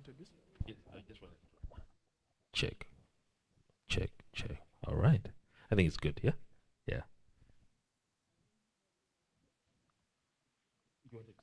Yes, I just want to check, check. All right. I think it's good. Yeah. Yeah. You want to-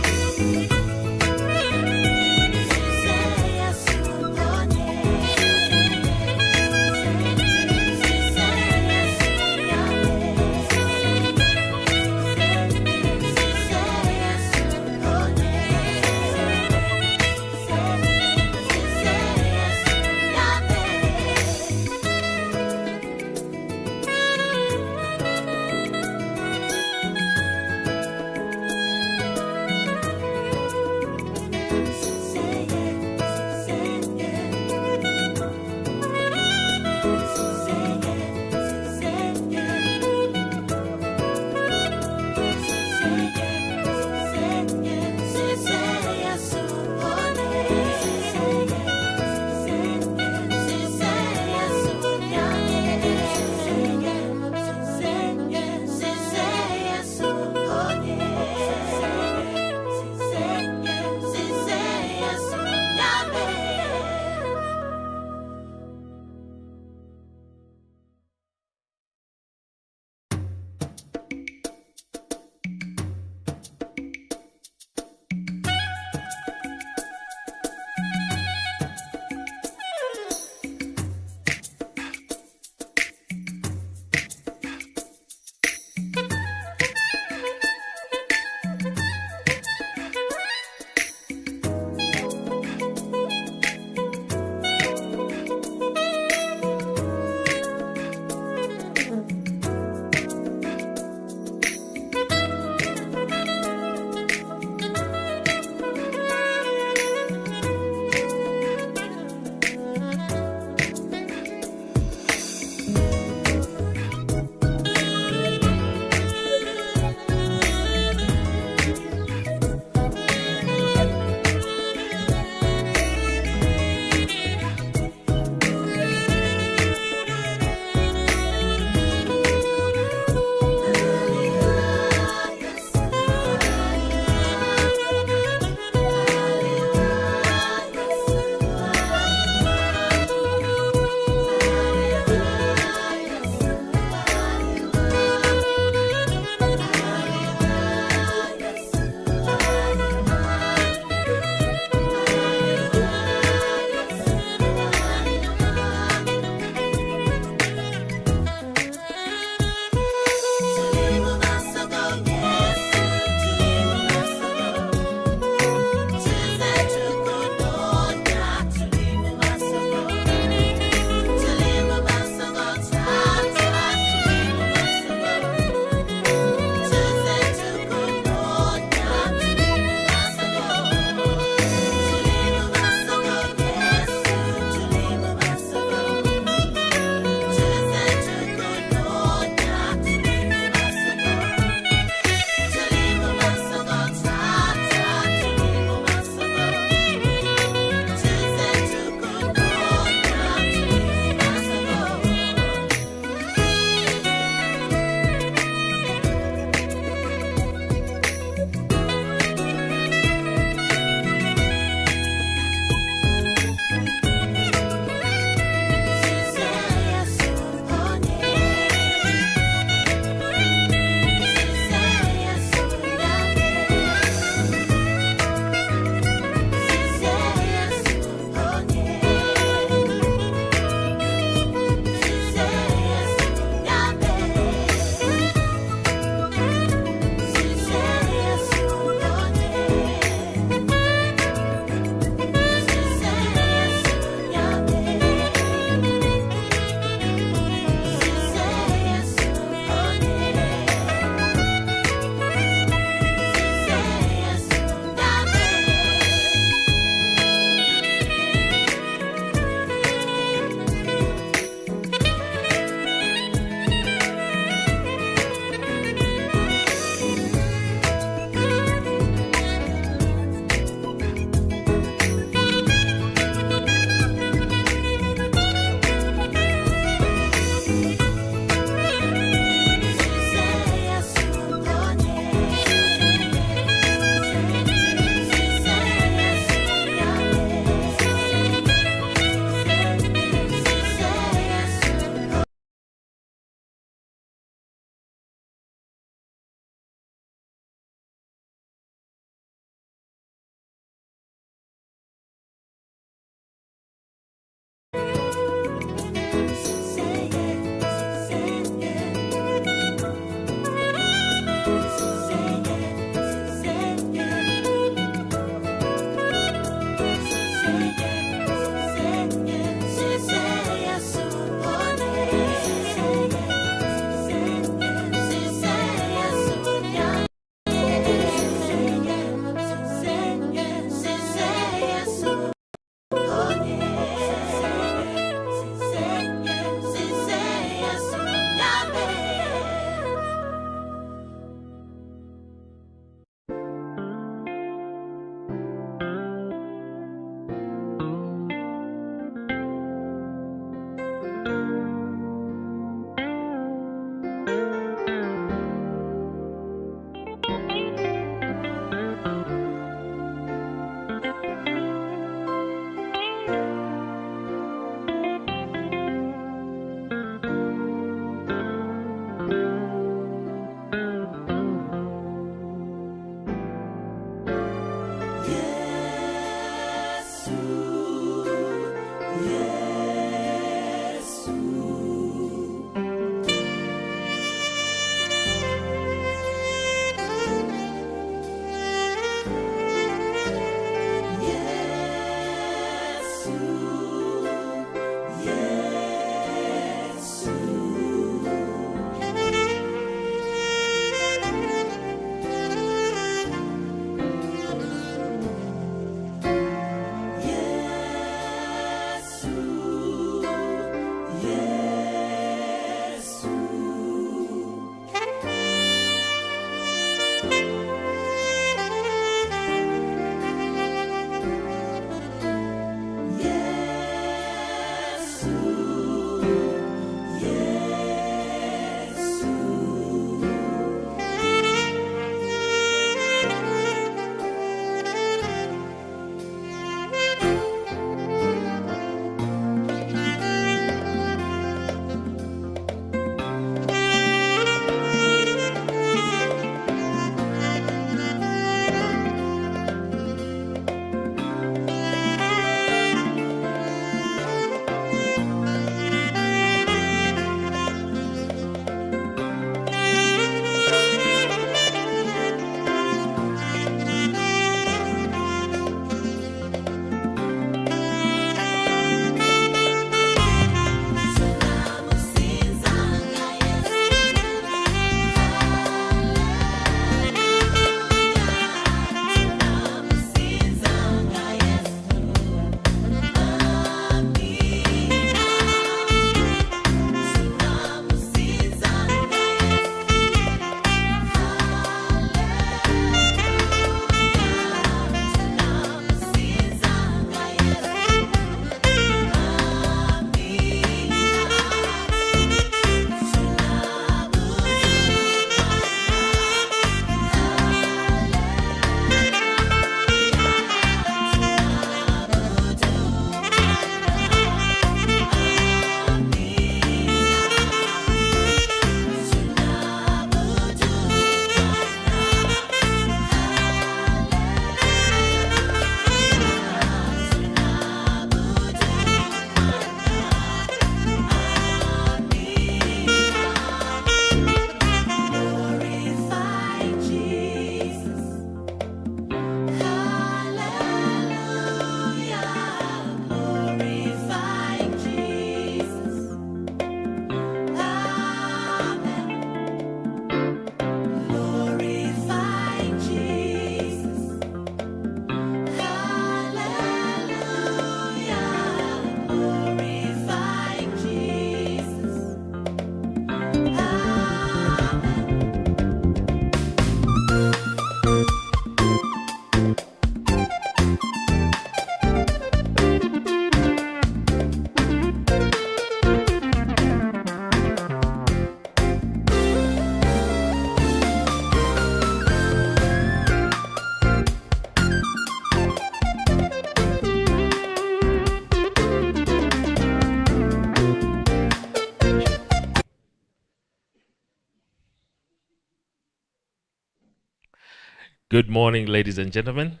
Good morning, ladies and gentlemen.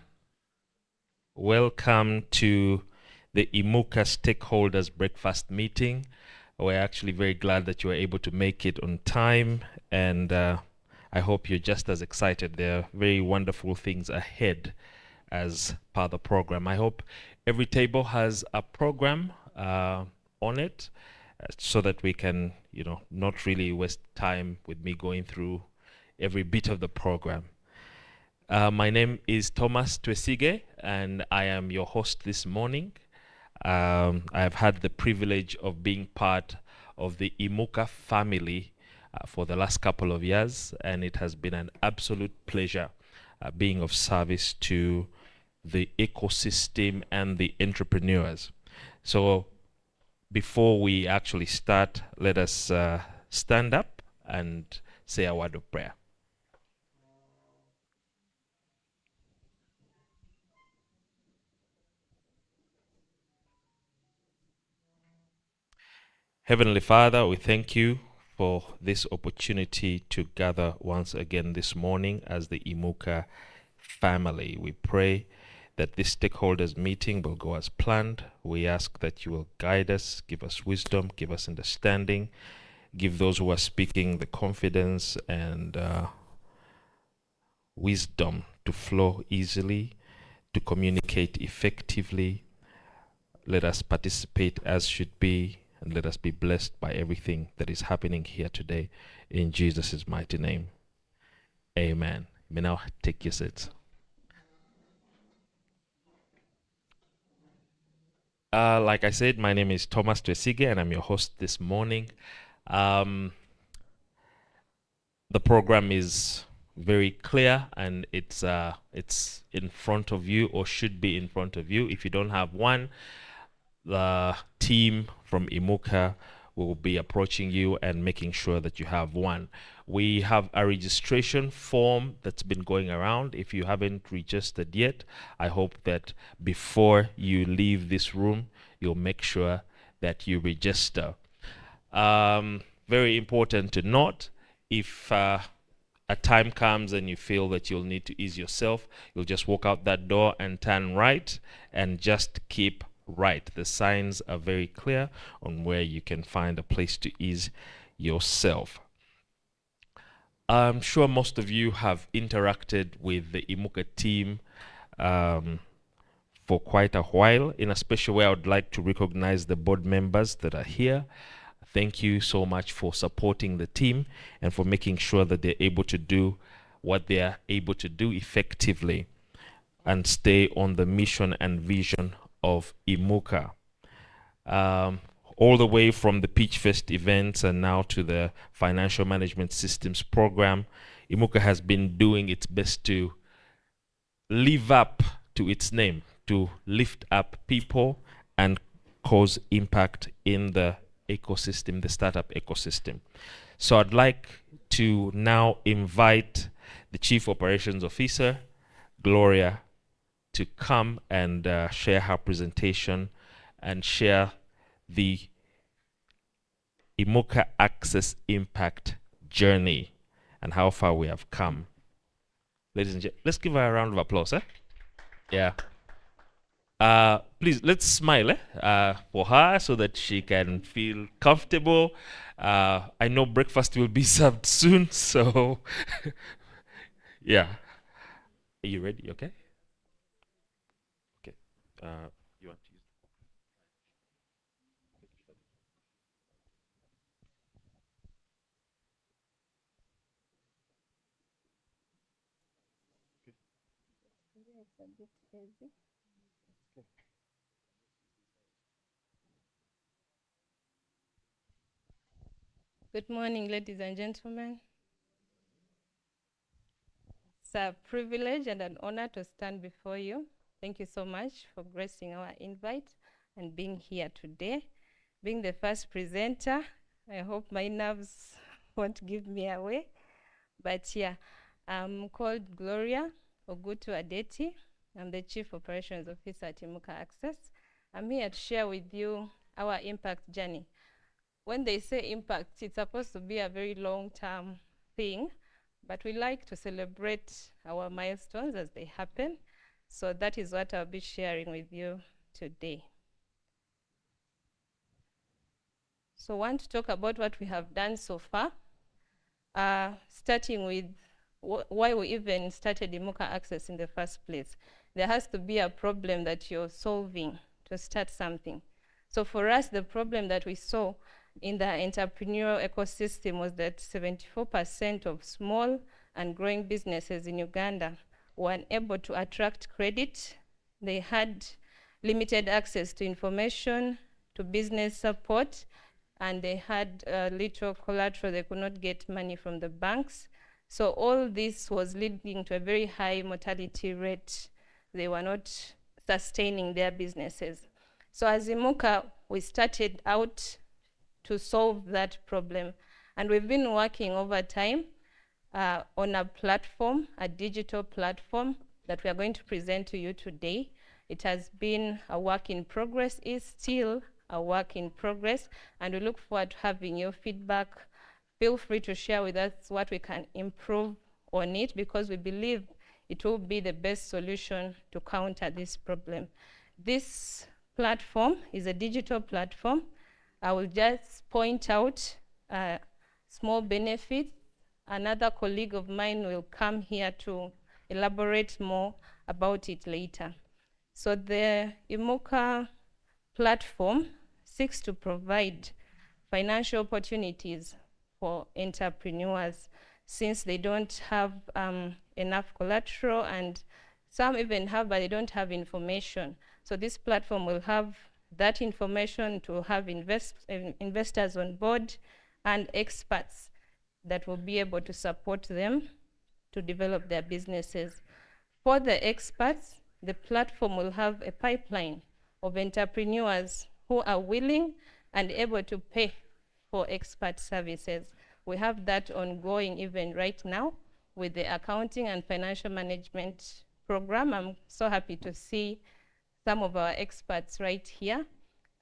Welcome to the Imuka Stakeholders Breakfast Meeting. We're actually very glad that you were able to make it on time, and I hope you're just as excited. There are very wonderful things ahead as part of the program. I hope every table has a program on it so that we can, not really waste time with me going through every bit of the program. My name is Thomas Twesige, and I am your host this morning. I have had the privilege of being part of the Imuka family for the last couple of years, and it has been an absolute pleasure being of service to the ecosystem and the entrepreneurs. So before we actually start, let us stand up and say a word of prayer. Heavenly Father, we thank you for this opportunity to gather once again this morning as the Imuka family. We pray that this stakeholders meeting will go as planned. We ask that you will guide us, give us wisdom, give us understanding, give those who are speaking the confidence and wisdom to flow easily, to communicate effectively. Let us participate as should be, and let us be blessed by everything that is happening here today. In Jesus' mighty name. Amen. You may now take your seats. Like I said, my name is Thomas Twesige, and I'm your host this morning. The program is very clear, and it's in front of you, or should be in front of you. If you don't have one, the team from Imuka will be approaching you and making sure that you have one. We have a registration form that's been going around. If you haven't registered yet, I hope that before you leave this room, you'll make sure that you register. Very important to note, if a time comes and you feel that you'll need to ease yourself, you'll just walk out that door and turn right and just keep right. The signs are very clear on where you can find a place to ease yourself. I'm sure most of you have interacted with the Imuka team for quite a while. In a special way, I would like to recognize the board members that are here. Thank you so much for supporting the team and for making sure that they're able to do what they are able to do effectively and stay on the mission and vision of Imuka. All the way from the Pitch Fest events and now to the Financial Management Systems program, Imuka has been doing its best to live up to its name, to lift up people and cause impact in the ecosystem, the startup ecosystem. So I'd like to now invite the Chief Operations Officer, Gloria, to come and share her presentation and share the Imuka Access Impact journey and how far we have come. Ladies and gentlemen, let's give her a round of applause. Yeah. Please, let's smile for her so that she can feel comfortable. I know breakfast will be served soon, so yeah. Are you ready? Okay. Okay. You want to use? Good morning, ladies and gentlemen. It's a privilege and an honor to stand before you. Thank you so much for gracing our invite and being here today. Being the first presenter, I hope my nerves won't give me away. But yeah, I'm called Gloria Ogutu Adeti. I'm the Chief Operations Officer at Imuka Access. I'm here to share with you our impact journey. When they say impact, it's supposed to be a very long-term thing, but we like to celebrate our milestones as they happen. So that is what I'll be sharing with you today. So I want to talk about what we have done so far, starting with why we even started Imuka Access in the first place. There has to be a problem that you're solving to start something. So for us, the problem that we saw in the entrepreneurial ecosystem was that 74% of small and growing businesses in Uganda were unable to attract credit. They had limited access to information, to business support, and they had little collateral. They could not get money from the banks. So all this was leading to a very high mortality rate. They were not sustaining their businesses. So as Imuka, we started out to solve that problem. And we've been working over time on a platform, a digital platform that we are going to present to you today. It has been a work in progress, is still a work in progress, and we look forward to having your feedback. Feel free to share with us what we can improve on it, because we believe it will be the best solution to counter this problem. This platform is a digital platform. I will just point out small benefits. Another colleague of mine will come here to elaborate more about it later. So the Imuka platform seeks to provide financial opportunities for entrepreneurs, since they don't have enough collateral, and some even have, but they don't have information. So this platform will have that information to have investors on board and experts that will be able to support them to develop their businesses. For the experts, the platform will have a pipeline of entrepreneurs who are willing and able to pay for expert services. We have that ongoing even right now with the accounting and financial management program. I'm so happy to see some of our experts right here,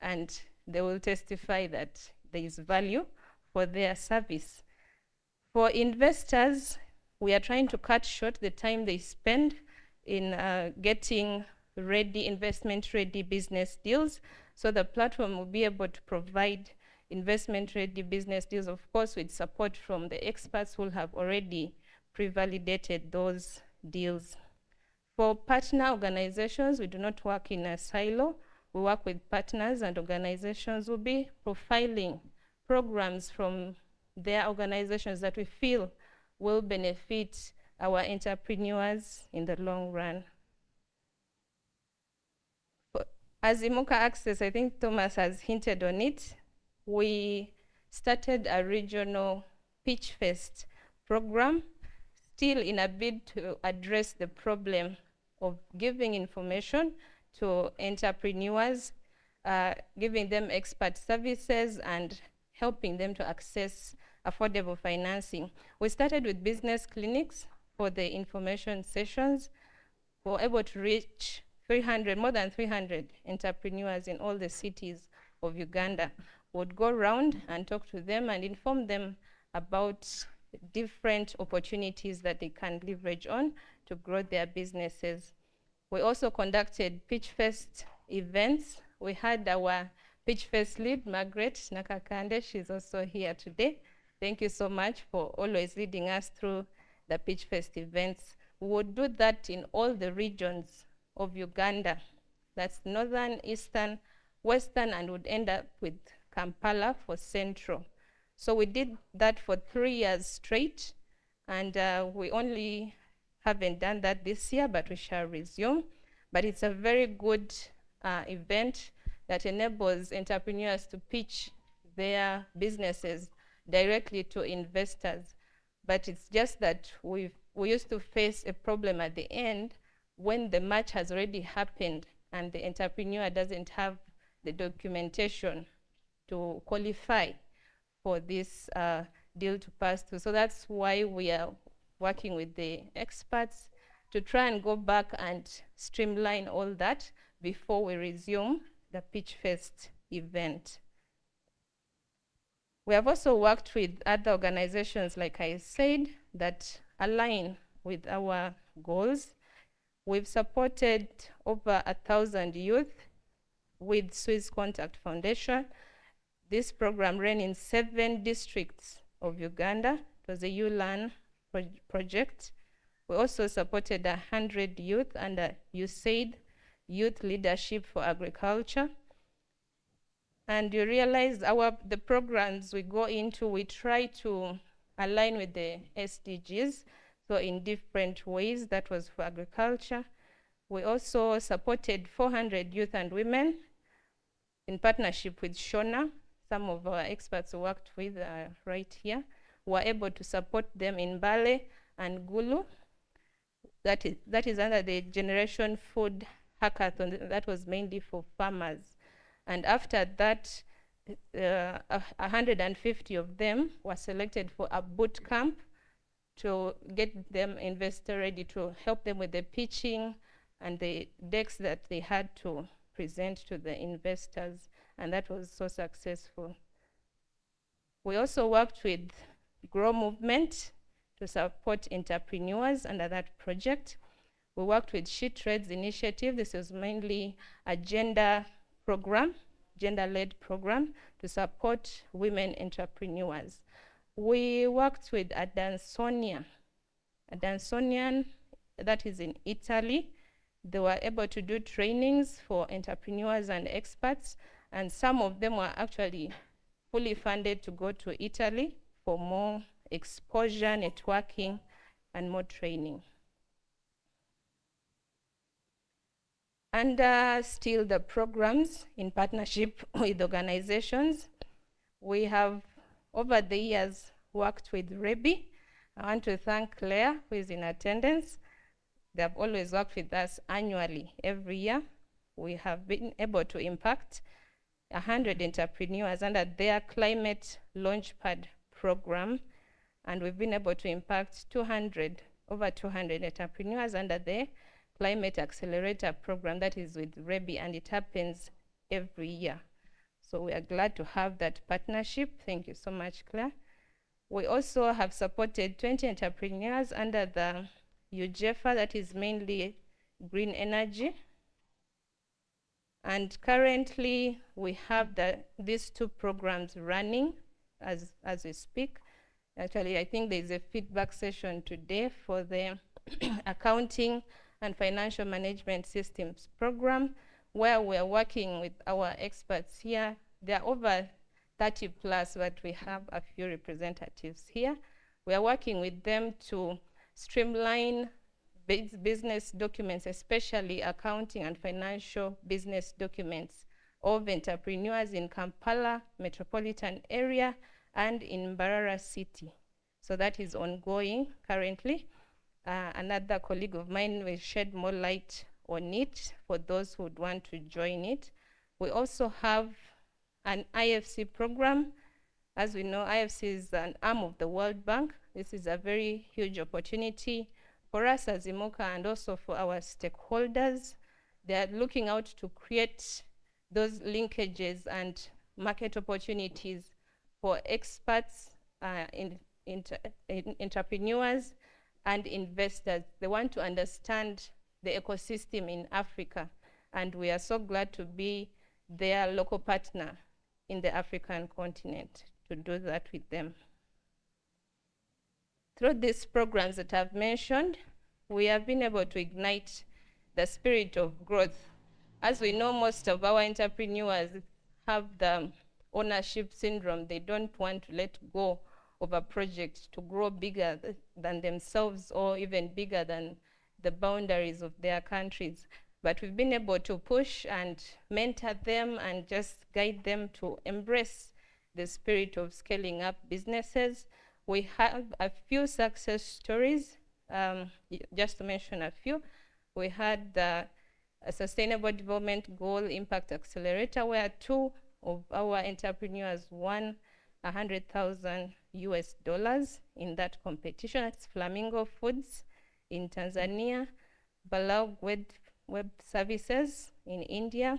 and they will testify that there is value for their service. For investors, we are trying to cut short the time they spend in getting ready, investment-ready business deals. So the platform will be able to provide investment-ready business deals, of course, with support from the experts who have already pre-validated those deals. For partner organizations, we do not work in a silo. We work with partners, and organizations will be profiling programs from their organizations that we feel will benefit our entrepreneurs in the long run. As Imuka Access, I think Thomas has hinted on it, we started a regional Pitch Fest program, still in a bid to address the problem of giving information to entrepreneurs, giving them expert services, and helping them to access affordable financing. We started with business clinics for the information sessions. We were able to reach more than 300 entrepreneurs in all the cities of Uganda. We would go around and talk to them and inform them about different opportunities that they can leverage on to grow their businesses. We also conducted Pitch Fest events. We had our Pitch Fest lead, Margaret Nakakande. She's also here today. Thank you so much for always leading us through the Pitch Fest events. We would do that in all the regions of Uganda. That's northern, eastern, western, and would end up with Kampala for central. So we did that for 3 years straight, and we only haven't done that this year, but we shall resume. But it's a very good event that enables entrepreneurs to pitch their businesses directly to investors. But it's just that we used to face a problem at the end when the match has already happened and the entrepreneur doesn't have the documentation to qualify for this deal to pass through. So that's why we are working with the experts to try and go back and streamline all that before we resume the Pitch Fest event. We have also worked with other organizations, like I said, that align with our goals. We've supported over 1,000 youth with Swiss Contact Foundation. This program ran in 7 districts of Uganda. It was a ULearn project. We also supported 100 youth under USAID, Youth Leadership for Agriculture. And you realize the programs we go into, we try to align with the SDGs, so in different ways. That was for agriculture. We also supported 400 youth and women in partnership with Shona. Some of our experts who worked with right here were able to support them in Bale and Gulu. That is under the Generation Food Hackathon. That was mainly for farmers. And after that, 150 of them were selected for a boot camp to get them investor ready, to help them with the pitching and the decks that they had to present to the investors, and that was so successful. We also worked with Grow Movement to support entrepreneurs under that project. We worked with She Trades Initiative. This was mainly a gender program, gender-led program to support women entrepreneurs. We worked with Adansonian, that is in Italy. They were able to do trainings for entrepreneurs and experts, and some of them were actually fully funded to go to Italy for more exposure, networking, and more training. And still the programs in partnership with organizations. We have, over the years, worked with REBI. I want to thank Claire, who is in attendance. They have always worked with us annually, every year. We have been able to impact 100 entrepreneurs under their Climate Launchpad program, and we've been able to impact over 200 entrepreneurs under the Climate Accelerator program, that is with REBI, and it happens every year. So we are glad to have that partnership. Thank you so much, Claire. We also have supported 20 entrepreneurs under the UJEFA, that is mainly green energy. And currently, we have these 2 programs running as we speak. Actually, I think there's a feedback session today for the accounting and financial management systems program, where we're working with our experts here. There are over 30 plus, but we have a few representatives here. We are working with them to streamline business documents, especially accounting and financial business documents of entrepreneurs in Kampala metropolitan area and in Mbarara city. So that is ongoing currently. Another colleague of mine will shed more light on it for those who would want to join it. We also have an IFC program. As we know, IFC is an arm of the World Bank. This is a very huge opportunity for us as Imuka and also for our stakeholders. They are looking out to create those linkages and market opportunities for experts, entrepreneurs, and investors. They want to understand the ecosystem in Africa, and we are so glad to be their local partner in the African continent to do that with them. Through these programs that I've mentioned, we have been able to ignite the spirit of growth. As we know, most of our entrepreneurs have the ownership syndrome. They don't want to let go of a project to grow bigger than themselves or even bigger than the boundaries of their countries. But we've been able to push and mentor them and just guide them to embrace the spirit of scaling up businesses. We have a few success stories, just to mention a few. We had a Sustainable Development Goal Impact Accelerator, where 2 of our entrepreneurs won $100,000 in that competition. That's Flamingo Foods in Tanzania, Balau Web Services in India.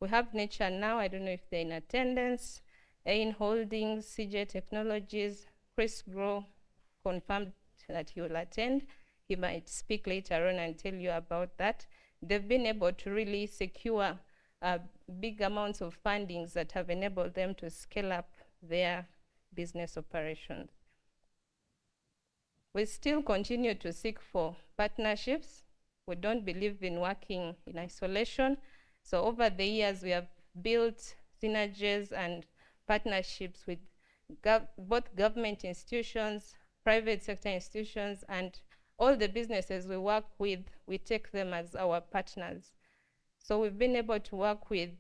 We have Nature Now, I don't know if they're in attendance, Ain Holdings, CJ Technologies, Chris Grow, Confirmed that he will attend. He might speak later on and tell you about that. They've been able to really secure big amounts of fundings that have enabled them to scale up their business operations. We still continue to seek for partnerships. We don't believe in working in isolation. So over the years, we have built synergies and partnerships with both government institutions, private sector institutions, and all the businesses we work with, we take them as our partners. So we've been able to work with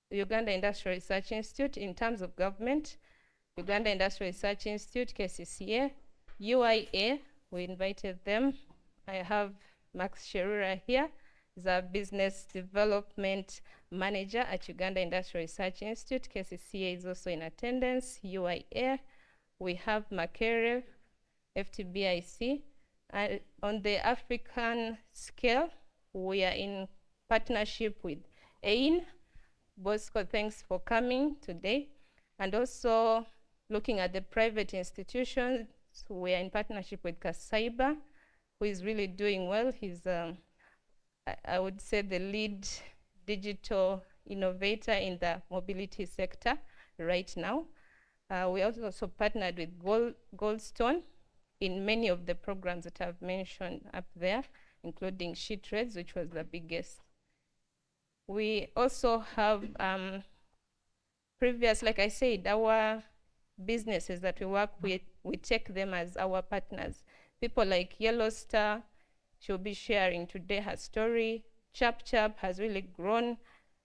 Uganda Industrial Research Institute in terms of government, Uganda Industrial Research Institute, KCCA, UIA, we invited them. I have Max Sherura here. He's a business development manager at Uganda Industrial Research Institute. KCCA is also in attendance. UIA, we have Makere, FTBIC. And on the African scale, we are in partnership with AIN. Bosco, thanks for coming today. And also looking at the private institutions, we are in partnership with Kasaiba, who is really doing well. He's, I would say, the lead digital innovator in the mobility sector right now. We also partnered with Goldstone in many of the programs that I've mentioned up there, including SheTrades, which was the biggest. We also have like I said, our businesses that we work with, we take them as our partners. People like Yellow Star, she'll be sharing today her story. Chap Chap has really grown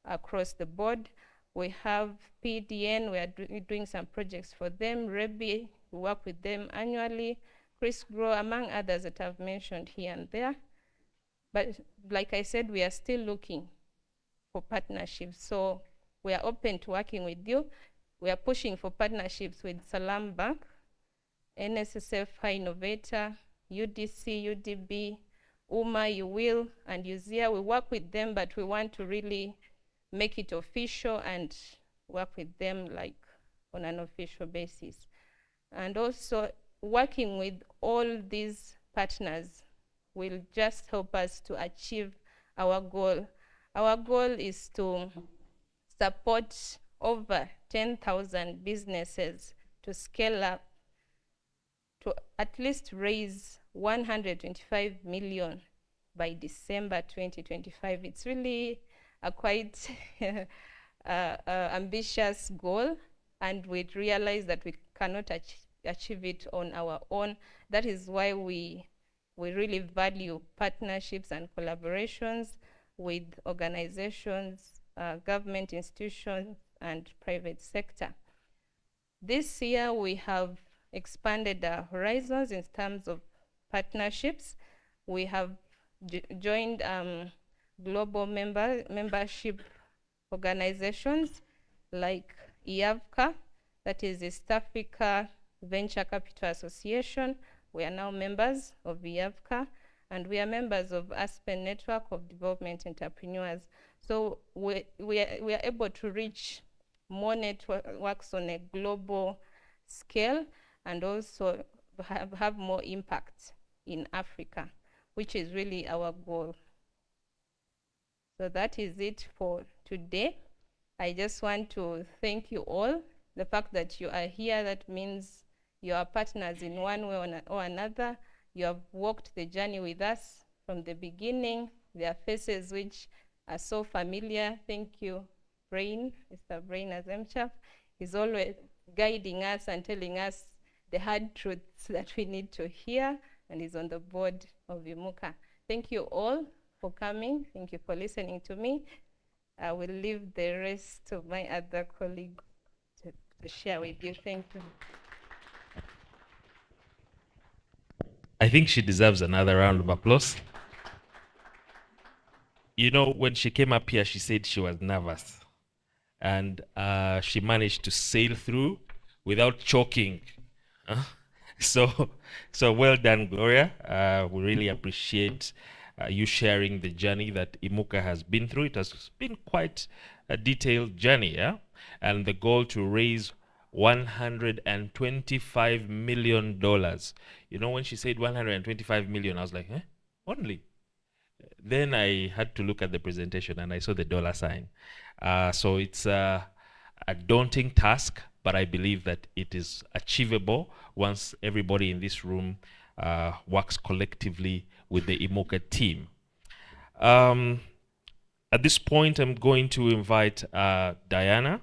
across the board. We have PDN, we are doing some projects for them. Rebi, we work with them annually. Chris Grow, among others that I've mentioned here and there. But like I said, we are still looking for partnerships. So we are open to working with you. We are pushing for partnerships with Salam Bank, NSSF High Innovator, UDC, UDB, UMA, UWIL, and UZIA. We work with them, but we want to really make it official and work with them like on an official basis. And also working with all these partners will just help us to achieve our goal. Our goal is to support over 10,000 businesses to scale up to at least raise 125 million by December 2025. It's really a quite ambitious goal, and we realize that we cannot achieve it on our own. That is why we really value partnerships and collaborations with organizations, government institutions, and private sector. This year, we have expanded our horizons in terms of partnerships. We have joined global membership organizations like IAVCA, that is East Africa Venture Capital Association. We are now members of IAVCA, and we are members of Aspen Network of Development Entrepreneurs. So we are able to reach more networks on a global scale and also have more impact in Africa, which is really our goal. So that is it for today. I just want to thank you all. The fact that you are here, that means you are partners in one way or another. You have walked the journey with us from the beginning. There are faces which are so familiar. Thank you, Brain, Mr. Brain Azemchap. He's always guiding us and telling us the hard truths that we need to hear, and he's on the board of Imuka. Thank you all for coming. Thank you for listening to me. I will leave the rest of my other colleagues to share with you. Thank you. I think she deserves another round of applause. You know, when she came up here, she said she was nervous. And she managed to sail through without choking. So well done, Gloria. We really appreciate you sharing the journey that Imuka has been through. It has been quite a detailed journey, yeah? And the goal to raise $125 million. You know, when she said 125 million, I was like, eh? Only? Then I had to look at the presentation and I saw the dollar sign. So it's a daunting task, but I believe that it is achievable once everybody in this room works collectively with the Imuka team. At this point, I'm going to invite Diana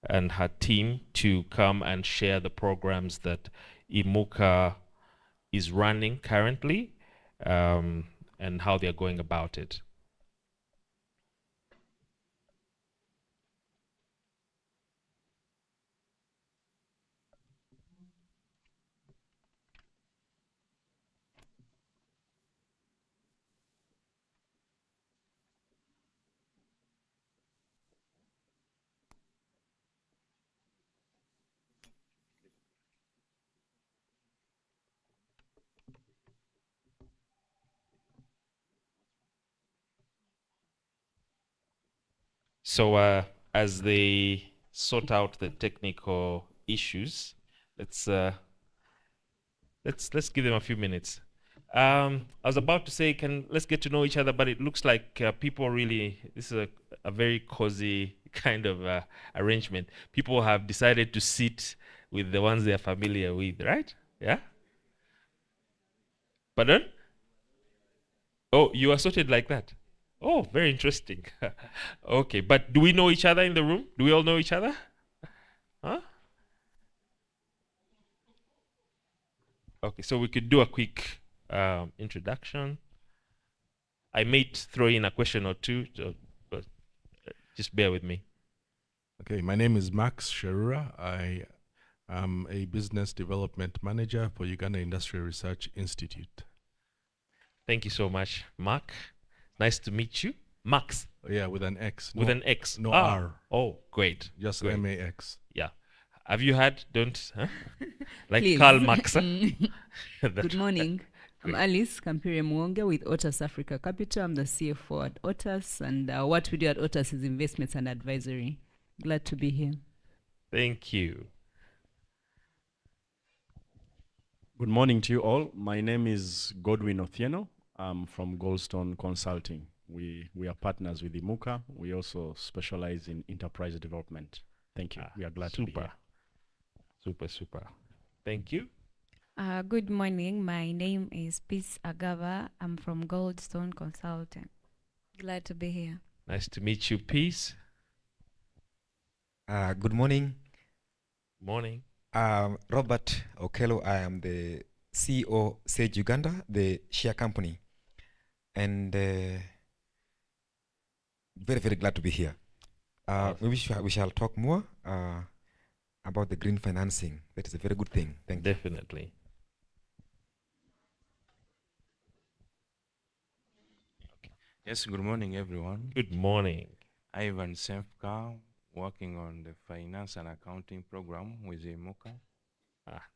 and her team to come and share the programs that Imuka is running currently and how they're going about it. So as they sort out the technical issues, let's give them a few minutes. I was about to say, let's get to know each other, but it looks like people really, this is a very cozy kind of arrangement. People have decided to sit with the ones they're familiar with, right? Yeah? Pardon? Oh, you are sorted like that? Oh, very interesting. Okay, but do we know each other in the room? Do we all know each other? Huh? Okay, so we could do a quick introduction. I may throw in a question or two, but just bear with me. Okay, my name is Max Sherura. I am a business development manager for Uganda Industrial Research Institute. Thank you so much, Mark. Nice to meet you. Max. Yeah, with an X. With an X. No R. Oh, great. Just great. M-A-X. Yeah. Have you had, huh? Like Please. Karl Marx. Good morning. I'm Alice Kampire Mwonge with Otas Africa Capital. I'm the CFO at Otas, and what we do at Otas is investments and advisory. Glad to be here. Thank you. Good morning to you all. My name is Godwin Othieno. I'm from Goldstone Consulting. We are partners with Imuka. We also specialize in enterprise development. Thank you. We are glad to be here. Super. Thank you. Good morning. My name is Peace Agava. I'm from Goldstone Consulting. Glad to be here. Nice to meet you, Peace. Good morning. Morning. Robert Okello. I am the CEO Sage Uganda, the share company, and very glad to be here. Awesome. We shall talk more about the green financing. That is a very good thing. Thank you. Definitely. Yes, good morning, everyone. Good morning. Ivan Semfka, working on the finance and accounting program with Imuka.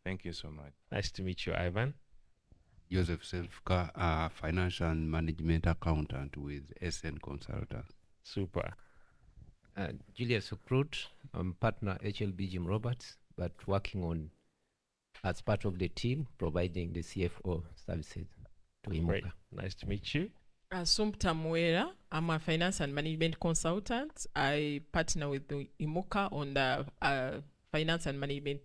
Thank you so much. Nice to meet you, Ivan. Joseph Selfka, financial and management accountant with SN Consultants. Super. Julius Okrut, I'm partner HLB Jim Roberts, but working on as part of the team providing the CFO services to Imuka. Great. Nice to meet you. Sumpta Mwera, I'm a finance and management consultant. I partner with the Imuka on the finance and management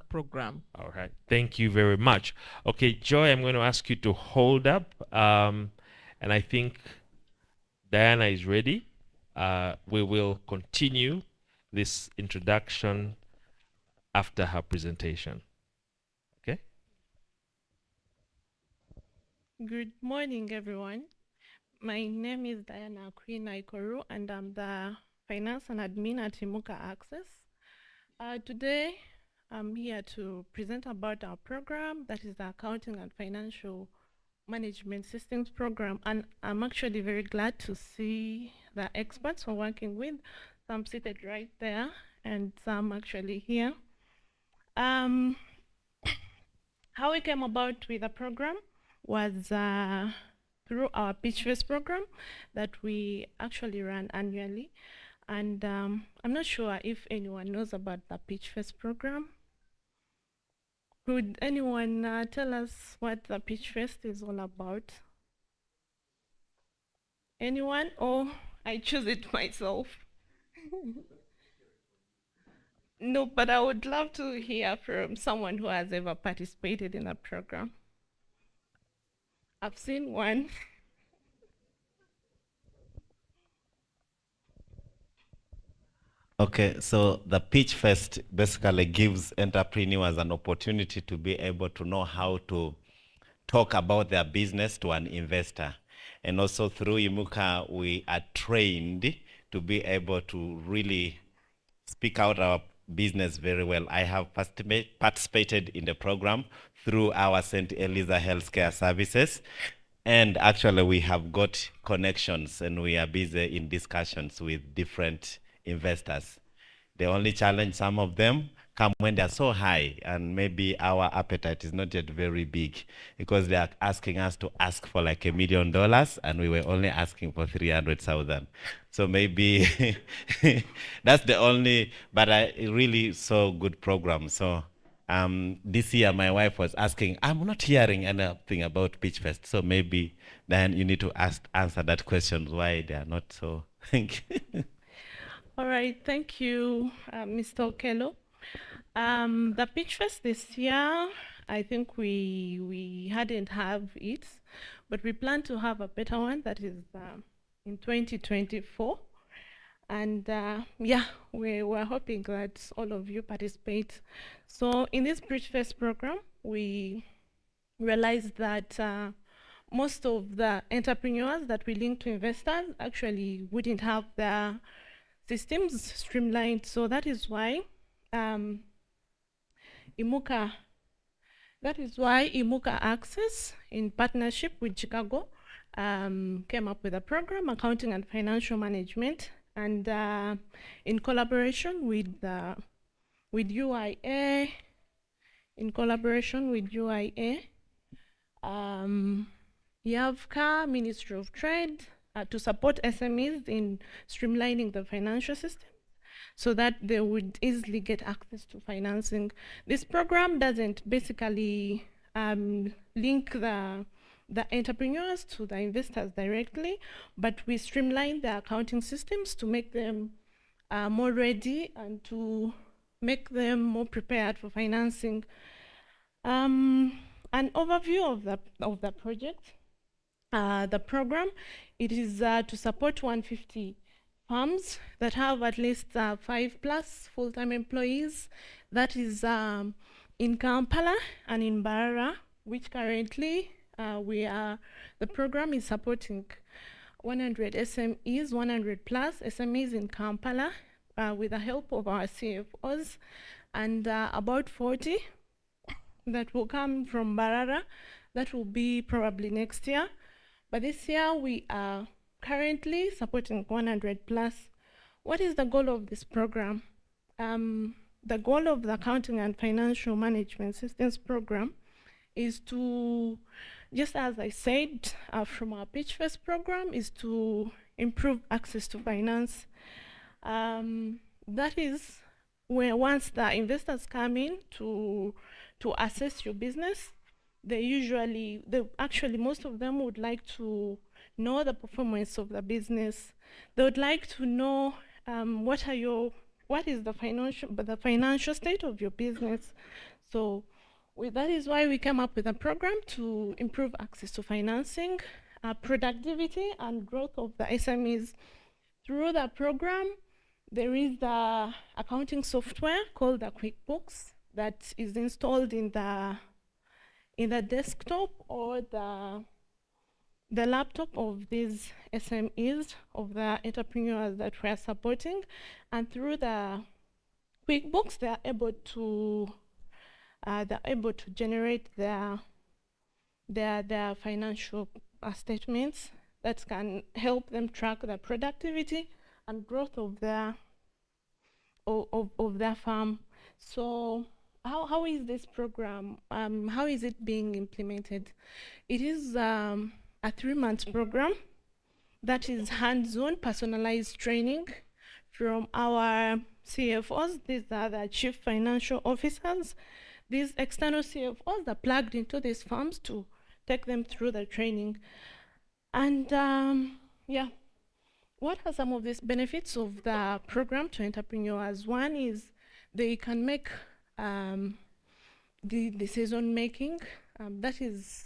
program. All right. Thank you very much. Okay, Joy, I'm going to ask you to hold up. And I think Diana is ready. We will continue this introduction after her presentation. Okay? Good morning, everyone. My name is Diana Queen Ikoru, and I'm the finance and admin at Imuka Access. Today, I'm here to present about our program, that is the Accounting and Financial Management Systems program, and I'm actually very glad to see the experts we're working with. Some seated right there, and some actually here. How we came about with the program was through our Pitch Face program that we actually run annually. And I'm not sure if anyone knows about the Pitch Fest program. Could anyone tell us what the Pitch Fest is all about? Anyone? Or I choose it myself? No, but I would love to hear from someone who has ever participated in a program. I've seen one. Okay, so the Pitch Fest basically gives entrepreneurs an opportunity to be able to know how to talk about their business to an investor. And also through Imuka, we are trained to be able to really speak out our business very well. I have participated in the program through our St. Eliza Healthcare Services. And actually we have got connections and we are busy in discussions with different investors. The only challenge, some of them come when they're so high and maybe our appetite is not yet very big because they are asking us to ask for like $1 million and we were only asking for 300,000. So maybe that's the only, but I really saw good program. So this year my wife was asking, I'm not hearing anything about Pitch Fest. So maybe then you need to answer that question, why they are not so. Thank you. All right, thank you, Mr. Okello. The Pitch Fest this year, I think we hadn't have it, but we plan to have a better one that is in 2024. And yeah, we're hoping that all of you participate. So in this Pitch Fest program, we realized that most of the entrepreneurs that we link to investors actually wouldn't have their systems streamlined. So that is why Imuka Access, in partnership with Chicago, came up with a program, Accounting and Financial Management, and in collaboration with UIA, YAVCA, Ministry of Trade, to support SMEs in streamlining the financial system so that they would easily get access to financing. This program doesn't basically link the entrepreneurs to the investors directly, but we streamline the accounting systems to make them more ready and to make them more prepared for financing. An overview of the project. The program, it is to support 150 firms that have at least 5+ full-time employees. That is in Kampala and in Barara, which currently the program is supporting 100 SMEs, 100+ SMEs in Kampala with the help of our CFOs, and about 40 that will come from Barara. That will be probably next year. But this year we are currently supporting 100+. What is the goal of this program? The goal of the Accounting and Financial Management Systems program is to, just as I said, from our Pitch Fest program, is to improve access to finance. That is where once the investors come in to assess your business, actually most of them would like to know the performance of the business. They would like to know what is the financial state of your business. So that is why we came up with a program to improve access to financing, productivity and growth of the SMEs. Through the program, there is the accounting software called the QuickBooks that is installed in the desktop or the laptop of these SMEs, of the entrepreneurs that we are supporting. And through the QuickBooks, they are able to generate their financial statements that can help them track the productivity and growth of their farm. So how is this program, how is it being implemented? It is a 3-month program that is hands-on personalized training from our CFOs. These are the chief financial officers. These external CFOs are plugged into these firms to take them through the training. And yeah, what are some of these benefits of the program to entrepreneurs? One is they can make the decision making. That is,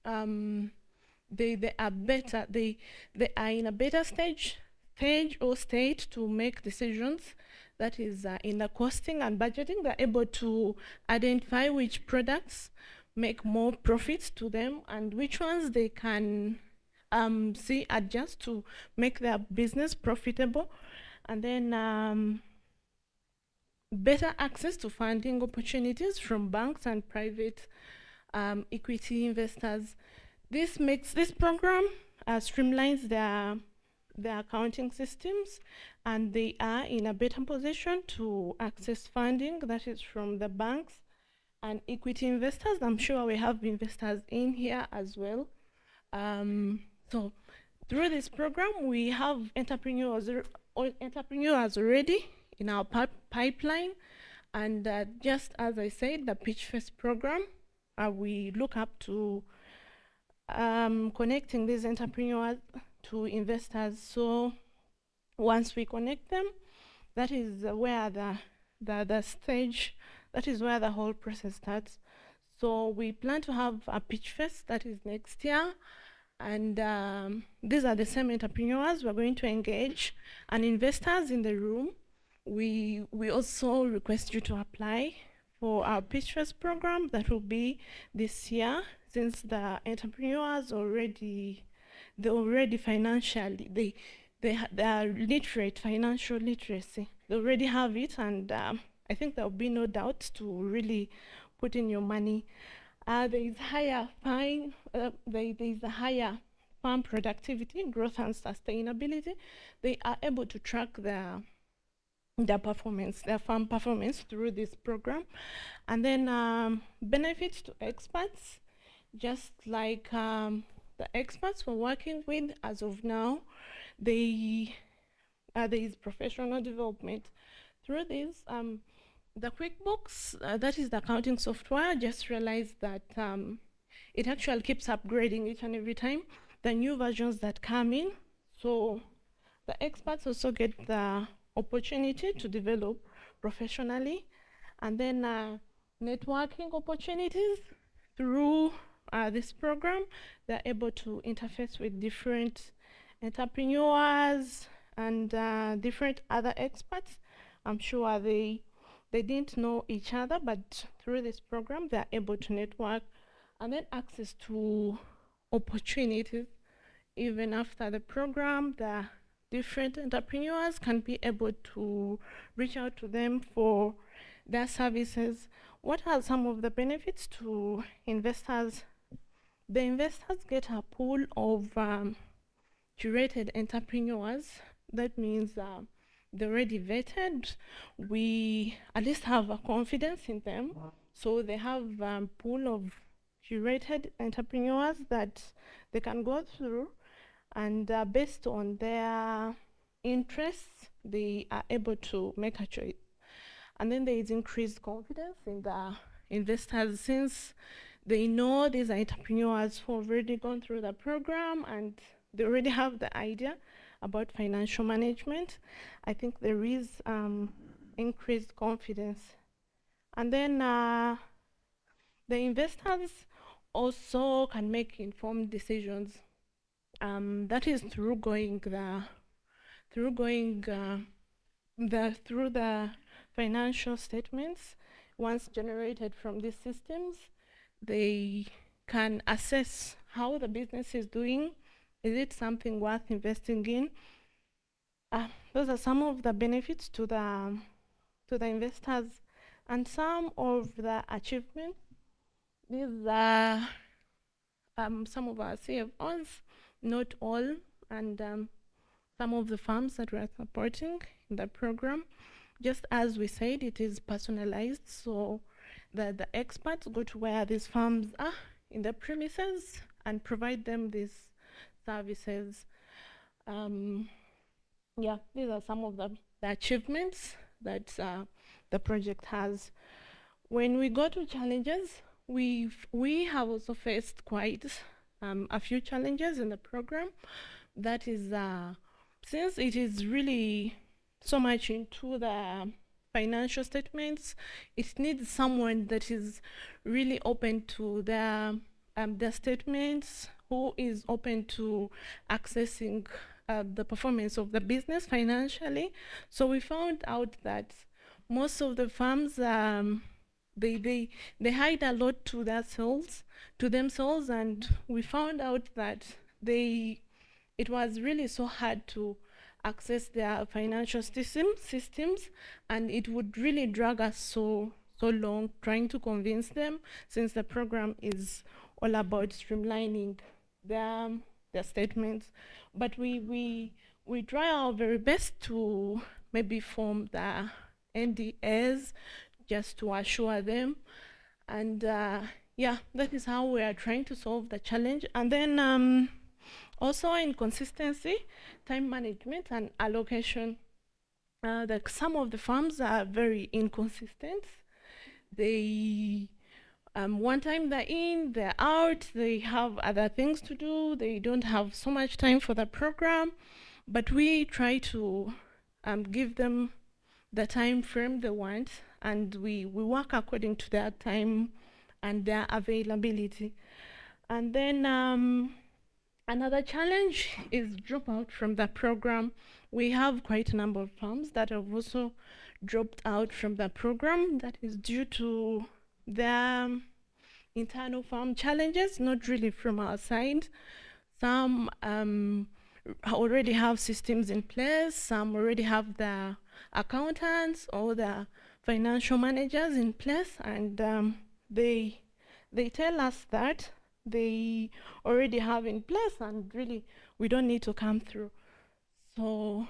they are better. They are in a better stage or state to make decisions. That is in the costing and budgeting. They're able to identify which products make more profits to them and which ones they can adjust to make their business profitable. And then better access to funding opportunities from banks and private equity investors. This program streamlines their accounting systems, and they are in a better position to access funding that is from the banks and equity investors. I'm sure we have investors in here as well. So through this program, we have entrepreneurs already in our pipeline. And just as I said, the Pitch Fest program, we look up to connecting these entrepreneurs to investors. So once we connect them, that is where the stage, that is where the whole process starts. So we plan to have a Pitch Fest that is next year. And these are the same entrepreneurs we're going to engage, and investors in the room. We also request you to apply for our Pitch Fest program that will be this year, since the entrepreneurs already financially, they are literate, financial literacy. They already have it, and I think there will be no doubt to really put in your money. There is a higher farm productivity, growth, and sustainability. They are able to track their performance, their farm performance through this program. And then benefits to experts, just like the experts we're working with as of now, there is professional development. Through this, the QuickBooks, that is the accounting software, just realized that it actually keeps upgrading each and every time, the new versions that come in. So the experts also get the opportunity to develop professionally. And then networking opportunities through this program. They're able to interface with different entrepreneurs and different other experts. I'm sure they didn't know each other, but through this program, they're able to network, and then access to opportunities. Even after the program, the different entrepreneurs can be able to reach out to them for their services. What are some of the benefits to investors? The investors get a pool of curated entrepreneurs. That means they're already vetted. We at least have a confidence in them. So they have a pool of curated entrepreneurs that they can go through, and based on their interests, they are able to make a choice. And then there is increased confidence in the investors, since they know these are entrepreneurs who have already gone through the program and they already have the idea about financial management. I think there is increased confidence. And then the investors also can make informed decisions. That is through the financial statements. Once generated from these systems, they can assess how the business is doing. Is it something worth investing in? Those are some of the benefits to the investors, and some of the achievements. These are some of our CFOs, not all, and some of the firms that we are supporting in the program. Just as we said, it is personalized, so the experts go to where these firms are in the premises and provide them these services. Yeah, these are some of the the achievements that the project has. When we go to challenges, we have also faced quite a few challenges in the program. That is, since it is really so much into the financial statements, it needs someone that is really open to the statements, who is open to accessing the performance of the business financially. So we found out that most of the firms they hide a lot to themselves, and we found out that it was really so hard to access their financial systems, and it would really drag us so long trying to convince them, since the program is all about streamlining their statements. But we try our very best to maybe form the NDAs just to assure them, and yeah, that is how we are trying to solve the challenge. And then also inconsistency, time management, and allocation. Like some of the firms are very inconsistent. They one time they're in, they're out, they have other things to do, they don't have so much time for the program, but we try to give them the time frame they want, and we work according to their time and their availability. And then another challenge is dropout from the program. We have quite a number of firms that have also dropped out from the program. That is due to their internal firm challenges, not really from our side. Some already have systems in place, some already have the accountants or the financial managers in place, and they tell us that they already have in place, and really we don't need to come through. So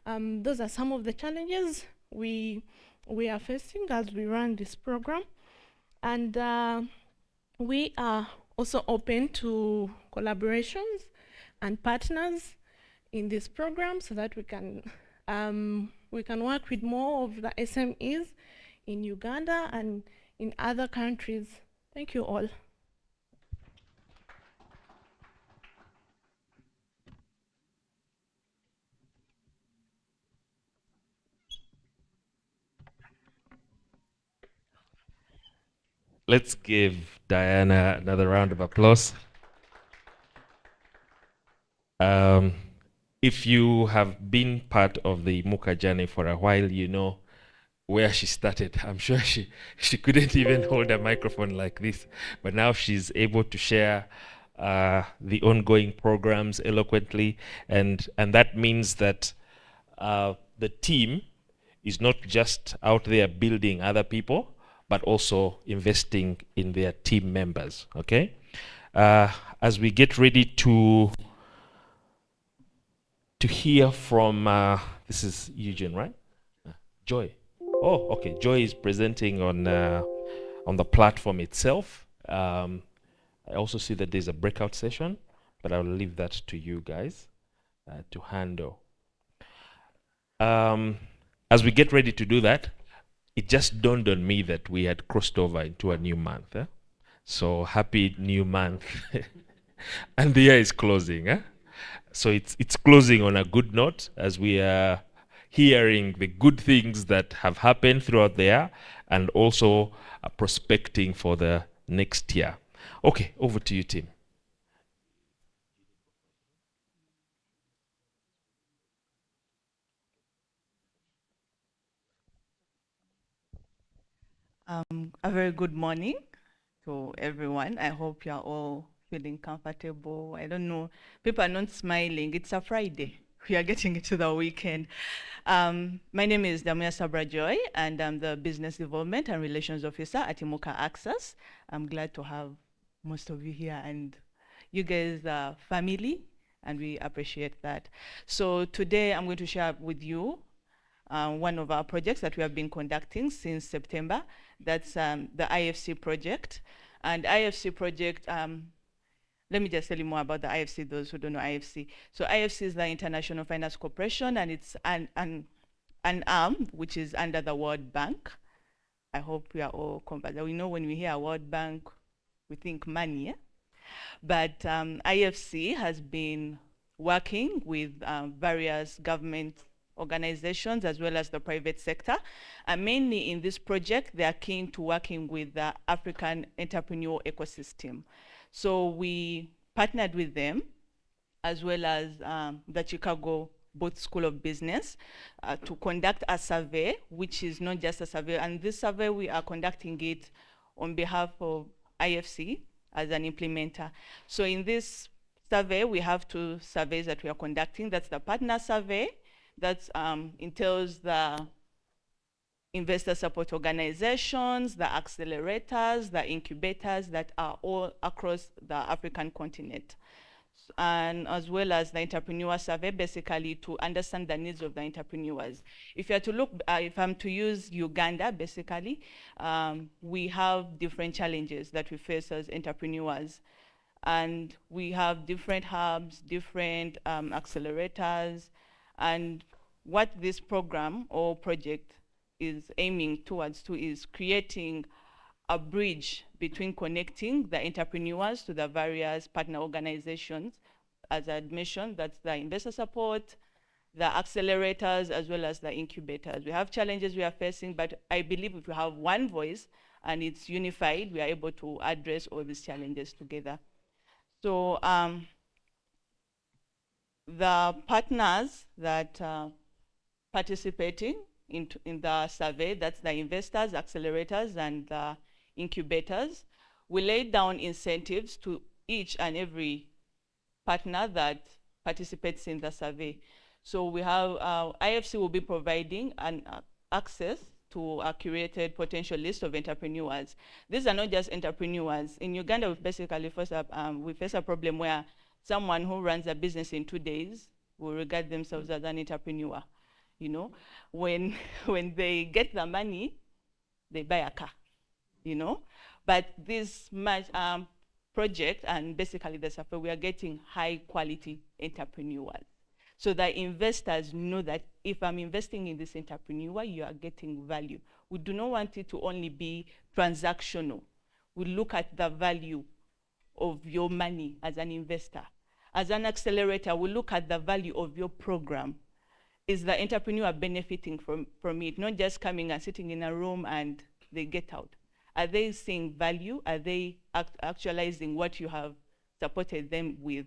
those are some of the challenges we are facing as we run this program, and we are also open to collaborations and partners in this program, so that we can work with more of the SMEs in Uganda and in other countries. Thank you all. Let's give Diana another round of applause. If you have been part of the Imuka journey for a while, you know where she started. I'm sure she couldn't even hold a microphone like this, but now she's able to share the ongoing programs eloquently, and that means that the team is not just out there building other people, but also investing in their team members, okay? As we get ready to hear from, this is Eugene, right? Joy. Oh, okay, Joy is presenting on the platform itself. I also see that there's a breakout session, but I'll leave that to you guys to handle. As we get ready to do that, it just dawned on me that we had crossed over into a new month. So happy new month. And the year is closing. So it's closing on a good note, as we are hearing the good things that have happened throughout the year, and also prospecting for the next year. Okay, over to you, Tim. A very good morning to everyone. I hope you're all feeling comfortable. I don't know, people are not smiling. It's a Friday. We are getting into the weekend. My name is Damia Sabra Joy, and I'm the Business Development and Relations Officer at Imuka Access. I'm glad to have most of you here, and you guys are family, and we appreciate that. So today I'm going to share with you one of our projects that we have been conducting since September. That's the IFC project. And IFC project, let me just tell you more about the IFC, those who don't know IFC. So IFC is the International Finance Corporation, and it's an an arm which is under the World Bank. I hope we are all comfortable. We know when we hear World Bank, we think money, but IFC has been working with various government organizations as well as the private sector. And mainly in this project, they are keen to working with the African Entreprenual Ecosystem. So we partnered with them as well as the Chicago Booth School of Business to conduct a survey, which is not just a survey. And this survey, we are conducting it on behalf of IFC as an implementer. So in this survey, we have 2 surveys that we are conducting. That's the partner survey, that entails the investor support organizations, the accelerators, the incubators that are all across the African continent. And as well as the entrepreneur survey, basically to understand the needs of the entrepreneurs. If you are to look, if I'm to use Uganda, basically, we have different challenges that we face as entrepreneurs. And we have different hubs, different accelerators, and what this program or project is aiming towards is creating a bridge between connecting the entrepreneurs to the various partner organizations. As I mentioned, that's the investor support, the accelerators, as well as the incubators. We have challenges we are facing, but I believe if we have one voice and it's unified, we are able to address all these challenges together. So the partners that are participating in the survey, that's the investors, accelerators, and the incubators, we lay down incentives to each and every partner that participates in the survey. So we have, IFC will be providing an access to a curated potential list of entrepreneurs. These are not just entrepreneurs. In Uganda, we face a problem where someone who runs a business in 2 days will regard themselves as an entrepreneur. You know, when they get the money, they buy a car. You know, but this project and basically the survey, we are getting high quality entrepreneurs. So that investors know that if I'm investing in this entrepreneur, you are getting value. We do not want it to only be transactional. We look at the value of your money as an investor. As an accelerator, we look at the value of your program. Is the entrepreneur benefiting from it? Not just coming and sitting in a room and they get out. Are they seeing value? Are they actualizing what you have supported them with?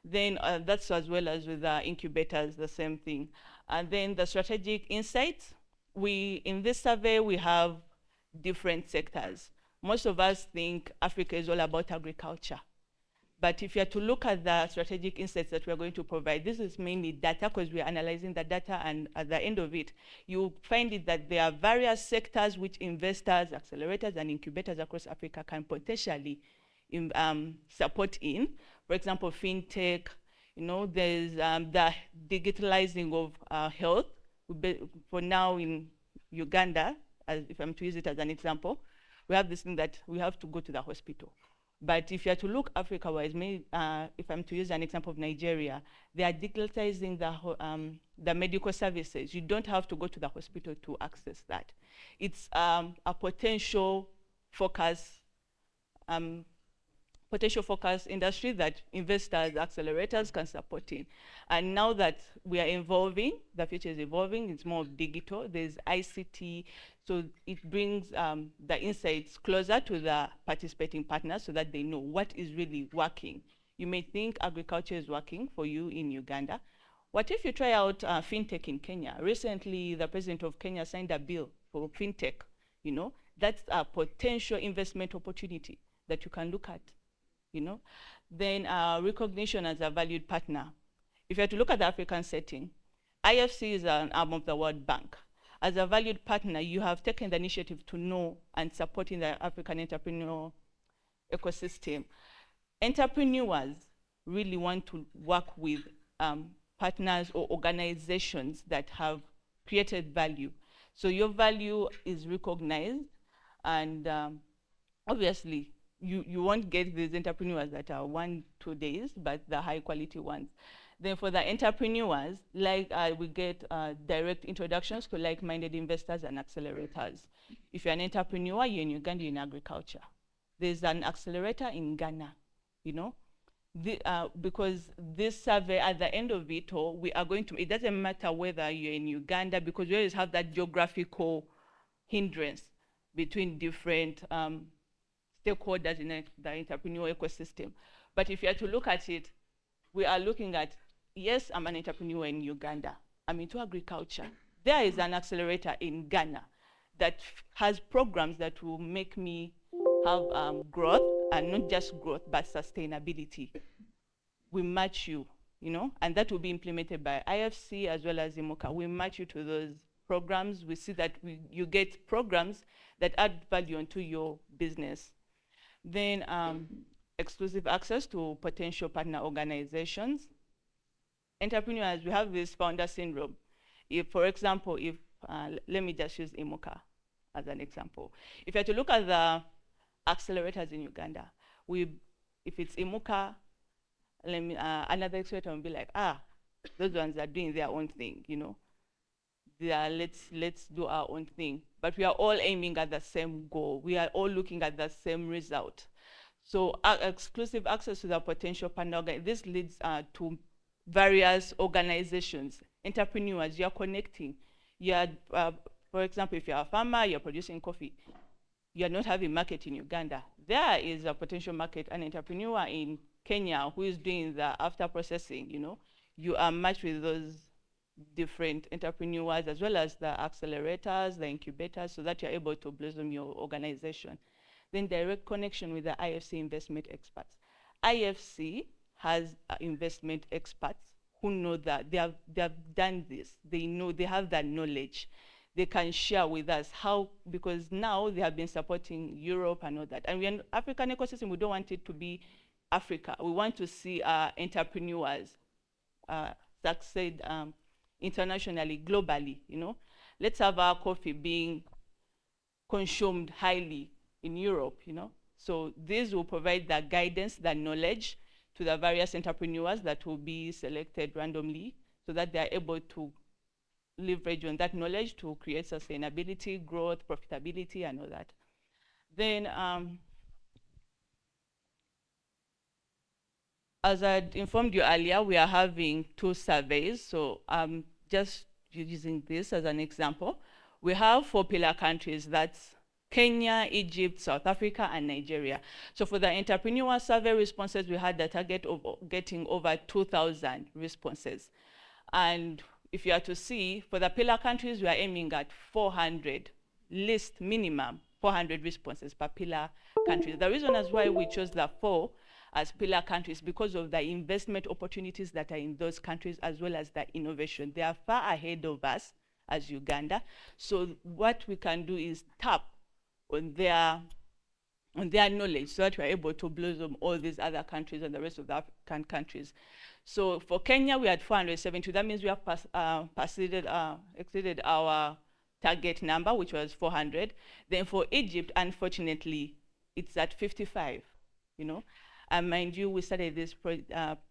Then that's as well as with the incubators, the same thing. And then the strategic insights, in this survey, we have different sectors. Most of us think Africa is all about agriculture. But if you are to look at the strategic insights that we are going to provide, this is mainly data because we are analyzing the data, and at the end of it, you find it that there are various sectors which investors, accelerators, and incubators across Africa can potentially support in. For example, fintech, you know, there's the digitalizing of health. For now in Uganda, if I'm to use it as an example, we have this thing that we have to go to the hospital. But if you are to look Africa-wise, if I'm to use an example of Nigeria, they are digitalizing the medical services. You don't have to go to the hospital to access that. It's a potential focus industry that investors, accelerators can support in. And now that we are evolving, the future is evolving, it's more digital, there's ICT, so it brings the insights closer to the participating partners so that they know what is really working. You may think agriculture is working for you in Uganda. What if you try out fintech in Kenya? Recently, the president of Kenya signed a bill for fintech, you know? That's a potential investment opportunity that you can look at, you know? Then recognition as a valued partner. If you have to look at the African setting, IFC is an arm of the World Bank. As a valued partner, you have taken the initiative to know and support in the African entrepreneurial ecosystem. Entrepreneurs really want to work with partners or organizations that have created value. So your value is recognized, and obviously, you won't get these entrepreneurs that are 1-2 days, but the high quality ones. Then for the entrepreneurs, like we get direct introductions to like-minded investors and accelerators. If you're an entrepreneur, you're in Uganda, you're in agriculture. There's an accelerator in Ghana, you know, because this survey, at the end of it all, we are going to, it doesn't matter whether you're in Uganda, because we always have that geographical hindrance between different stakeholders in the entrepreneurial ecosystem. But if you are to look at it, we are looking at, yes, I'm an entrepreneur in Uganda. I'm into agriculture. There is an accelerator in Ghana that has programs that will make me have growth, and not just growth, but sustainability. We match you, you know, and that will be implemented by IFC as well as Imuka. We match you to those programs. We see that you get programs that add value onto your business. Then exclusive access to potential partner organizations. Entrepreneurs, we have this founder syndrome. If, for example, if, let me just use Imuka as an example. If you have to look at the accelerators in Uganda, if it's Imuka, another accelerator will be like, those ones are doing their own thing, you know. They are, let's do our own thing. But we are all aiming at the same goal. We are all looking at the same result. So exclusive access to the potential partner, this leads to various organizations, entrepreneurs. You're connecting. You're, for example, if you're a farmer, you're producing coffee, you're not having market in Uganda. There is a potential market, an entrepreneur in Kenya who is doing the after processing, you know. You are matched with those different entrepreneurs as well as the accelerators, the incubators, so that you're able to blossom your organization. Then direct connection with the IFC investment experts. IFC has investment experts who know that they have done this. They know, they have that knowledge. They can share with us how, because now they have been supporting Europe and all that. And we are an African ecosystem, we don't want it to be Africa. We want to see entrepreneurs succeed internationally, globally, you know. Let's have our coffee being consumed highly in Europe, you know. So this will provide the guidance, the knowledge to the various entrepreneurs that will be selected randomly so that they are able to leverage on that knowledge to create sustainability, growth, profitability, and all that. Then, as I informed you earlier, we are having 2 surveys. So just using this as an example. We have 4 pillar countries, that's Kenya, Egypt, South Africa, and Nigeria. So for the entrepreneur survey responses, we had the target of getting over 2,000 responses. And if you are to see, for the pillar countries, we are aiming at 400, least minimum 400 responses per pillar country. The reason as why we chose the 4 as pillar countries because of the investment opportunities that are in those countries as well as the innovation. They are far ahead of us as Uganda. So what we can do is tap on their knowledge so that we're able to blossom all these other countries and the rest of the African countries. So for Kenya, we had 472. That means we have exceeded our target number, which was 400. Then for Egypt, unfortunately, it's at 55, you know. And mind you, we started this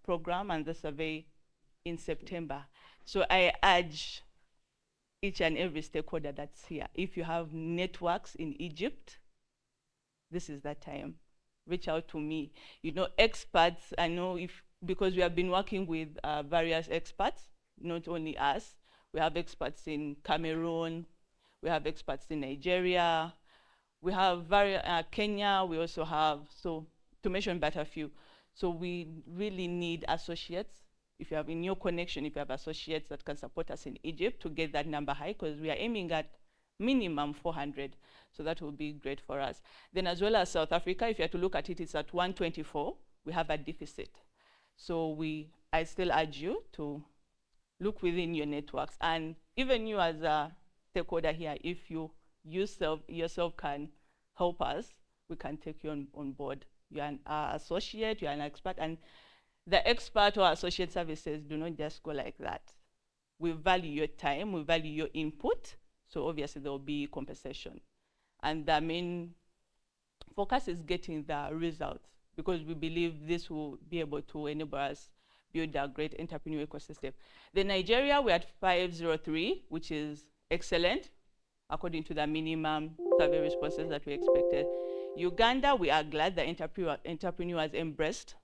program and the survey in September. So I urge each and every stakeholder that's here, if you have networks in Egypt, this is that time. Reach out to me. You know, experts, I know because we have been working with various experts, not only us. We have experts in Cameroon, we have experts in Nigeria, we have Kenya, we also have, so to mention but a few. So we really need associates. If you have in your connection, if you have associates that can support us in Egypt to get that number high, because we are aiming at minimum 400. So that will be great for us. Then as well as South Africa, if you have to look at it, it's at 124. We have a deficit. So I still urge you to look within your networks. And even you as a stakeholder here, if you yourself can help us, we can take you on board. You're an associate, you're an expert, and the expert or associate services do not just go like that. We value your time, we value your input, so obviously there will be compensation. And the main Focus is getting the results because we believe this will be able to enable us build a great entrepreneurial ecosystem. Then Nigeria, we're at 503, which is excellent, according to the minimum survey responses that we expected. Uganda, we are glad the entrepreneurs embraced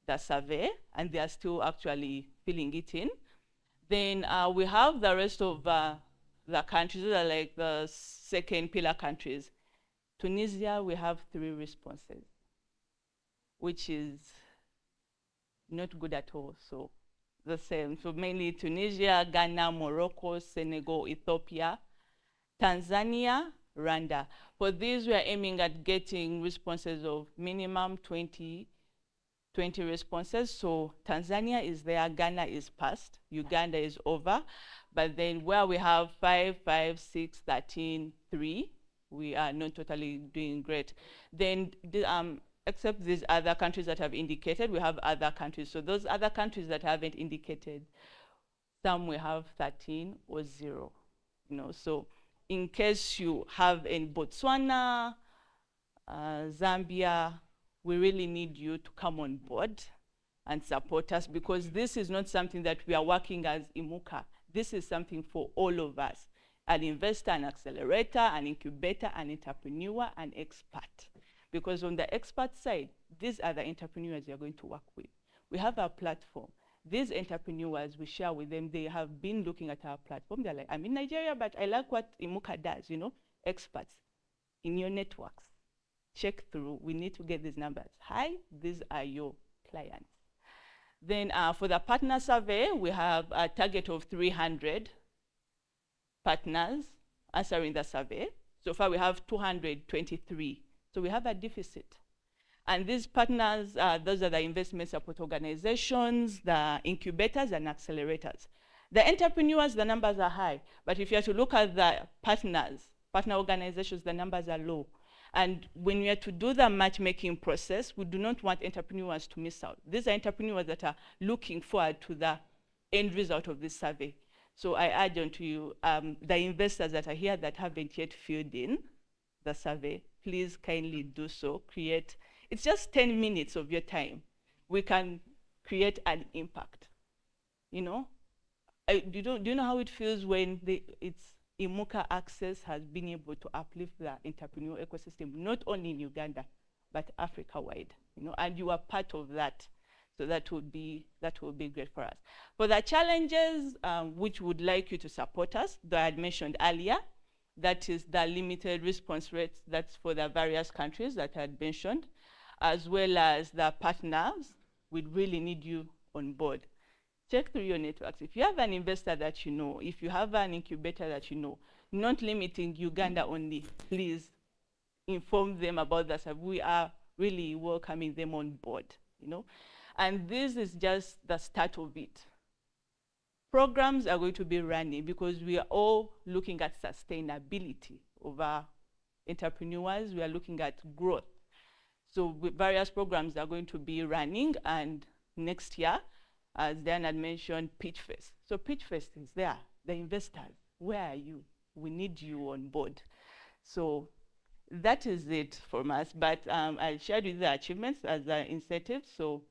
the survey, and they are still actually filling it in. Then we have the rest of the countries that are like the second pillar countries. Tunisia, we have 3 responses, which is not good at all. So the same. So mainly Tunisia, Ghana, Morocco, Senegal, Ethiopia, Tanzania, Rwanda. For these, we are aiming at getting responses of minimum 20 responses. So Tanzania is there, Ghana is past, Uganda is over. But then where we have 5, 5, 6, 13, 3, we are not totally doing great. Then except these other countries that have indicated, we have other countries. So those other countries that haven't indicated, some we have 13 or 0. So in case you have in Botswana, Zambia, we really need you to come on board and support us, because this is not something that we are working as Imuka. This is something for all of us: an investor, an accelerator, an incubator, an entrepreneur, an expert. Because on the expert side, these are the entrepreneurs you're going to work with. We have our platform. These entrepreneurs, we share with them, they have been looking at our platform. They're like, I'm in Nigeria, but I like what Imuka does, experts in your networks. Check through, we need to get these numbers. Hi, these are your clients. Then for the partner survey, we have a target of 300 partners answering the survey. So far we have 223. So we have a deficit. And these partners, those are the investment support organizations, the incubators and accelerators. The entrepreneurs, the numbers are high. But if you have to look at the partners, partner organizations, the numbers are low. And when we are to do the matchmaking process, we do not want entrepreneurs to miss out. These are entrepreneurs that are looking forward to the end result of this survey. So I urge on to you, the investors that are here that haven't yet filled in the survey, please kindly do so. It's just 10 minutes of your time. We can create an impact. Do you know how it feels when it's Imuka Access has been able to uplift the entrepreneurial ecosystem, not only in Uganda, but Africa-wide, and you are part of that. So that would be great for us. For the challenges, which would like you to support us, that I had mentioned earlier, that is the limited response rates, that's for the various countries that I had mentioned, as well as the partners, we really need you on board. Check through your networks. If you have an investor that you know, if you have an incubator that you know, not limiting Uganda only, please inform them about that. We are really welcoming them on board, And this is just the start of it. Programs are going to be running because we are all looking at sustainability of our entrepreneurs. We are looking at growth. So various programs are going to be running, and next year, as Dan had mentioned, Pitch Fest. So Pitch Fest is there. The investors, where are you? We need you on board. So that is it from us. But I shared with the achievements as an incentive. So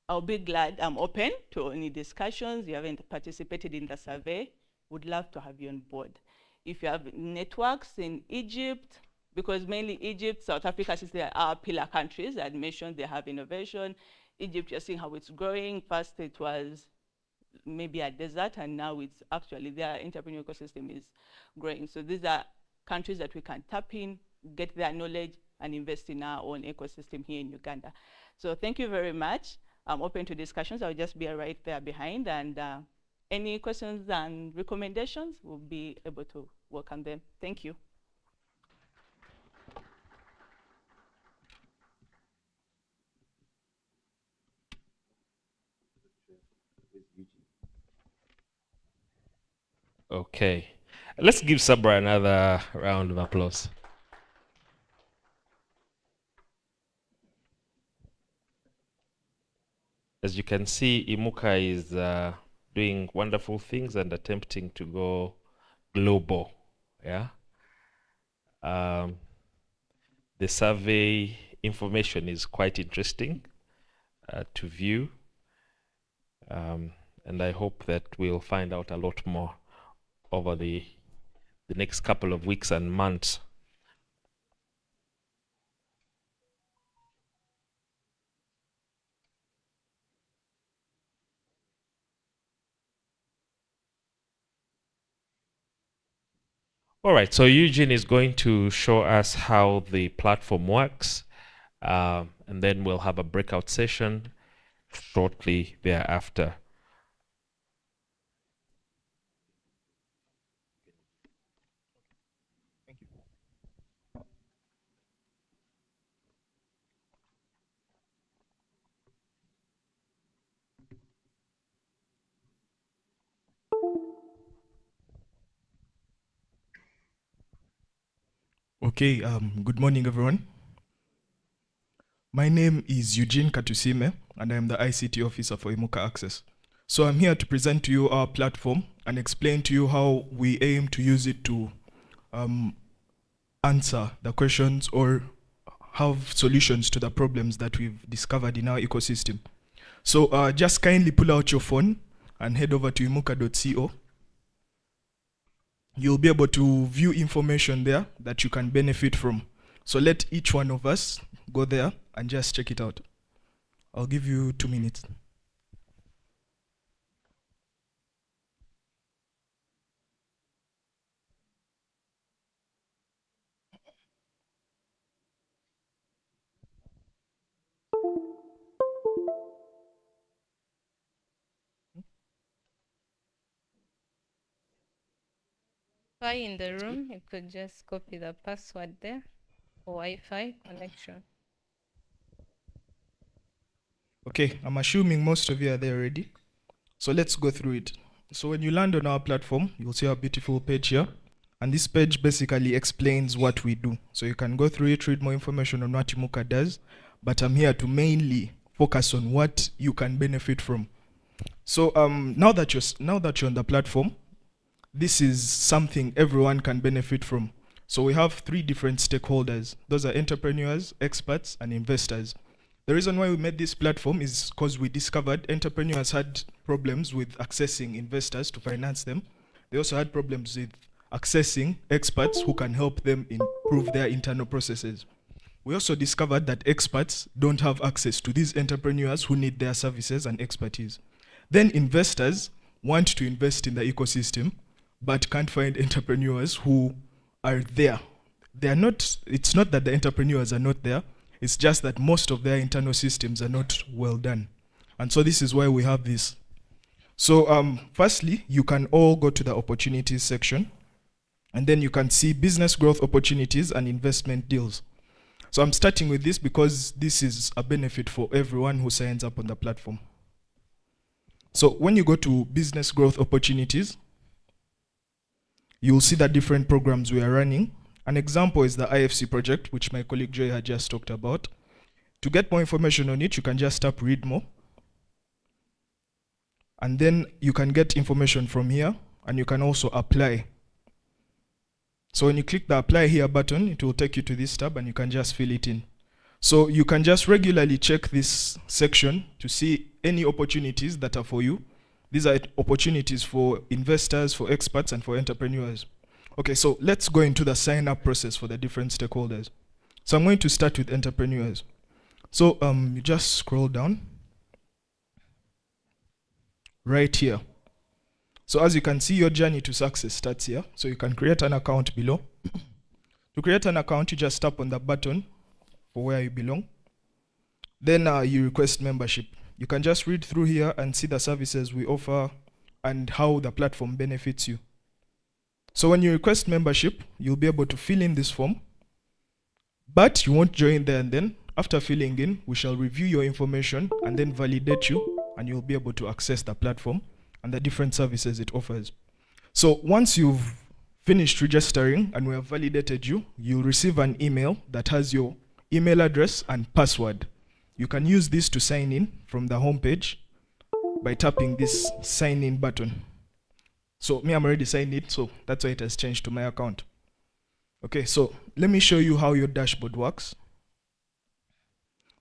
I'll be glad. I'm open to any discussions. You haven't participated in the survey, would love to have you on board. If you have networks in Egypt, because mainly Egypt, South Africa, since they are our pillar countries, I had mentioned they have innovation. Egypt, you're seeing how it's growing. First, it was maybe a desert, and now it's actually their entrepreneurial ecosystem is growing. So these are countries that we can tap in, get their knowledge, and invest in our own ecosystem here in Uganda. So thank you very much. I'm open to discussions. I'll just be right there behind, and any questions and recommendations, we'll be able to welcome them. Thank you. Okay. Let's give Sabra another round of applause. As you can see, Imuka is doing wonderful things and attempting to go global. Yeah. The survey information is quite interesting to view. And I hope that we'll find out a lot more over the next couple of weeks and months. All right, so Eugene is going to show us how the platform works, and then we'll have a breakout session shortly thereafter. Okay, good morning, everyone. My name is Eugene Katusime, and I am the ICT officer for Imuka Access. So I'm here to present to you our platform and explain to you how we aim to use it to answer the questions or have solutions to the problems that we've discovered in our ecosystem. So just kindly pull out your phone and head over to imuka.co. You'll be able to view information there that you can benefit from. So let each one of us go there and just check it out. I'll give you 2 minutes. While in the room, you could just copy the password there for Wi-Fi connection. Okay, I'm assuming most of you are there already. So let's go through it. So when you land on our platform, you'll see our beautiful page here. And this page basically explains what we do. So you can go through it, read more information on what Imuka does. But I'm here to mainly focus on what you can benefit from. So now that you're on the platform, this is something everyone can benefit from. So we have 3 different stakeholders. Those are entrepreneurs, experts, and investors. The reason why we made this platform is because we discovered entrepreneurs had problems with accessing investors to finance them. They also had problems with accessing experts who can help them improve their internal processes. We also discovered that experts don't have access to these entrepreneurs who need their services and expertise. Then investors want to invest in the ecosystem, but can't find entrepreneurs who are there. It's not that the entrepreneurs are not there, it's just that most of their internal systems are not well done. And so this is why we have this. So firstly, you can all go to the opportunities section, and then you can see business growth opportunities and investment deals. So I'm starting with this because this is a benefit for everyone who signs up on the platform. So when you go to business growth opportunities, you'll see the different programs we are running. An example is the IFC project, which my colleague Joy had just talked about. To get more information on it, you can just tap read more. And then you can get information from here, and you can also apply. So when you click the apply here button, it will take you to this tab and you can just fill it in. So you can just regularly check this section to see any opportunities that are for you. These are opportunities for investors, for experts, and for entrepreneurs. Okay, so let's go into the sign-up process for the different stakeholders. So I'm going to start with entrepreneurs. So you just scroll down right here. So as you can see, your journey to success starts here. So you can create an account below. To create an account, you just tap on the button for where you belong. Then you request membership. You can just read through here and see the services we offer and how the platform benefits you. So when you request membership, you'll be able to fill in this form, but you won't join there and then. After filling in, we shall review your information and then validate you, and you'll be able to access the platform and the different services it offers. So once you've finished registering and we have validated you, you'll receive an email that has your email address and password. You can use this to sign in from the home page by tapping this sign in button. So me, I'm already signed in, so that's why it has changed to my account. Okay, so let me show you how your dashboard works.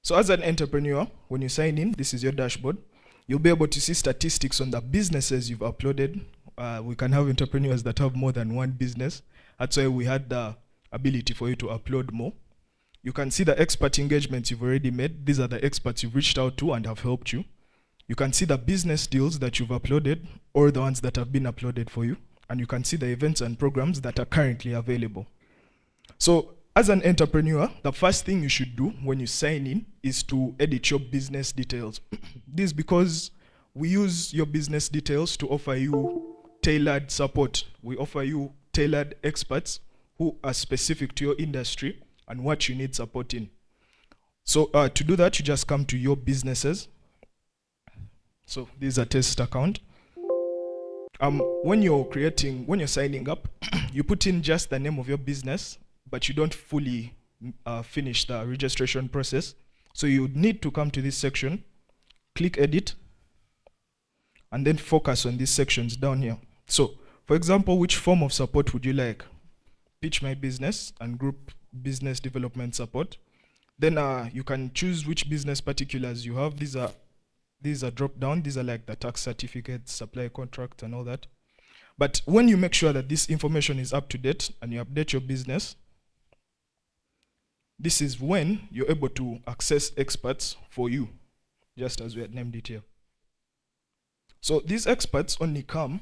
So as an entrepreneur, when you sign in, this is your dashboard. You'll be able to see statistics on the businesses you've uploaded. We can have entrepreneurs that have more than one business. That's why we had the ability for you to upload more. You can see the expert engagements you've already made. These are the experts you've reached out to and have helped you. You can see the business deals that you've uploaded or the ones that have been uploaded for you. And you can see the events and programs that are currently available. So as an entrepreneur, the first thing you should do when you sign in is to edit your business details. This is because we use your business details to offer you tailored support. We offer you tailored experts who are specific to your industry and what you need support in. So to do that, you just come to your businesses. So this is a test account. When you're signing up, you put in just the name of your business, but you don't fully finish the registration process. So you need to come to this section, click edit, and then focus on these sections down here. So for example, which form of support would you like? Pitch My Business and group business development support. Then you can choose which business particulars you have. These are drop down. These are like the tax certificates, supply contract, and all that. But when you make sure that this information is up to date and you update your business, this is when you're able to access experts for you, just as we had named it here. So these experts only come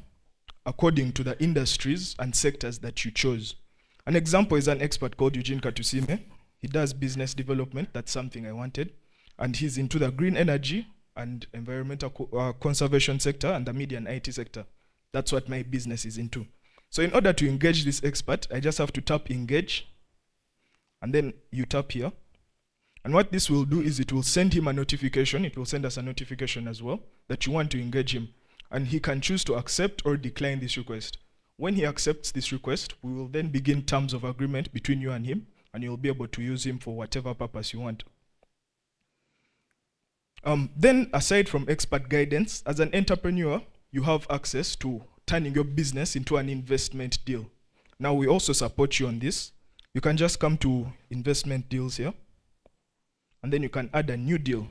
according to the industries and sectors that you chose. An example is an expert called Eugene Katusime. He does business development. That's something I wanted. And he's into the green energy and environmental conservation sector and the media and IT sector. That's what my business is into. So in order to engage this expert, I just have to tap engage. And then you tap here. And what this will do is it will send him a notification. It will send us a notification as well that you want to engage him. And he can choose to accept or decline this request. When he accepts this request, we will then begin terms of agreement between you and him, and you'll be able to use him for whatever purpose you want. Then, aside from expert guidance, as an entrepreneur, you have access to turning your business into an investment deal. Now, we also support you on this. You can just come to investment deals here, and then you can add a new deal.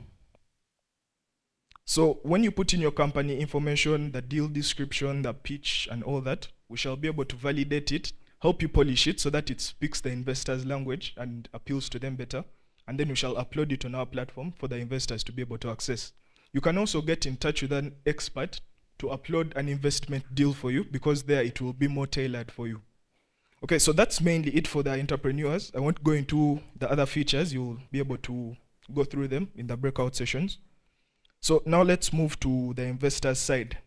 So when you put in your company information, the deal description, the pitch, and all that, we shall be able to validate it, help you polish it so that it speaks the investor's language and appeals to them better. And then we shall upload it on our platform for the investors to be able to access. You can also get in touch with an expert to upload an investment deal for you, because there it will be more tailored for you. Okay, so that's mainly it for the entrepreneurs. I won't go into the other features. You'll be able to go through them in the breakout sessions. So now let's move to the investor's side.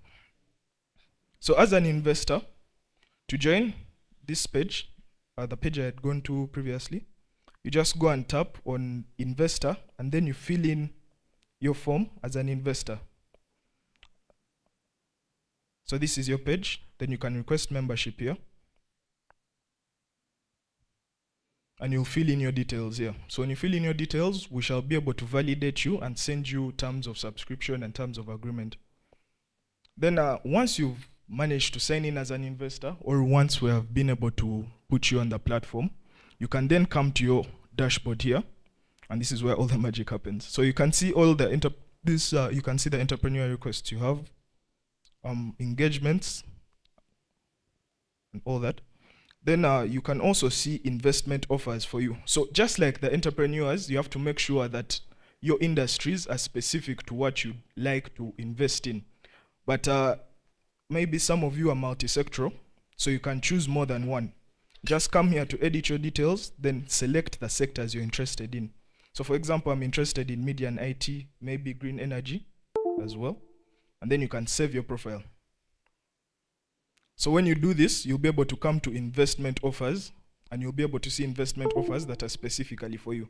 So as an investor, to join this page, the page I had gone to previously, you just go and tap on investor, and then you fill in your form as an investor. So this is your page. Then you can request membership here. And you'll fill in your details here. So when you fill in your details, we shall be able to validate you and send you terms of subscription and terms of agreement. Then once you've managed to sign in as an investor, or once we have been able to put you on the platform, you can then come to your dashboard here, and this is where all the magic happens. So you can see all the you can see the entrepreneurial requests you have, engagements, and all that. Then you can also see investment offers for you. So just like the entrepreneurs, you have to make sure that your industries are specific to what you'd like to invest in. But maybe some of you are multi-sectoral, so you can choose more than one. Just come here to edit your details, then select the sectors you're interested in. So for example, I'm interested in media and IT, maybe green energy as well. And then you can save your profile. So when you do this, you'll be able to come to investment offers, and you'll be able to see investment offers that are specifically for you.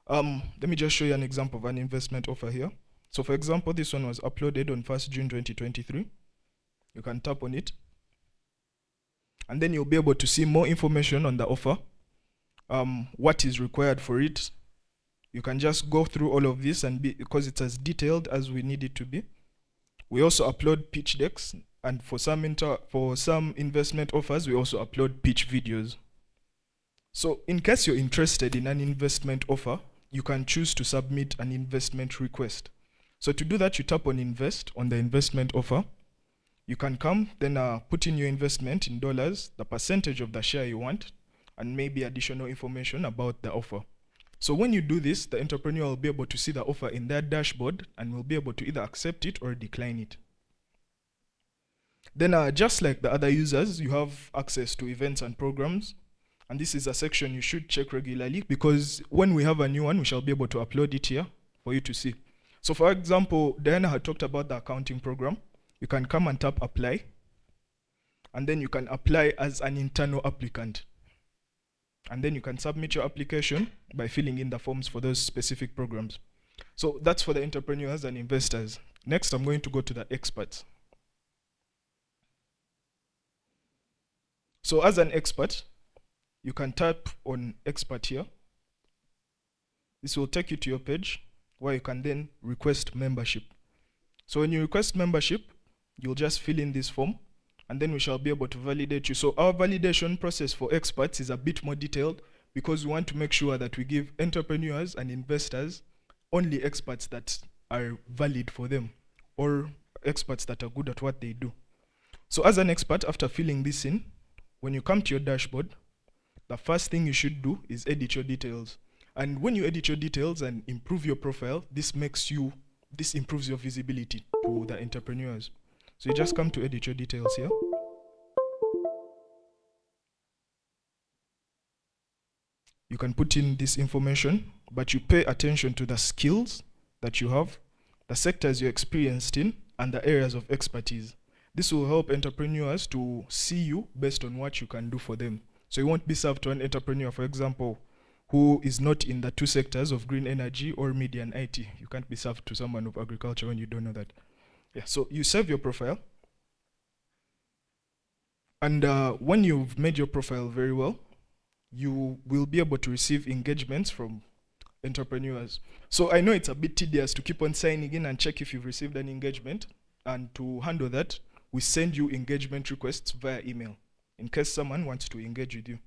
Let me just show you an example of an investment offer here. So for example, this one was uploaded on 1st June 2023. You can tap on it. And then you'll be able to see more information on the offer, what is required for it. You can just go through all of this, and because it's as detailed as we need it to be. We also upload pitch decks, and for some investment offers, we also upload pitch videos. So in case you're interested in an investment offer, you can choose to submit an investment request. So to do that, you tap on invest on the investment offer. You can come, then put in your investment in dollars, the percentage of the share you want, and maybe additional information about the offer. So when you do this, the entrepreneur will be able to see the offer in their dashboard and will be able to either accept it or decline it. Then just like the other users, you have access to events and programs. And this is a section you should check regularly, because when we have a new one, we shall be able to upload it here for you to see. So for example, Diana had talked about the accounting program. You can come and tap apply, and then you can apply as an internal applicant. And then you can submit your application by filling in the forms for those specific programs. So that's for the entrepreneurs and investors. Next, I'm going to go to the experts. So as an expert, you can tap on expert here. This will take you to your page where you can then request membership. So when you request membership, you'll just fill in this form, and then we shall be able to validate you. So our validation process for experts is a bit more detailed, because we want to make sure that we give entrepreneurs and investors only experts that are valid for them, or experts that are good at what they do. So as an expert, after filling this in, when you come to your dashboard, the first thing you should do is edit your details. And when you edit your details and improve your profile, this improves your visibility to the entrepreneurs. So you just come to edit your details here. You can put in this information, but you pay attention to the skills that you have, the sectors you're experienced in, and the areas of expertise. This will help entrepreneurs to see you based on what you can do for them. So you won't be served to an entrepreneur, for example, who is not in the two sectors of green energy or media and IT. You can't be served to someone of agriculture when you don't know that. Yeah, so you save your profile. And when you've made your profile very well, you will be able to receive engagements from entrepreneurs. So I know it's a bit tedious to keep on signing in and check if you've received an engagement. And to handle that, we send you engagement requests via email in case someone wants to engage with you.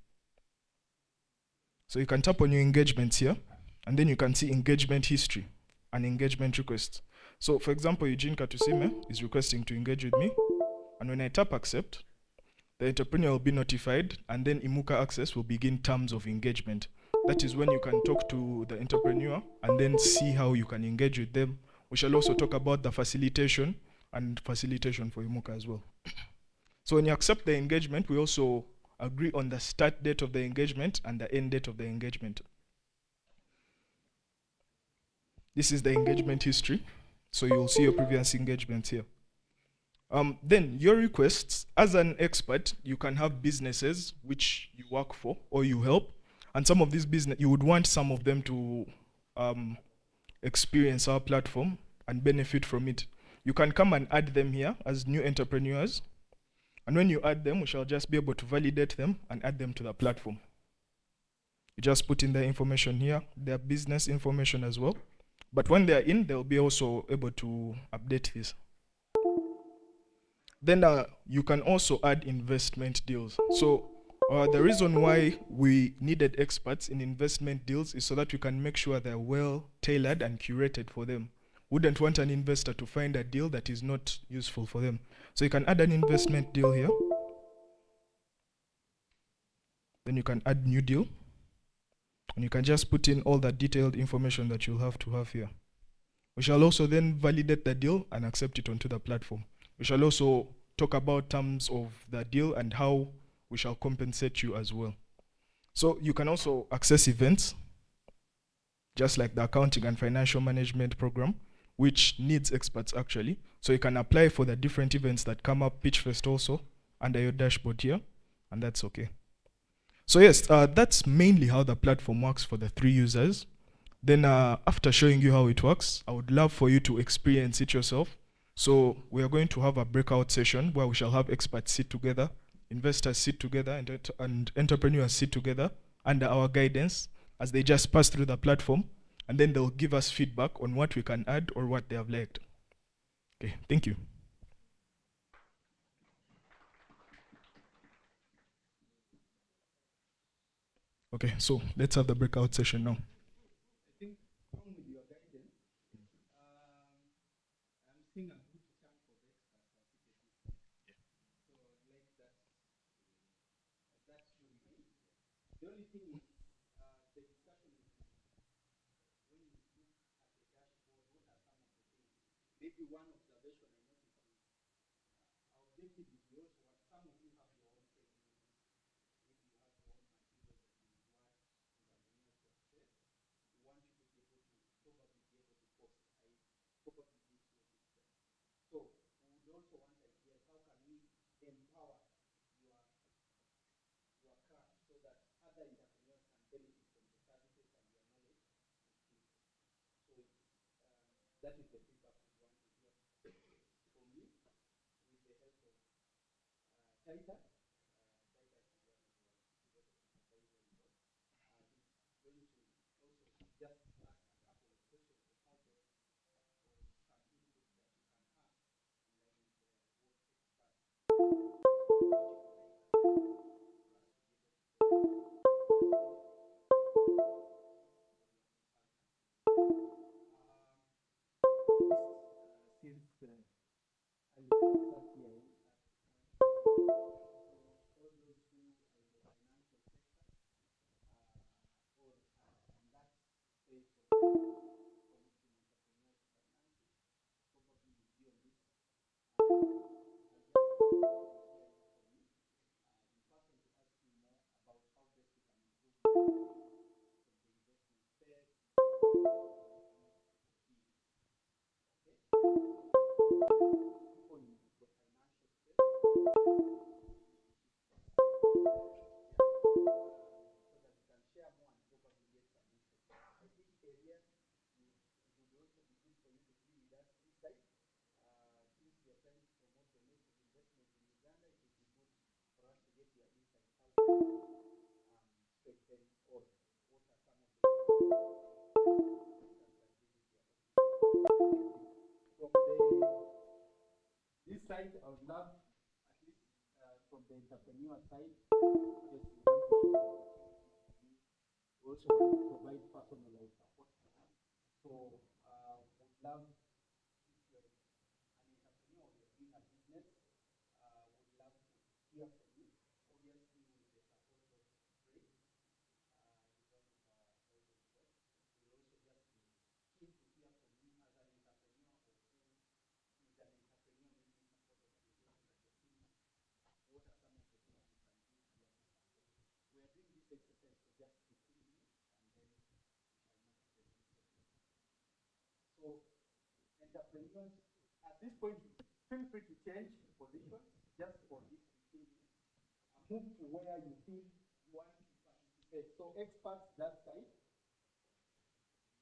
So you can tap on your engagements here, and then you can see engagement history and engagement requests. So for example, Eugene Katusime is requesting to engage with me. And when I tap accept, the entrepreneur will be notified, and then Imuka Access will begin terms of engagement. That is when you can talk to the entrepreneur and then see how you can engage with them. We shall also talk about the facilitation and facilitation for Imuka as well. So when you accept the engagement, we also agree on the start date of the engagement and the end date of the engagement. This is the engagement history. So you'll see your previous engagements here. Then your requests, as an expert, you can have businesses which you work for or you help. And some of these business, you would want some of them to experience our platform and benefit from it. You can come and add them here as new entrepreneurs. And when you add them, we shall just be able to validate them and add them to the platform. You just put in their information here, their business information as well. But when they're in, they'll be also able to update this. Then you can also add investment deals. So the reason why we needed experts in investment deals is so that we can make sure they're well tailored and curated for them. Wouldn't want an investor to find a deal that is not useful for them. So you can add an investment deal here. Then you can add new deal. And you can just put in all the detailed information that you'll have to have here. We shall also then validate the deal and accept it onto the platform. We shall also talk about terms of the deal and how we shall compensate you as well. So you can also access events, just like the accounting and financial management program, which needs experts actually. So you can apply for the different events that come up, Pitchfest also, under your dashboard here, and that's okay. So yes, that's mainly how the platform works for the 3 users. Then after showing you how it works, I would love for you to experience it yourself. So we are going to have a breakout session where we shall have experts sit together, investors sit together, and entrepreneurs sit together under our guidance as they just pass through the platform, and then they'll give us feedback on what we can add or what they have liked. Okay, thank you. Okay, so let's have the breakout session now. I think along with your guidance, I'm seeing a good chunk of experts are seated this side. So I'd like that to remain. The only thing is the discussion will be when you look at the dashboard, what are some of the things? Maybe one observation I noticed is our objective is we also want some of you have your own training units. Maybe you have your own materials that you would want entrepreneurs to access. We want you to be able to probably be able to post. I probably did so this time. So we would also want ideas. How can we empower your craft so that other entrepreneurs can benefit from the services and your knowledge and skill set? So it's, that is the feedback we want to hear from you with the help of Titus. Titus is one of our people of supervisory board. He's going to also just ask a couple of questions of how best or some input that you can have in line with what experts since I sat here, so all those who are in the financial sector or in that space of connecting entrepreneurs to finances, probably will be on this. I'll just hear it from you in person to ask you more about how best we can improve from the investment space, okay? People in the financial space, so that we can share more and probably get some insight. I think areas it would also be good for you to be with us this side. Since we are trying to promote domestic investment in Uganda, it would be good for us to get your insight. How to strengthen or what are some of the strategies you are looking from this side. I would love, at least from the entrepreneur side, yes, we want to share opportunities. We also want to provide personalized support. So would love if you're an entrepreneur or you're doing a business, would love to hear from you. Obviously, with the support of Ray, he's one of our advisory board. We'll also just be keen to hear from you as an entrepreneur or who is an entrepreneur needing support organization that you're thinking. What are some of the things we can do here to support? We are doing this exercise for just 15 minutes and then we shall move to the next session. So, entrepreneurs, at this point, feel free to change positions just for this 15 minutes. Move to where you feel you want to participate. So, experts that side,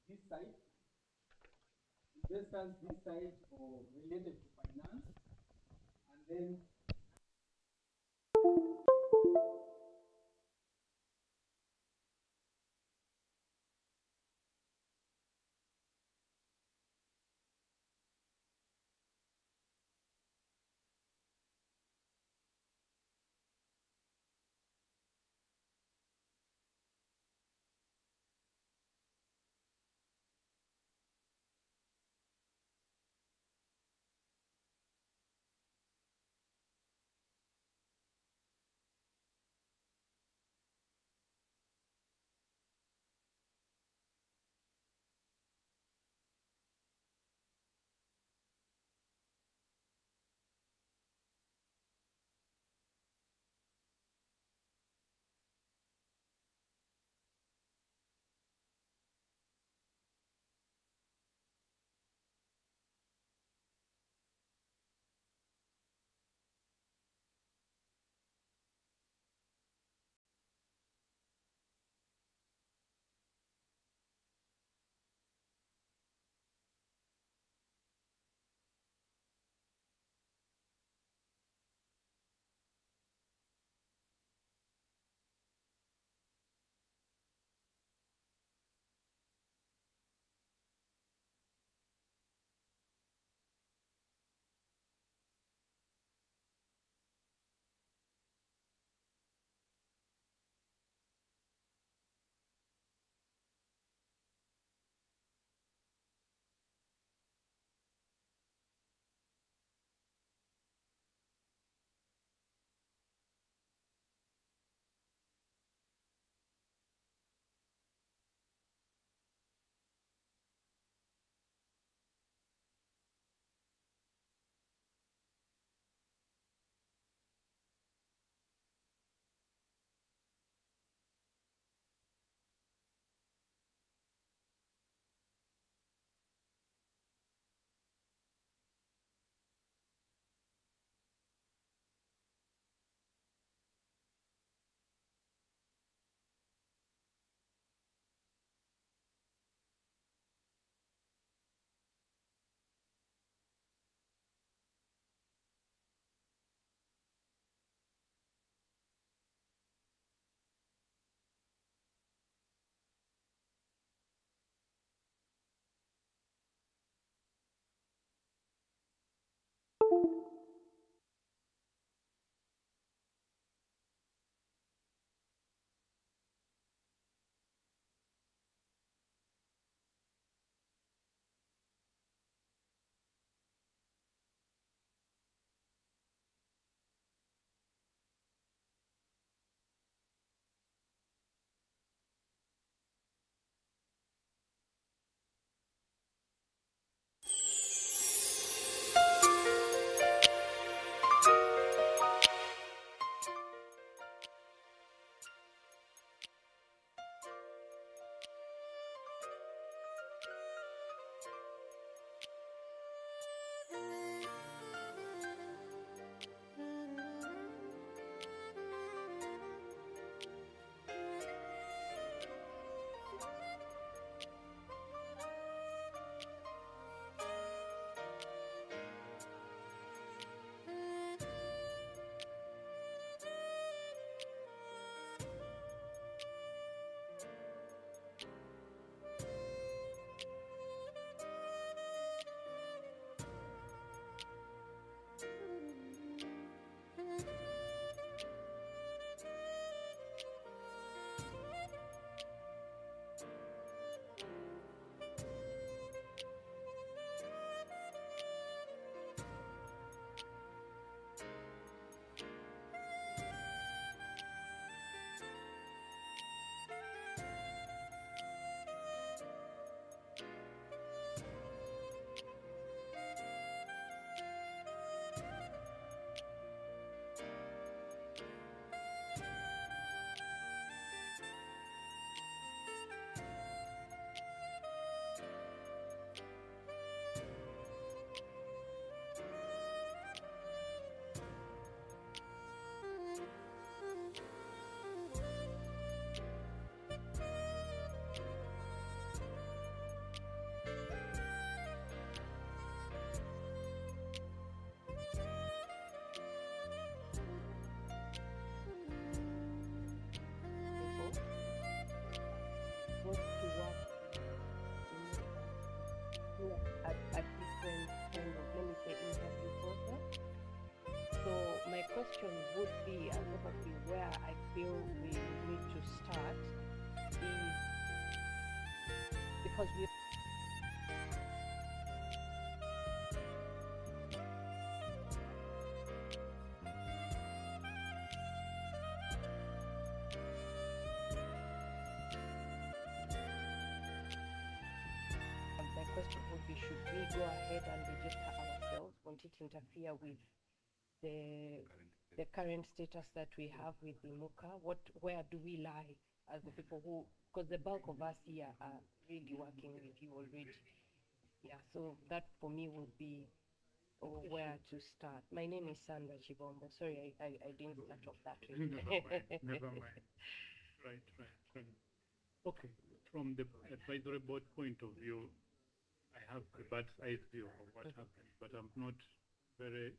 this side, investors this side, or related to finance, and then feel we need to start is because we my question would be, should we go ahead and register ourselves? Won't it interfere with the current status that we have with Imuka? Where do we lie as the people who, because the bulk of us here are really working with you already. Yeah, so that for me would be where to start. My name is Sandra Chibombo. Sorry, I didn't start off that way. Never mind. Right. Okay, from the advisory board point of view, I have a bird's eye view of what happened, but I'm not very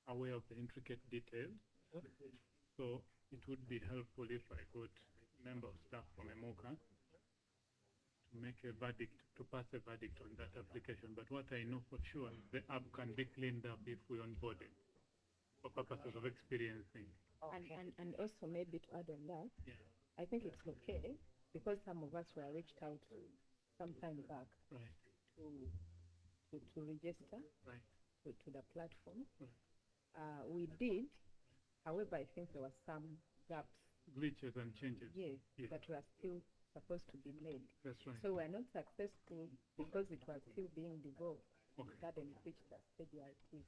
aware of the intricate details. So it would be helpful if I got a member of staff from Imuka to make a verdict, to pass a verdict on that application. But what I know for sure, the app can be cleaned up if we onboard it for purposes of experiencing. And also maybe to add on that, I think it's okay because some of us were reached out some time back to register to the platform. We did, however, I think there were some gaps. Glitches and changes. Yes, that were still supposed to be made. That's right. So we're not successful because it was still being developed. Okay. It hadn't reached the stage where it is.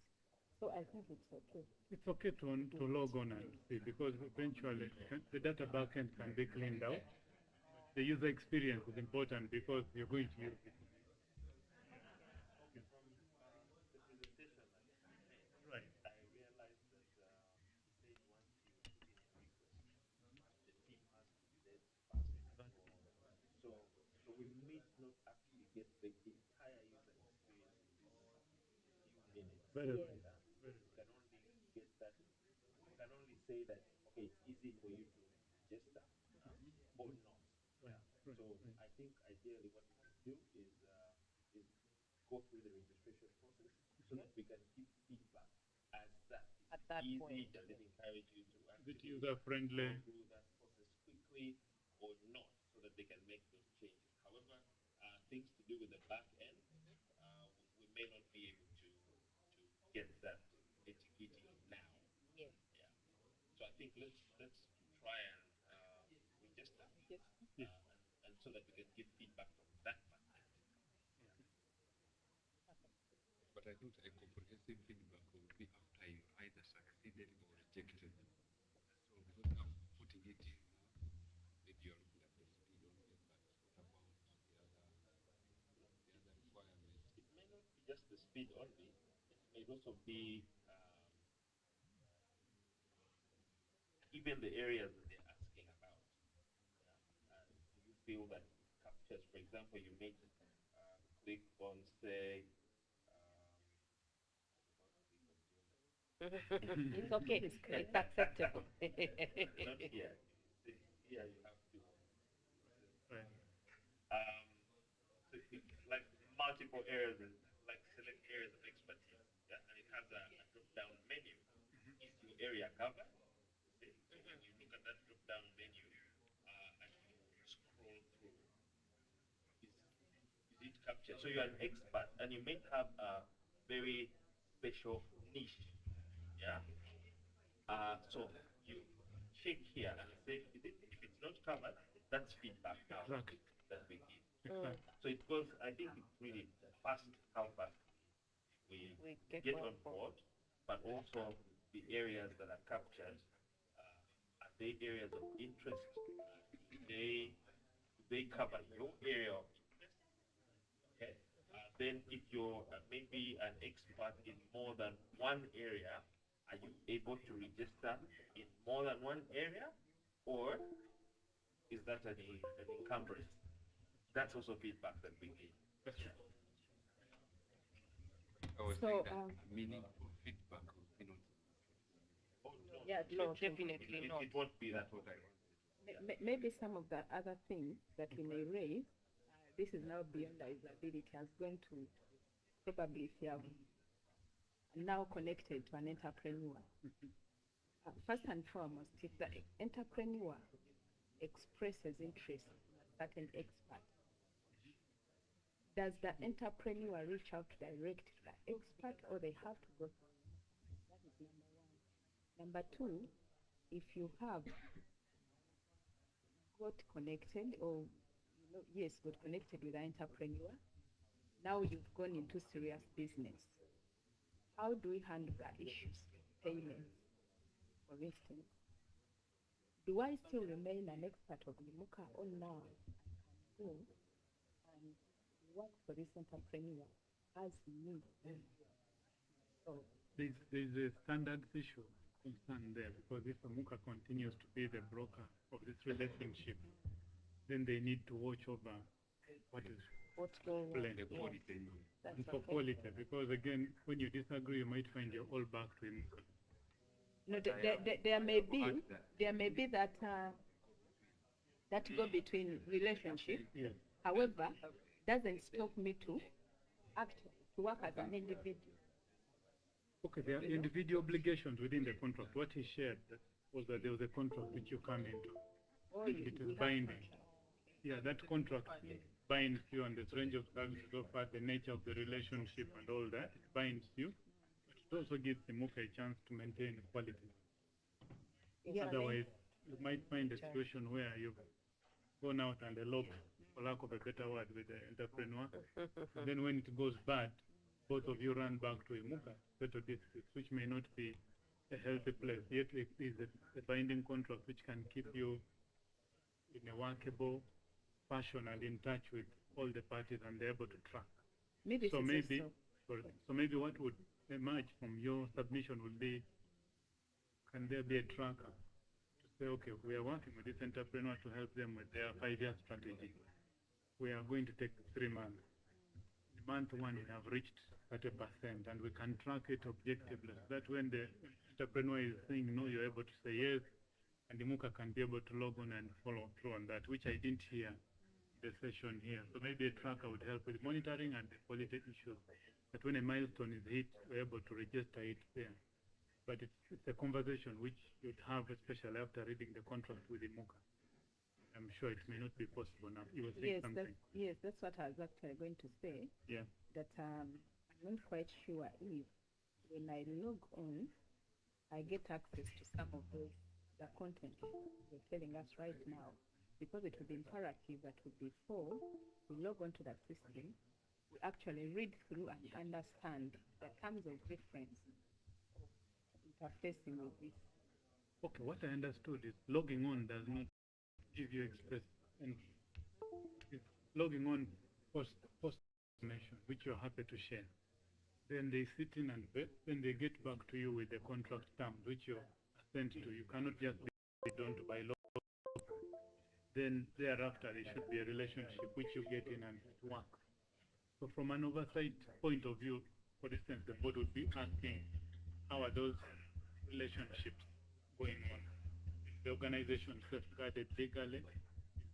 So I think it's okay. It's okay to log on and see, because eventually the data backend can be cleaned out. The user experience is important because you're going to use it. So we may not actually get the entire user experience in these few minutes. Very Yeah. right. We can only get that. We can only say that okay, it's easy for you to register or not. Yeah. So I think ideally what we can do is go through the registration process so that we can give feedback as that At that easy point. and then encourage you to Is it actually user-friendly? go through that process quickly or not, so that they can make those changes. However, things to do with the back end, we may not be able to get that nitty-gritty now. Yes. Yeah. So I think let's try and register, and so that we can give feedback from that back end. But I thought a comprehensive feedback will be after you either succeeded or rejected. So because I'm putting it in now, maybe you're looking at the speed only, but what about the other requirements? It may not be just the speed only. It may also be even the areas that they're asking about. Do you feel that it captures, for example, you may click on, say, It's okay. It's acceptable. Not here. Here you have to. So like multiple areas, like select areas of expertise, and it has a drop-down menu. Is your area covered? See? So when you look at that drop-down menu, and you scroll through, is it captured? So you're an expert, and you may have a very special niche. Yeah. So you check here and say if it's not covered, that's feedback now that we give. So it goes. I think it's really fast how fast we get on board, but also the areas that are captured. Are they areas of interest? Do they cover your area of interest? Okay. Then if you're maybe an expert in more than one area, are you able to register in more than one area, or is that an encumbrance? That's also feedback that we give. I was So, saying that meaningful feedback will be not. Yeah, no, definitely not. It won't be that what I wanted. Maybe some of the other things that we may raise, this is now beyond our ability, is going to probably, if you have now connected to an entrepreneur, first and foremost, if the entrepreneur expresses interest in a certain expert, does the entrepreneur reach out direct to the expert, or they have to go through? That is number one. Number two, if you have got connected, or yes, got connected with the entrepreneur, now you've gone into serious business. How do we handle the issues? Payments, for instance. Do I still remain an expert of Imuka, or now I can go and work for this entrepreneur as me? So there's a standards issue concern there, because if Imuka continues to be the broker of this relationship, then they need to watch over what's going on. blend. That's And for okay. quality, because again, when you disagree, you might find you're all back to Imuka. No, there may be that that go between relationship. Yes. However, doesn't stop me to work as an individual. Okay, there are individual obligations within the contract. What he shared was that there was a contract which you come into. Oh, It is binding. Yeah, that contract binds you on the range of services offered, the nature of the relationship and all that. It binds you, but it also gives Imuka a chance to maintain quality. Yeah. Otherwise, you might find a situation where you've gone out and eloped, for lack of a better word, with the entrepreneur. And then when it goes bad, both of you run back to Imuka, settle disputes, which may not be a healthy place. Yet it is a binding contract which can keep you in a workable fashion and in touch with all the parties, and they're able to track. Maybe So it's maybe, also- so maybe what would emerge from your submission would be, can there be a tracker to say, okay, we are working with this entrepreneur to help them with their 5-year strategy. We are going to take 3 months. In month 1, we have reached 30%, and we can track it objectively. So that when the entrepreneur is saying no, you're able to say yes, and Imuka can be able to log on and follow through on that, which I didn't hear the session here. So maybe a tracker would help with monitoring and the quality issues. That when a milestone is hit, we're able to register it there. But it's a conversation which you'd have, especially after reading the contract with Imuka. I'm sure it may not be possible now. You were saying something. That's what I was actually going to say. Yeah. That I'm not quite sure if when I log on, I get access to some of the content you're telling us right now, because it would be imperative that before we log on to that system, we actually read through and understand the terms of reference of interfacing with this. Okay, what I understood is logging on does not give you express, and it's logging on post information which you're happy to share. Then they sit in and vet, then they get back to you with the contract terms which you're sent to. You cannot just be done to by law. Then thereafter there should be a relationship which you get in and it works. So from an oversight point of view, for instance, the board would be asking, how are those relationships going on? Is the organization safeguarded legally? Is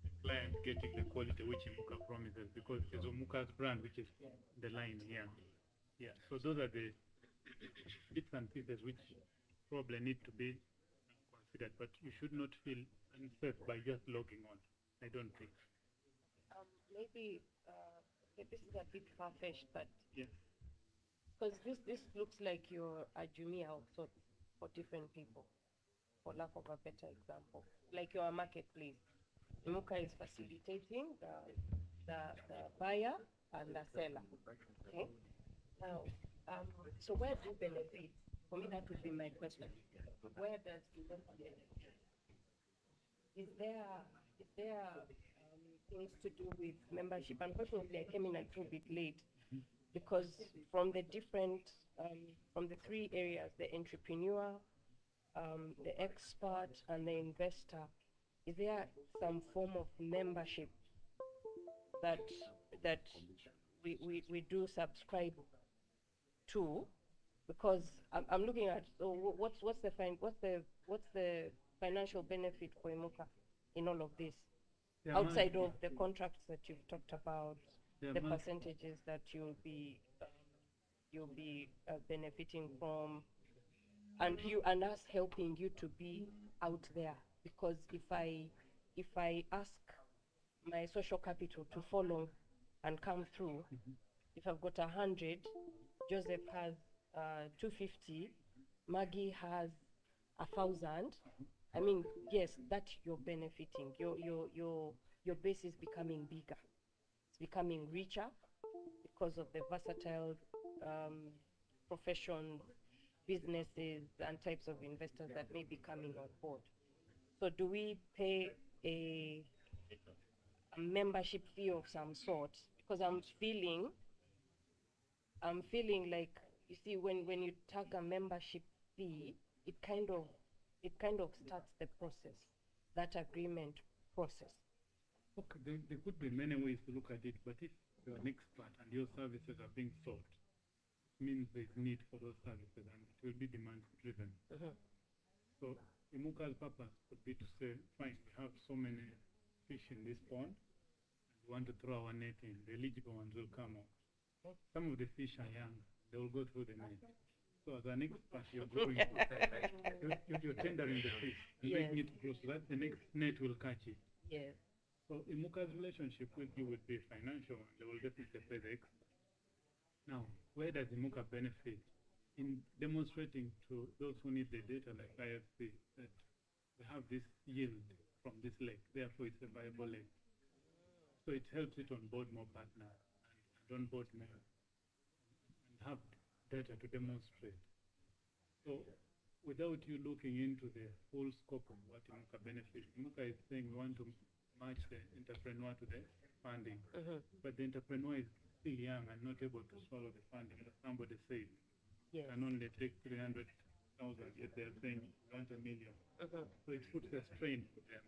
the client getting the quality which Imuka promises? Because it's Imuka's brand which is the line here. Yeah, so those are the bits and pieces which probably need to be considered, but you should not feel unsafe by just logging on. I don't think. Maybe this is a bit far-fetched, but yeah, because this looks like you're a Jumia of sorts for different people, for lack of a better example, like you're a marketplace. Imuka is facilitating the buyer and the seller. Okay. Now, so where do you benefit? For me, that would be my question. Where does the benefit? Is there things to do with membership? Unfortunately, I came in a little bit late because from the different, from the 3 areas, the entrepreneur, the expert, and the investor, is there some form of membership that we do subscribe to? Because I'm looking at, so what's the financial benefit for Imuka in all of this, outside of the contracts that you've talked about, the percentages that you'll be benefiting from, and us helping you to be out there. Because if I ask my social capital to follow and come through, if I've got 100, Joseph has 250, Maggie has 1,000. I mean, yes, that you're benefiting. Your base is becoming bigger. It's becoming richer because of the versatile profession, businesses, and types of investors that may be coming on board. So do we pay a membership fee of some sort? Because I'm feeling like, you see, when you tag a membership fee, it kind of starts the process, that agreement process. Okay, there could be many ways to look at it, but if you're an expert and your services are being sought, it means there's need for those services and it will be demand driven. So Imuka's purpose could be to say, fine, we have so many fish in this pond, and we want to throw our net in, the eligible ones will come out. Some of the fish are young, they will go through the net. So as an expert, you're going you're tendering the fish, making it grow, so that the next net will catch it. Yes. So Imuka's relationship with you would be financial, and they will definitely pay the expert. Now, where does Imuka benefit? In demonstrating to those who need the data like IFC that we have this yield from this lake, therefore it's a viable lake. So it helps it onboard more partners and onboard more and have data to demonstrate. So without you looking into the full scope of what Imuka benefits, Imuka is saying we want to match the entrepreneur to the funding, but the entrepreneur is still young and not able to swallow the funding. As somebody said, can only take 300,000, yet they're saying 1 million. So it puts a strain for them.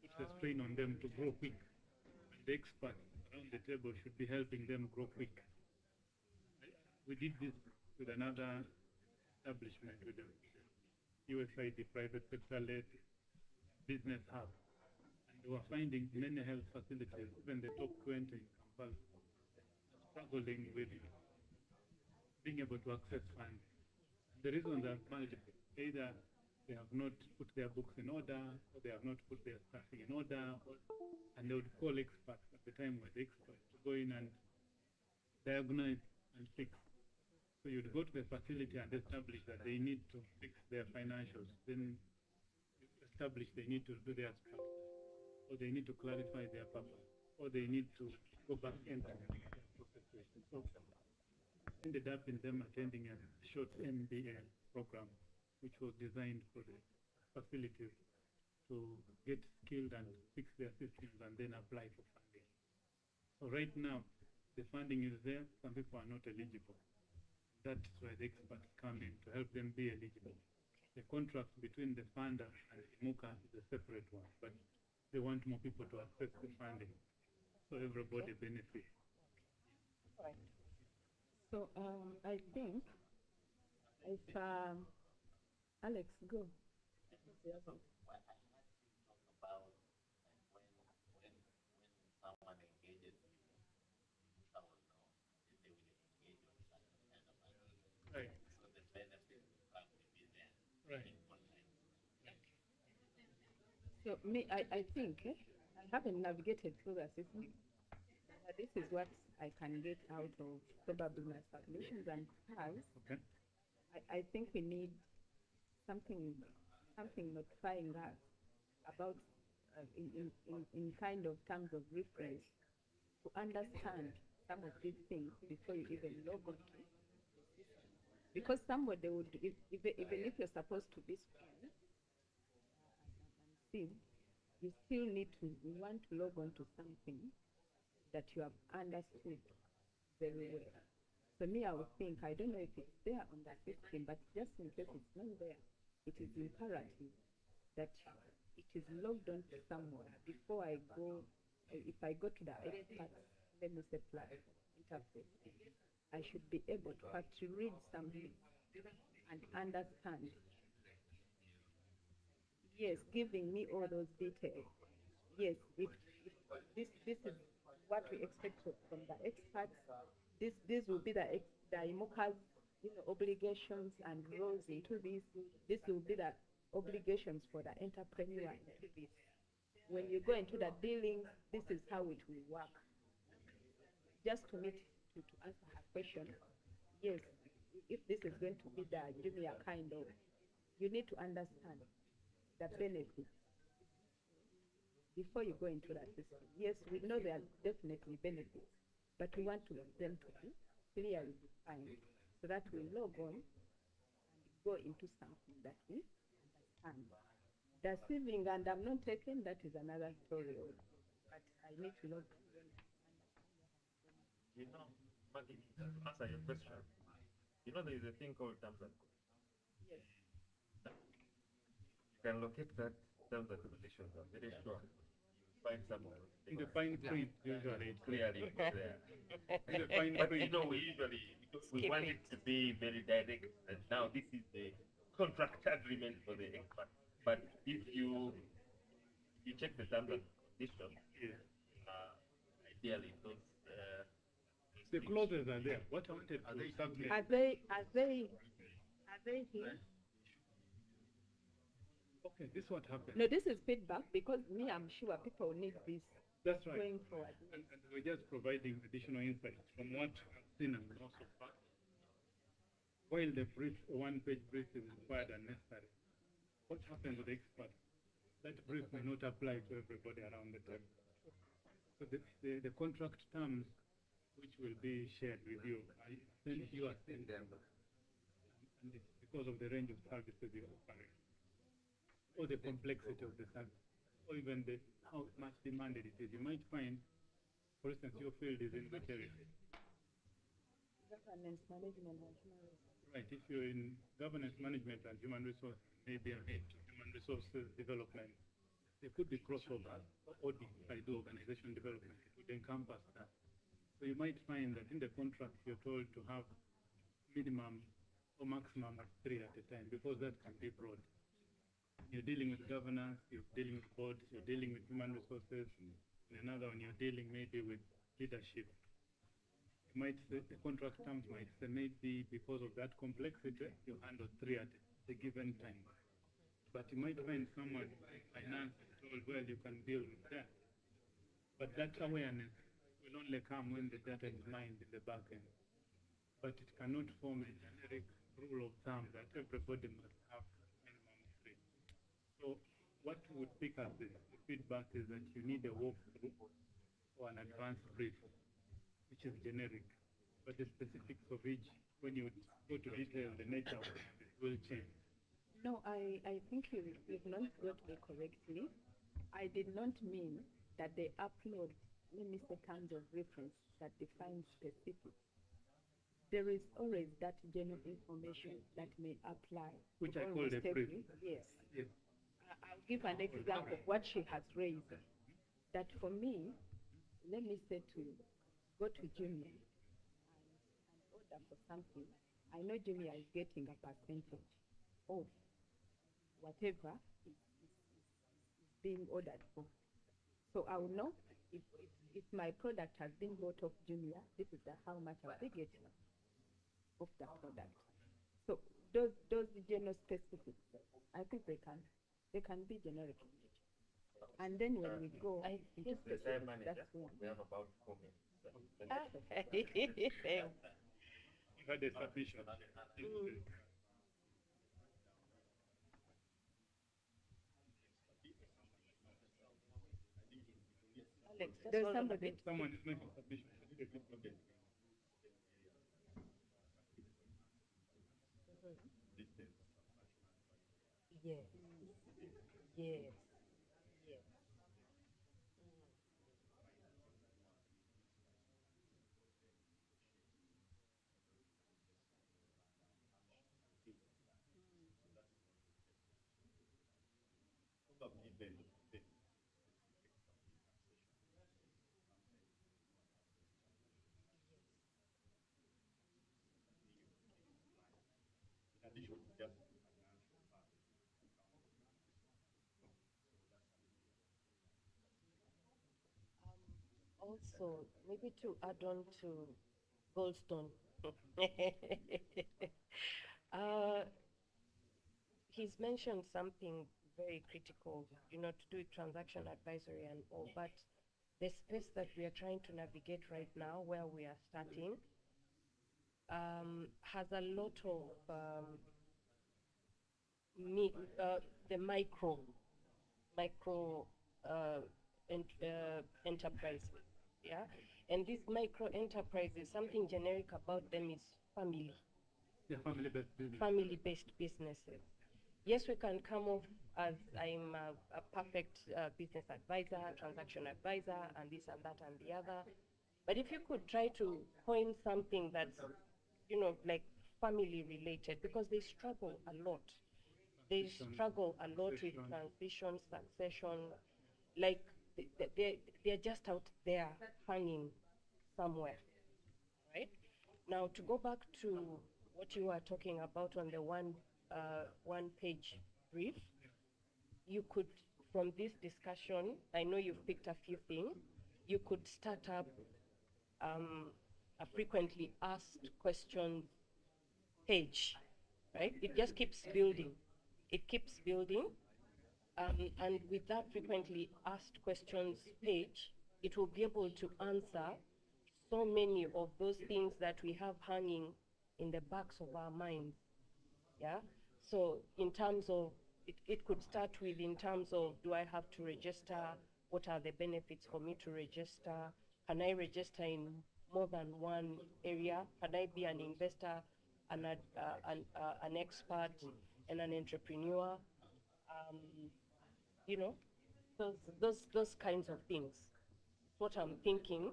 It puts a strain on them to grow quick. And the experts around the table should be helping them grow quick. We did this with another establishment, with the USAID private sector-led business hub. And we were finding many health facilities, even the top 20 in Kampala, struggling with being able to access funds. The reasons are multiple. Either they have not put their books in order, or they have not put their staffing in order, and they would call experts at the time with experts to go in and diagnose and fix. So you'd go to the facility and establish that they need to fix their financials. Then establish they need to do their structure, or they need to clarify their purpose, or they need to go back into their processes. So ended up in them attending a short MBA program, which was designed for the facilities to get skilled and fix their systems and then apply for funding. So right now, the funding is there. Some people are not eligible. That's where the experts come in to help them be eligible. The contract between the funder and Imuka is a separate one, but they want more people to access the funding, so everybody benefits. Right. So I think if Alex, go. Right. Right. So I think I haven't navigated through the system. But this is what I can get out of probably my submissions and files. Okay. I think we need something notifying us about in kind of terms of reference to understand some of these things before you even log on to the system. Because somebody would, even if you're supposed to be screened and see, you still need to want to log on to something that you have understood very well. So me, I would think, I don't know if it's there on the system, but just in case it's not there, it is imperative that it is logged on to somewhere before I go. If I go to the expert, let me say platform interface, I should be able to actually read something and understand. Yes, giving me all those details. Yes, if this is what we expect from the experts. This will be the Imuka's obligations and roles into this. This will be the obligations for the entrepreneur into this. When you go into the dealing, this is how it will work. Just to answer her question, yes, if this is going to be the junior kind of, you need to understand the benefits before you go into that system. Yes, we know there are definitely benefits, but we want them to be clearly defined so that we log on and go into something that we understand. The saving and I'm not taken, that is another story. But I need to log in. You know, Maggie, to answer your question, you know there is a thing called terms and conditions. Yes. You can locate that terms and conditions. I'm very sure you find somewhere. In the fine print, usually. Clearly there. In the fine But print. you know, we usually, because we want it to be very direct, and now this is the contract agreement for the expert. But if you check the terms and conditions, ideally those the clauses are there. What I wanted to submit. Are they here? Okay, this is what happened. No, this is feedback because I'm sure people need this. That's right. Going forward. And we're just providing additional insights from what I've seen and also fact. While the brief, one-page brief is required and necessary, what happens with the expert? That brief may not apply to everybody around the table. So the contract terms which will be shared with you, you are seeing them. And it's because of the range of services you're offering, or the complexity of the service, or even how much demanded it is. You might find, for instance, your field is in materials. Governance management and human resources. Right, if you're in governance management and human resources, maybe human resources development, there could be crossover. Audit, I do organization development, it would encompass that. So you might find that in the contract you're told to have minimum or maximum of 3 at a time, because that can be broad. You're dealing with governance, you're dealing with boards, you're dealing with human resources, and another one you're dealing maybe with leadership. You might say, the contract terms might say maybe because of that complexity, you handle 3 at a given time. But you might find someone in finance told, well, you can deal with that. But that awareness will only come when the data is mined in the back end. But it cannot form a generic rule of thumb that everybody must have minimum 3. So what would pick up the feedback is that you need a walkthrough or an advanced brief, which is generic. But the specifics of each, when you go to detail, the nature of it will change. No, I think you've not got me correctly. I did not mean that they upload, let me say, terms of reference that define specifics. There is always that general information that may apply. Which I call the brief. Yes. Yes. I'll give an example of what she has raised. That for me, let me say to go to Jumia and order for something. I know Jumia is getting a percentage of whatever is being ordered for. So I will know if my product has been bought off Jumia, this is how much I'll be getting of the product. So those general specifics, I think they can be generic. And then when we go into specifics, that's when we have about 4 minutes. You had a submission. Alex, there's somebody. Someone is making submission. Yes. Yes. Yes. Also, maybe to add on to Goldstone, uh, he's mentioned something very critical, to do with transaction advisory and all, but the space that we are trying to navigate right now, where we are starting, has a lot of the micro uh, enterprises, yeah. And these micro enterprises, something generic about them is family. Yeah, family-based business. Family-based businesses. Yes, we can come off as I'm a perfect business advisor, transaction advisor, and this and that and the other. But if you could try to coin something that's, like family related, because they struggle a lot. They struggle a lot with transition, succession. Like they're just out there hanging somewhere, right? Now, to go back to what you were talking about on the one page brief, you could, from this discussion, I know you've picked a few things, you could start up a frequently asked questions page, right? It just keeps building. It keeps building. And with that frequently asked questions page, it will be able to answer so many of those things that we have hanging in the backs of our minds. Yeah. So in terms of, it could start with, in terms of, do I have to register? What are the benefits for me to register? Can I register in more than one area? Can I be an investor, an expert, and an entrepreneur? You know, those kinds of things. What I'm thinking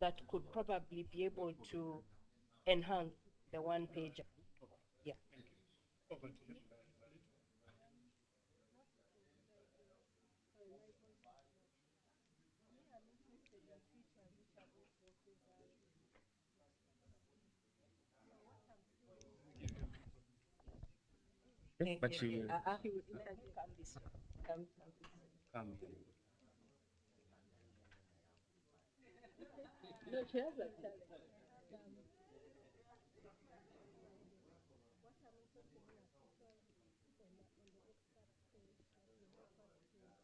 that could probably be able to enhance the one page. Yeah. But she will He will come this way. Come this way. come. No, she has a child.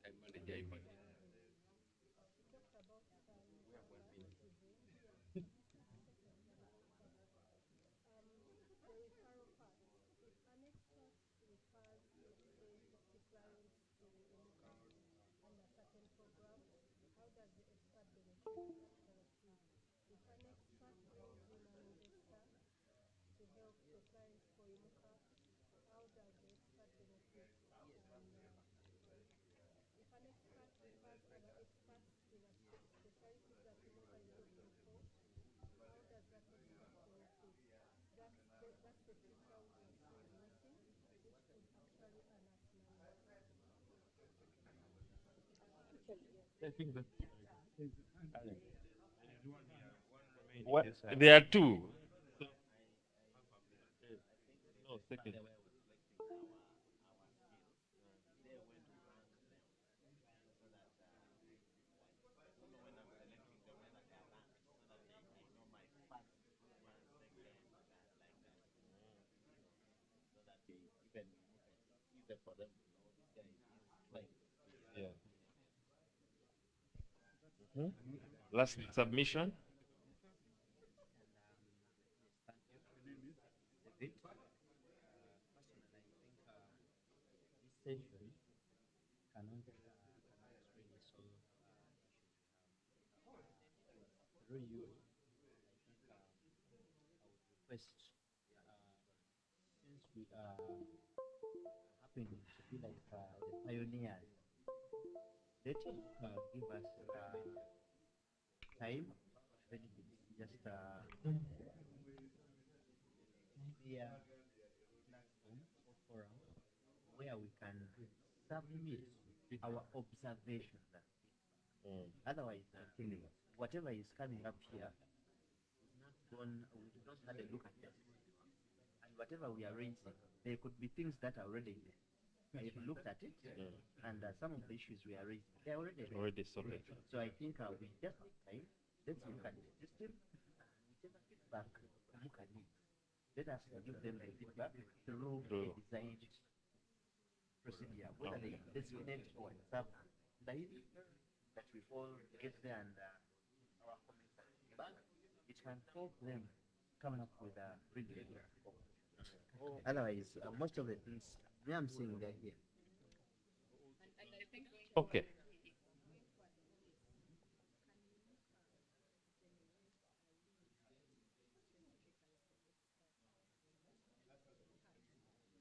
I manage the iPad. I think that. What? There are two. No, second. Yeah. Mhm. Last submission. Through you, request, since we happen to be like the pioneers, let you give us time, even if it's just maybe a platform or forum where we can submit our observations and feedback. Otherwise, I think whatever is coming up here is not gone, we do not have a look at it. And whatever we are raising, there could be things that are already there. If you looked at it, and some of the issues we are raising, they're already sorted. So I think we just have time. Let's look at the system. Whichever feedback Imuka needs. Let us give them the feedback through a design procedure, whether they designate or sub-line that we all get there and our comments and feedback, it can help them come up with a really good proposal. Otherwise, most of the things me I'm seeing they're here. Okay.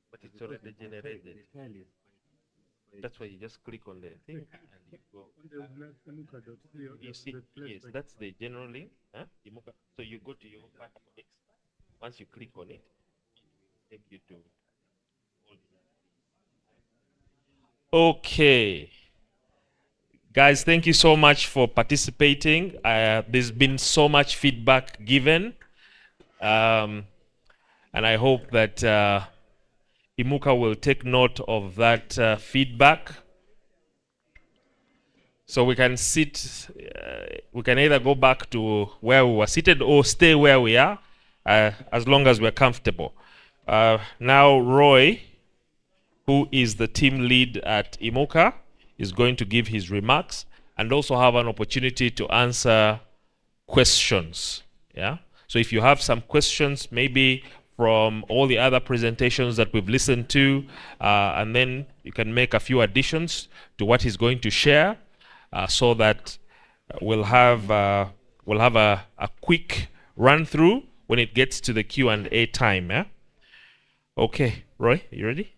But it's already generated. That's why you just click on the thing and you go. You see, yes, that's the general link. Huh? Imuka. So you go to your Firefox. Once you click on it, it will take you to all the. Okay. Guys, thank you so much for participating. There's been so much feedback given. And I hope that Imuka will take note of that feedback. So we can sit, we can either go back to where we were seated or stay where we are, as long as we're comfortable. Now Roy, who is the team lead at Imuka, is going to give his remarks and also have an opportunity to answer questions. Yeah. So if you have some questions, maybe from all the other presentations that we've listened to, and then you can make a few additions to what he's going to share, so that we'll have a quick run through when it gets to the Q&A time. Yeah. Okay, Roy, you ready?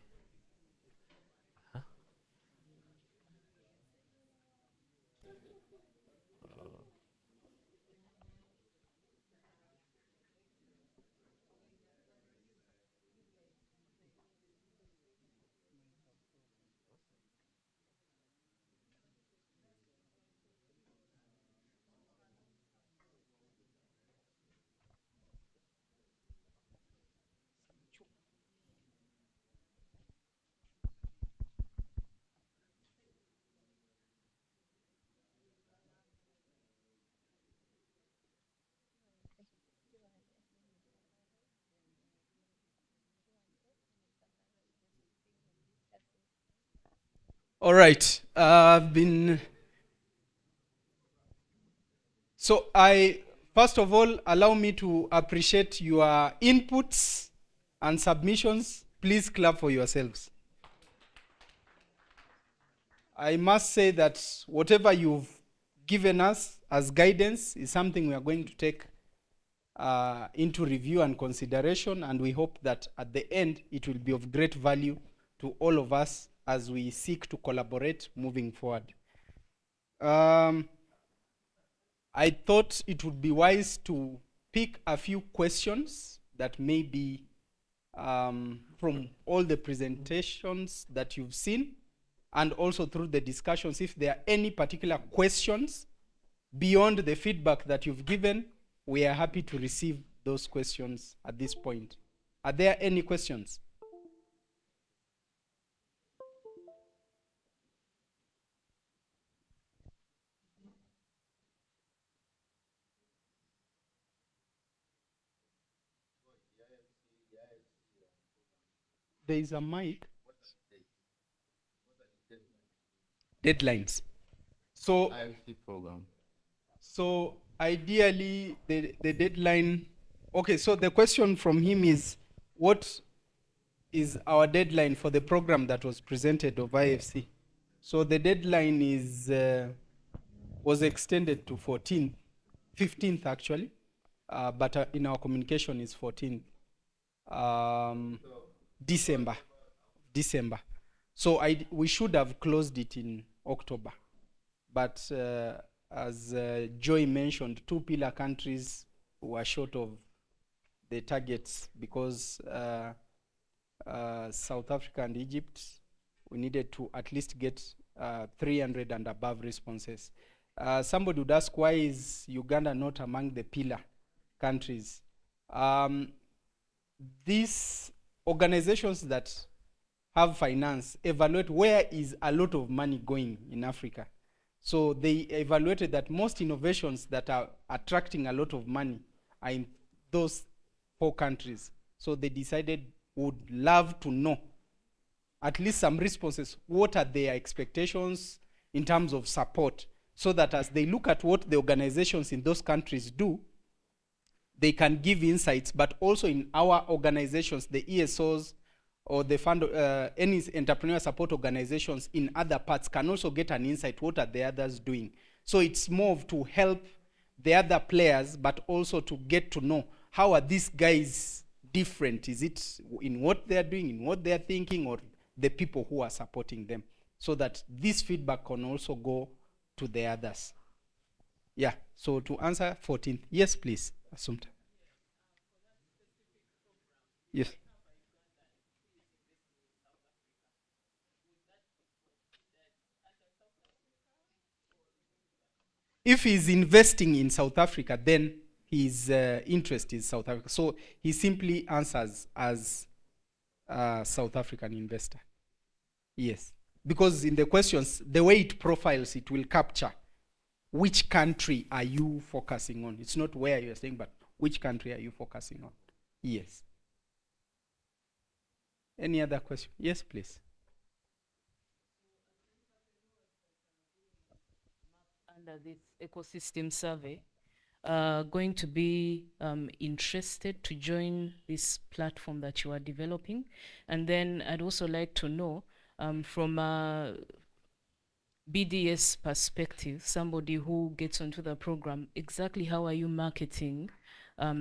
All right. So first of all, allow me to appreciate your inputs and submissions. Please clap for yourselves. I must say that whatever you've given us as guidance is something we are going to take into review and consideration, and we hope that at the end it will be of great value to all of us as we seek to collaborate moving forward. I thought it would be wise to pick a few questions that may be from all the presentations that you've seen, and also through the discussions. If there are any particular questions beyond the feedback that you've given, we are happy to receive those questions at this point. Are there any questions? There is a mic. Deadlines. So program. So ideally, the deadline. Okay, so the question from him is, what is our deadline for the program that was presented of IFC? So the deadline is was extended to 15th actually, but in our communication is 14th December. So we should have closed it in October, but as Joy mentioned, 2 pillar countries were short of the targets because South Africa and Egypt, we needed to at least get 300 and above responses. Somebody would ask, why is Uganda not among the pillar countries? These organizations that have finance evaluate where is a lot of money going in Africa. So they evaluated that most innovations that are attracting a lot of money are in those 4 countries. So they decided would love to know at least some responses. What are their expectations in terms of support, so that as they look at what the organizations in those countries do, they can give insights, but also in our organizations, the ESOs or the fund, any entrepreneur support organizations in other parts can also get an insight, what are the others doing. So it's more of to help the other players, but also to get to know how are these guys different? Is it in what they're doing, in what they're thinking, or the people who are supporting them? So that this feedback can also go to the others. Yeah, so to answer 14th, yes, please, Assumpta. Yes. If he's investing in South Africa, then his interest is South Africa. So he simply answers as a South African investor. Yes. Because in the questions, the way it profiles, it will capture which country are you focusing on. It's not where you're staying, but which country are you focusing on. Yes. Any other question? Yes, please. Under this ecosystem survey, going to be interested to join this platform that you are developing? And then I'd also like to know, from a BDS perspective, somebody who gets onto the program, exactly how are you marketing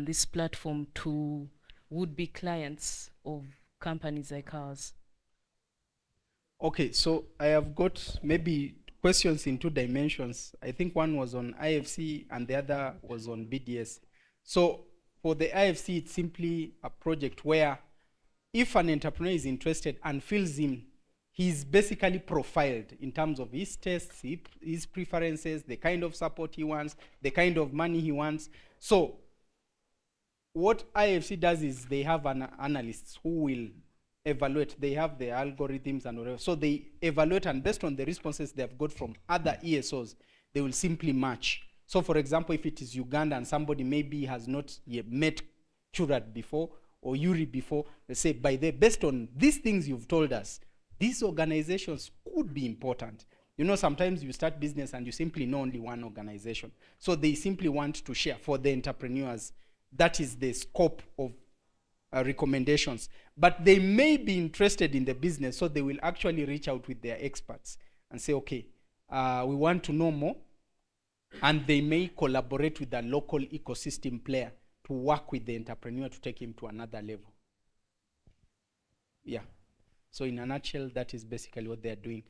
this platform to would-be clients of companies like ours? Okay, so I have got maybe questions in 2 dimensions. I think one was on IFC and the other was on BDS. So for the IFC, it's simply a project where if an entrepreneur is interested and feels he's basically profiled in terms of his tastes, his preferences, the kind of support he wants, the kind of money he wants. So what IFC does is they have analysts who will evaluate. They have the algorithms and whatever. So they evaluate, and based on the responses they have got from other ESOs, they will simply match. So for example, if it is Uganda and somebody maybe has not yet met Churat before or Yuri before, they say, based on these things you've told us, these organizations could be important. You know, sometimes you start business and you simply know only one organization. So they simply want to share for the entrepreneurs. That is the scope of recommendations. But they may be interested in the business, so they will actually reach out with their experts and say, okay, we want to know more. And they may collaborate with a local ecosystem player to work with the entrepreneur to take him to another level. Yeah. So in a nutshell, that is basically what they're doing.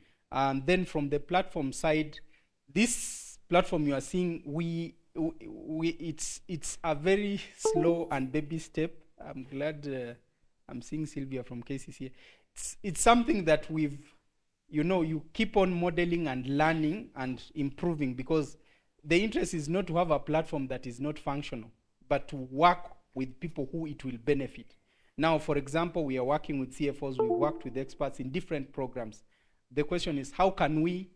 Then from the platform side, this platform you are seeing, it's a very slow and baby step. I'm glad I'm seeing Sylvia from KCC. It's something that you keep on modeling and learning and improving, because the interest is not to have a platform that is not functional, but to work with people who it will benefit. Now, for example, we are working with CFOs, we worked with experts in different programs. The question is, how can we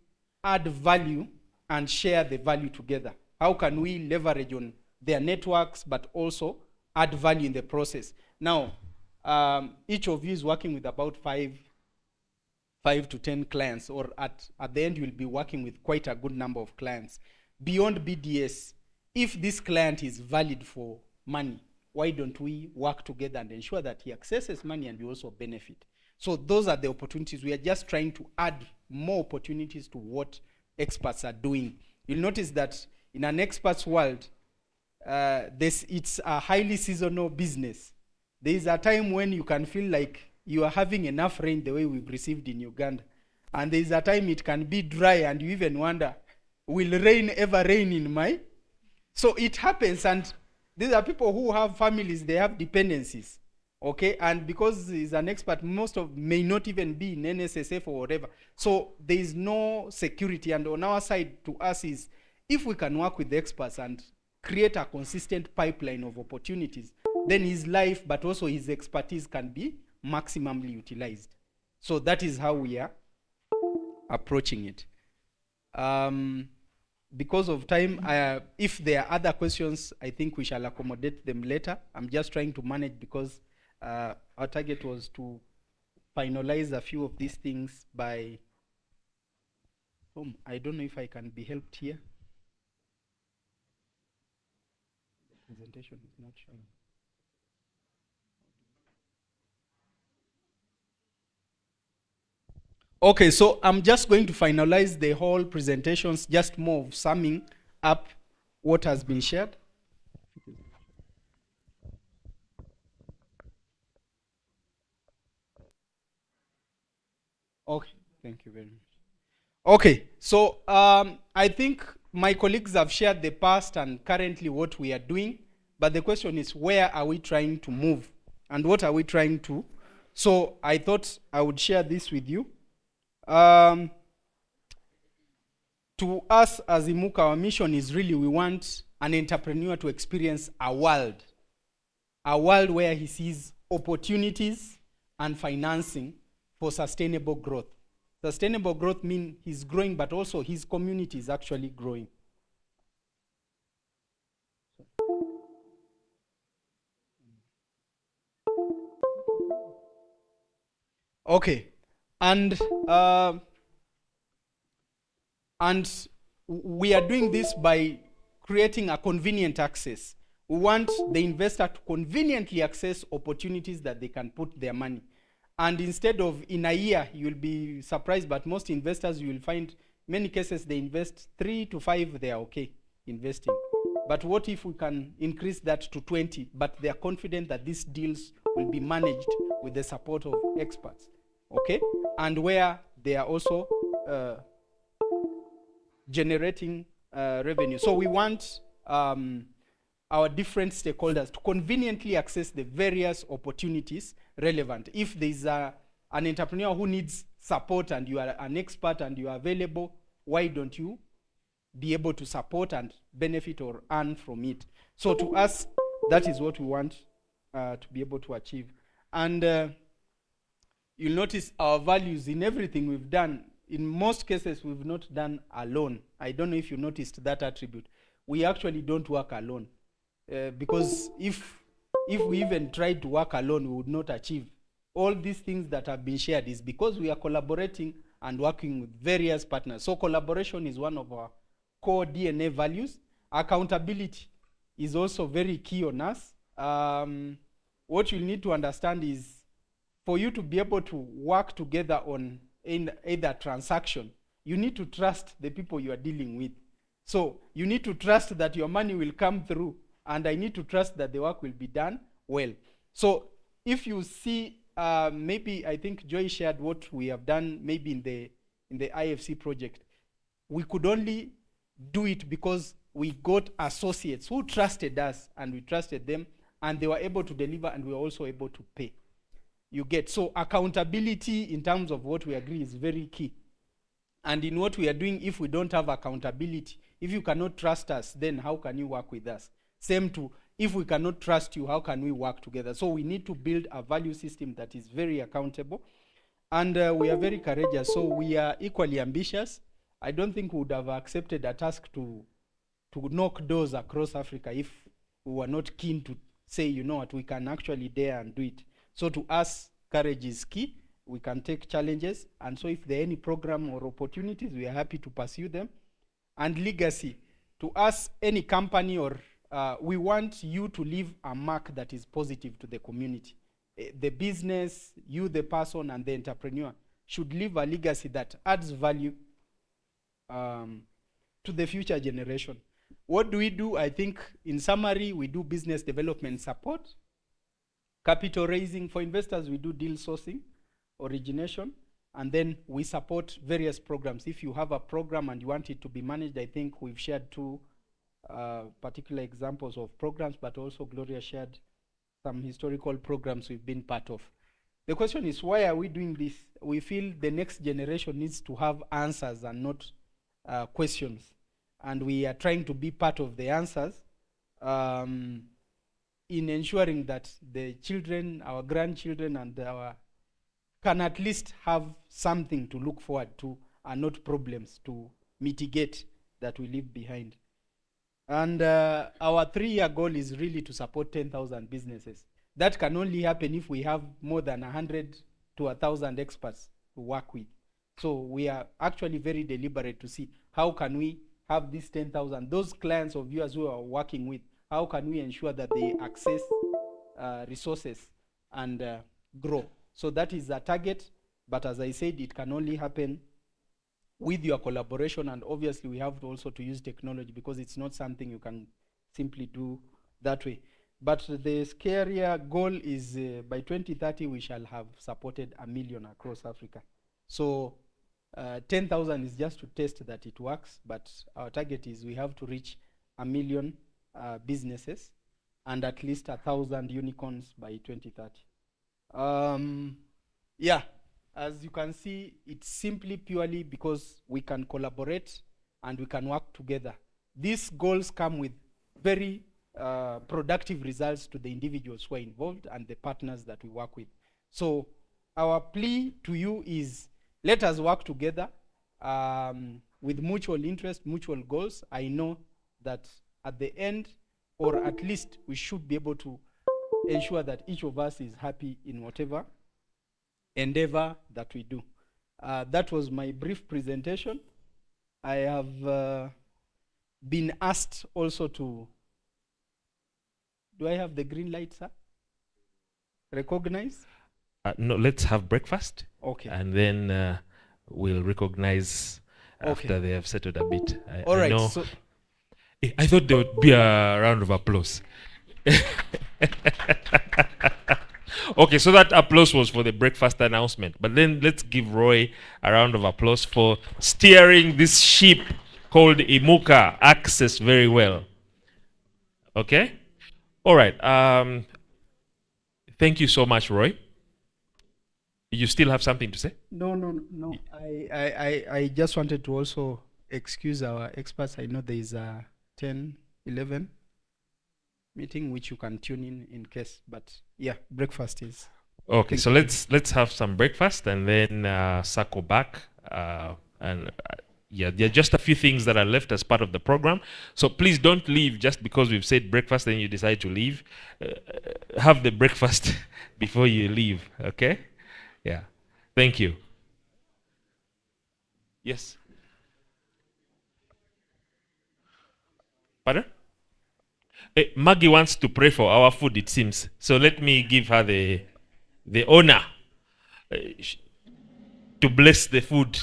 add value and share the value together? How can we leverage on their networks, but also add value in the process? Now, each of you is working with about 5 to 10 clients, or at the end, you'll be working with quite a good number of clients. Beyond BDS, if this client is valid for money, why don't we work together and ensure that he accesses money and we also benefit? So those are the opportunities. We are just trying to add more opportunities to what experts are doing. You'll notice that in an expert's world, it's a highly seasonal business. There is a time when you can feel like you are having enough rain the way we've received in Uganda. And there is a time it can be dry and you even wonder, will rain ever rain in my? So it happens, and these are people who have families, they have dependencies, okay? And because he's an expert, may not even be in NSSF or whatever. So there is no security, and on our side, to us is, if we can work with the experts and create a consistent pipeline of opportunities, then his life, but also his expertise can be maximally utilized. So that is how we are approaching it. because of time, if there are other questions, I think we shall accommodate them later. I'm just trying to manage because our target was to finalize a few of these things by, I don't know if I can be helped here. The presentation is not showing. Okay, so I'm just going to finalize the whole presentations, just more of summing up what has been shared. Okay, thank you very much. Okay, so I think my colleagues have shared the past and currently what we are doing, but the question is, where are we trying to move and what are we trying to? So I thought I would share this with you. To us as Imuka, our mission is really we want an entrepreneur to experience a world where he sees opportunities and financing for sustainable growth. Sustainable growth means he's growing, but also his community is actually growing. Okay, and we are doing this by creating a convenient access. We want the investor to conveniently access opportunities that they can put their money. And instead of in a year, you'll be surprised, but most investors, you will find many cases they invest 3 to 5, they are okay investing. But what if we can increase that to 20, but they are confident that these deals will be managed with the support of experts, okay? And where they are also generating revenue. So we want our different stakeholders to conveniently access the various opportunities relevant. If there's an entrepreneur who needs support and you are an expert and you are available, why don't you be able to support and benefit or earn from it? So to us, that is what we want to be able to achieve. And you'll notice our values in everything we've done. In most cases, we've not done alone. I don't know if you noticed that attribute. We actually don't work alone. Because if we even tried to work alone, we would not achieve. All these things that have been shared is because we are collaborating and working with various partners. So collaboration is one of our core DNA values. Accountability is also very key on us. What you need to understand is for you to be able to work together on either transaction, you need to trust the people you are dealing with. So you need to trust that your money will come through, and I need to trust that the work will be done well. So if you see, maybe I think Joy shared what we have done maybe in the IFC project. We could only do it because we got associates who trusted us and we trusted them, and they were able to deliver and we were also able to pay. You get, so accountability in terms of what we agree is very key. And in what we are doing, if we don't have accountability, if you cannot trust us, then how can you work with us? Same to, if we cannot trust you, how can we work together? So we need to build a value system that is very accountable. And we are very courageous, so we are equally ambitious. I don't think we would have accepted a task to knock doors across Africa if we were not keen to say, you know what, we can actually dare and do it. So to us, courage is key. We can take challenges. And so if there are any program or opportunities, we are happy to pursue them. And legacy, to us, any company or we want you to leave a mark that is positive to the community. The business, you, the person, and the entrepreneur should leave a legacy that adds value to the future generation. What do we do? I think, in summary, we do business development support, capital raising. For investors, we do deal sourcing, origination, and then we support various programs. If you have a program and you want it to be managed, I think we've shared 2 particular examples of programs, but also Gloria shared some historical programs we've been part of. The question is, why are we doing this? We feel the next generation needs to have answers and not questions. And we are trying to be part of the answers in ensuring that the children, our grandchildren, and our can at least have something to look forward to and not problems to mitigate that we leave behind. And our 3-year goal is really to support 10,000 businesses. That can only happen if we have more than 100 to 1,000 experts to work with. So we are actually very deliberate to see how can we have these 10,000, those clients of yours who are working with, how can we ensure that they access resources and grow. So that is the target, but as I said, it can only happen with your collaboration, and obviously we have to also to use technology because it's not something you can simply do that way. But the scarier goal is by 2030 we shall have supported 1 million across Africa. So 10,000 is just to test that it works, but our target is we have to reach 1 million businesses and at least 1,000 unicorns by 2030. Yeah, as you can see, it's simply purely because we can collaborate and we can work together. These goals come with very productive results to the individuals who are involved and the partners that we work with. So our plea to you is let us work together with mutual interest, mutual goals. I know that at the end, or at least we should be able to ensure that each of us is happy in whatever endeavor that we do. That was my brief presentation. I have been asked also to, do I have the green light, sir? Recognize? No, let's have breakfast. Okay. And then we'll recognize after they have settled a bit. All right. Know, so I thought there would be a round of applause. Okay, so that applause was for the breakfast announcement. But then let's give Roy a round of applause for steering this ship called Imuka Access very well. Okay? All right. Thank you so much, Roy. You still have something to say? No. I just wanted to also excuse our experts. I know there is a 10, 11 meeting which you can tune in case, but yeah, breakfast is okay. So let's have some breakfast and then circle back yeah, there are just a few things that are left as part of the program, so please don't leave just because we've said breakfast and you decide to leave. Have the breakfast before you leave. Okay? Yeah, thank you. Yes. Pardon? Maggie wants to pray for our food, it seems. So let me give her the honor to bless the food.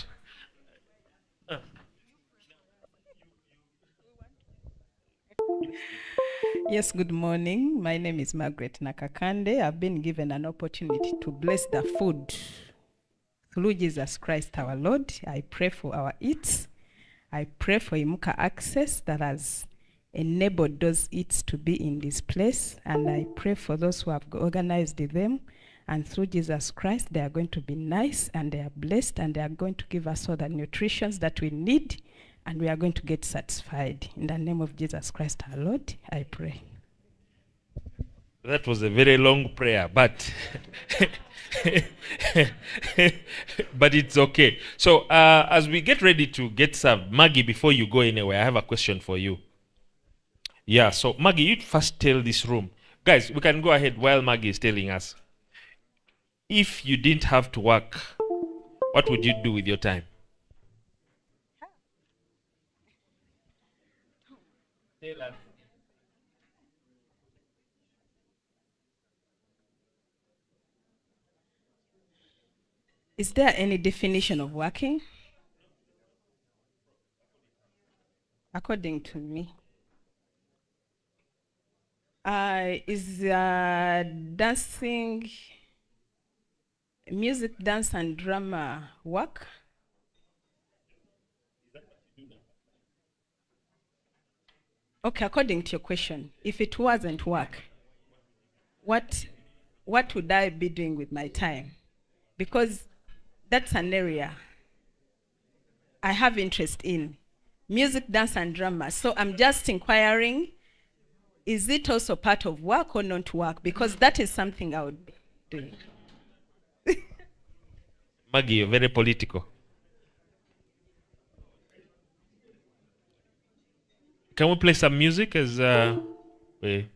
Yes, good morning. My name is Margaret Nakakande. I've been given an opportunity to bless the food through Jesus Christ our Lord. I pray for our eats. I pray for Imuka Access that has enabled those eats to be in this place, and I pray for those who have organized them, and through Jesus Christ they are going to be nice and they are blessed and they are going to give us all the nutrition that we need, and we are going to get satisfied. In the name of Jesus Christ our Lord, I pray. That was a very long prayer, but but it's okay. So as we get ready to get served, Maggie, before you go anywhere, I have a question for you. Yeah, so Maggie, you'd first tell this room. Guys, we can go ahead while Maggie is telling us. If you didn't have to work, what would you do with your time? Tell us. Is there any definition of working? According to me, is dancing, music, dance, and drama work? Okay, according to your question, if it wasn't work, what would I be doing with my time? Because that's an area I have interest in. Music, dance, and drama. So I'm just inquiring, is it also part of work or not work? Because that is something I would be doing. Maggie, you're very political. Can we play some music as we...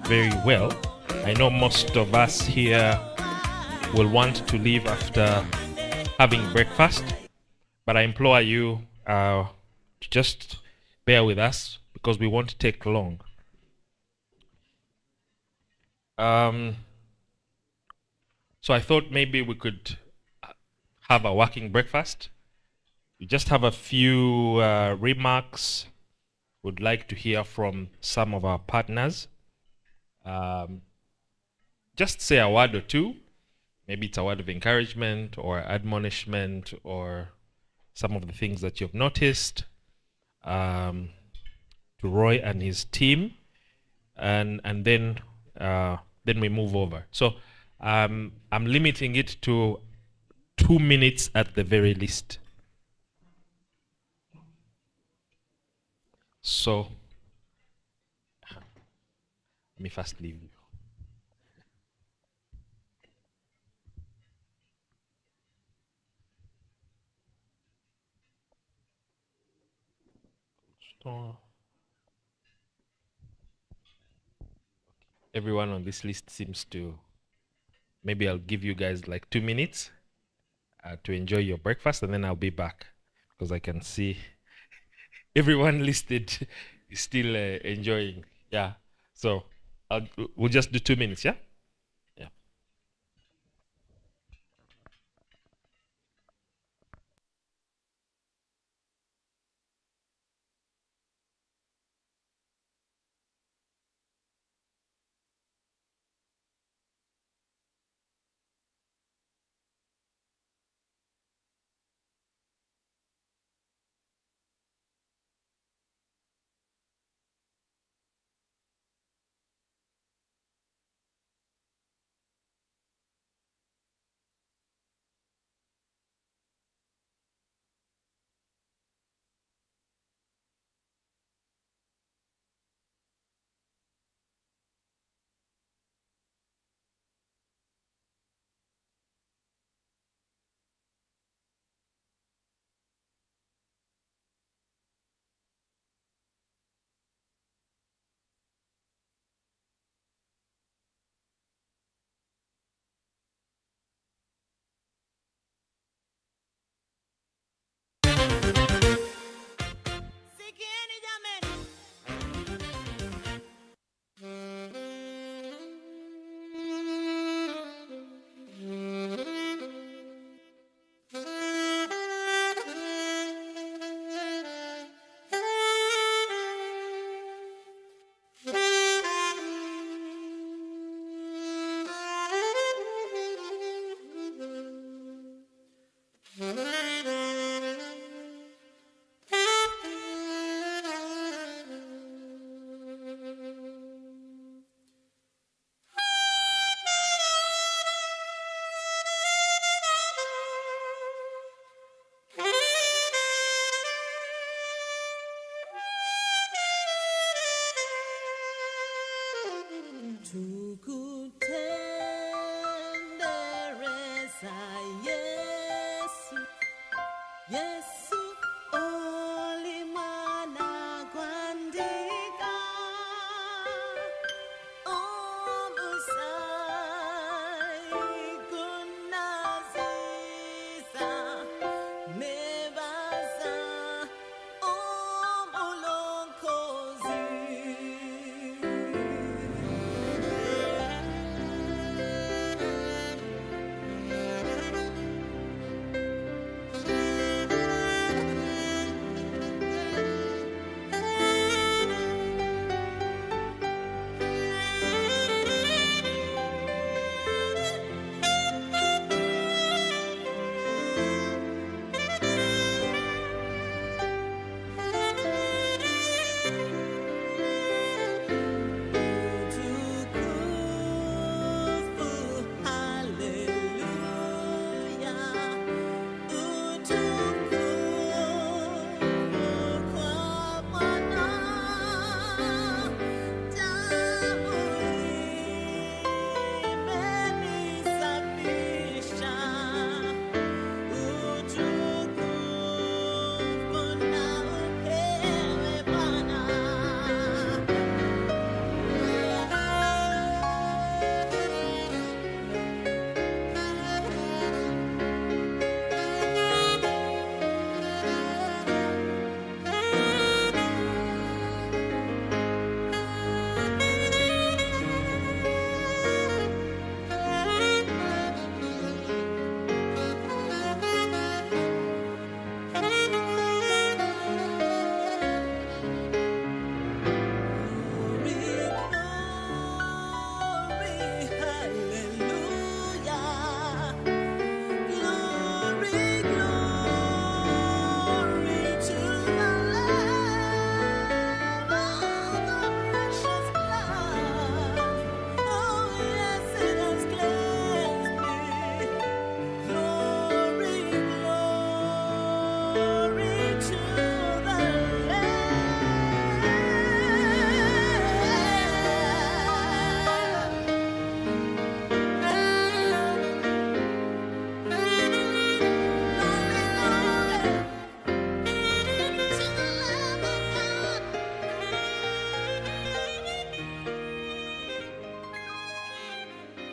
very well. I know most of us here will want to leave after having breakfast, but I implore you to just bear with us because we won't take long. So I thought maybe we could have a working breakfast. We just have a few remarks. Would like to hear from some of our partners. Just say a word or two. Maybe it's a word of encouragement or admonishment or some of the things that you've noticed to Roy and his team, and then we move over. So I'm limiting it to 2 minutes at the very least. So let me first leave you. Everyone on this list seems to. Maybe I'll give you guys like 2 minutes to enjoy your breakfast, and then I'll be back because I can see everyone listed is still enjoying. Yeah. So we'll just do 2 minutes. Yeah. Yeah.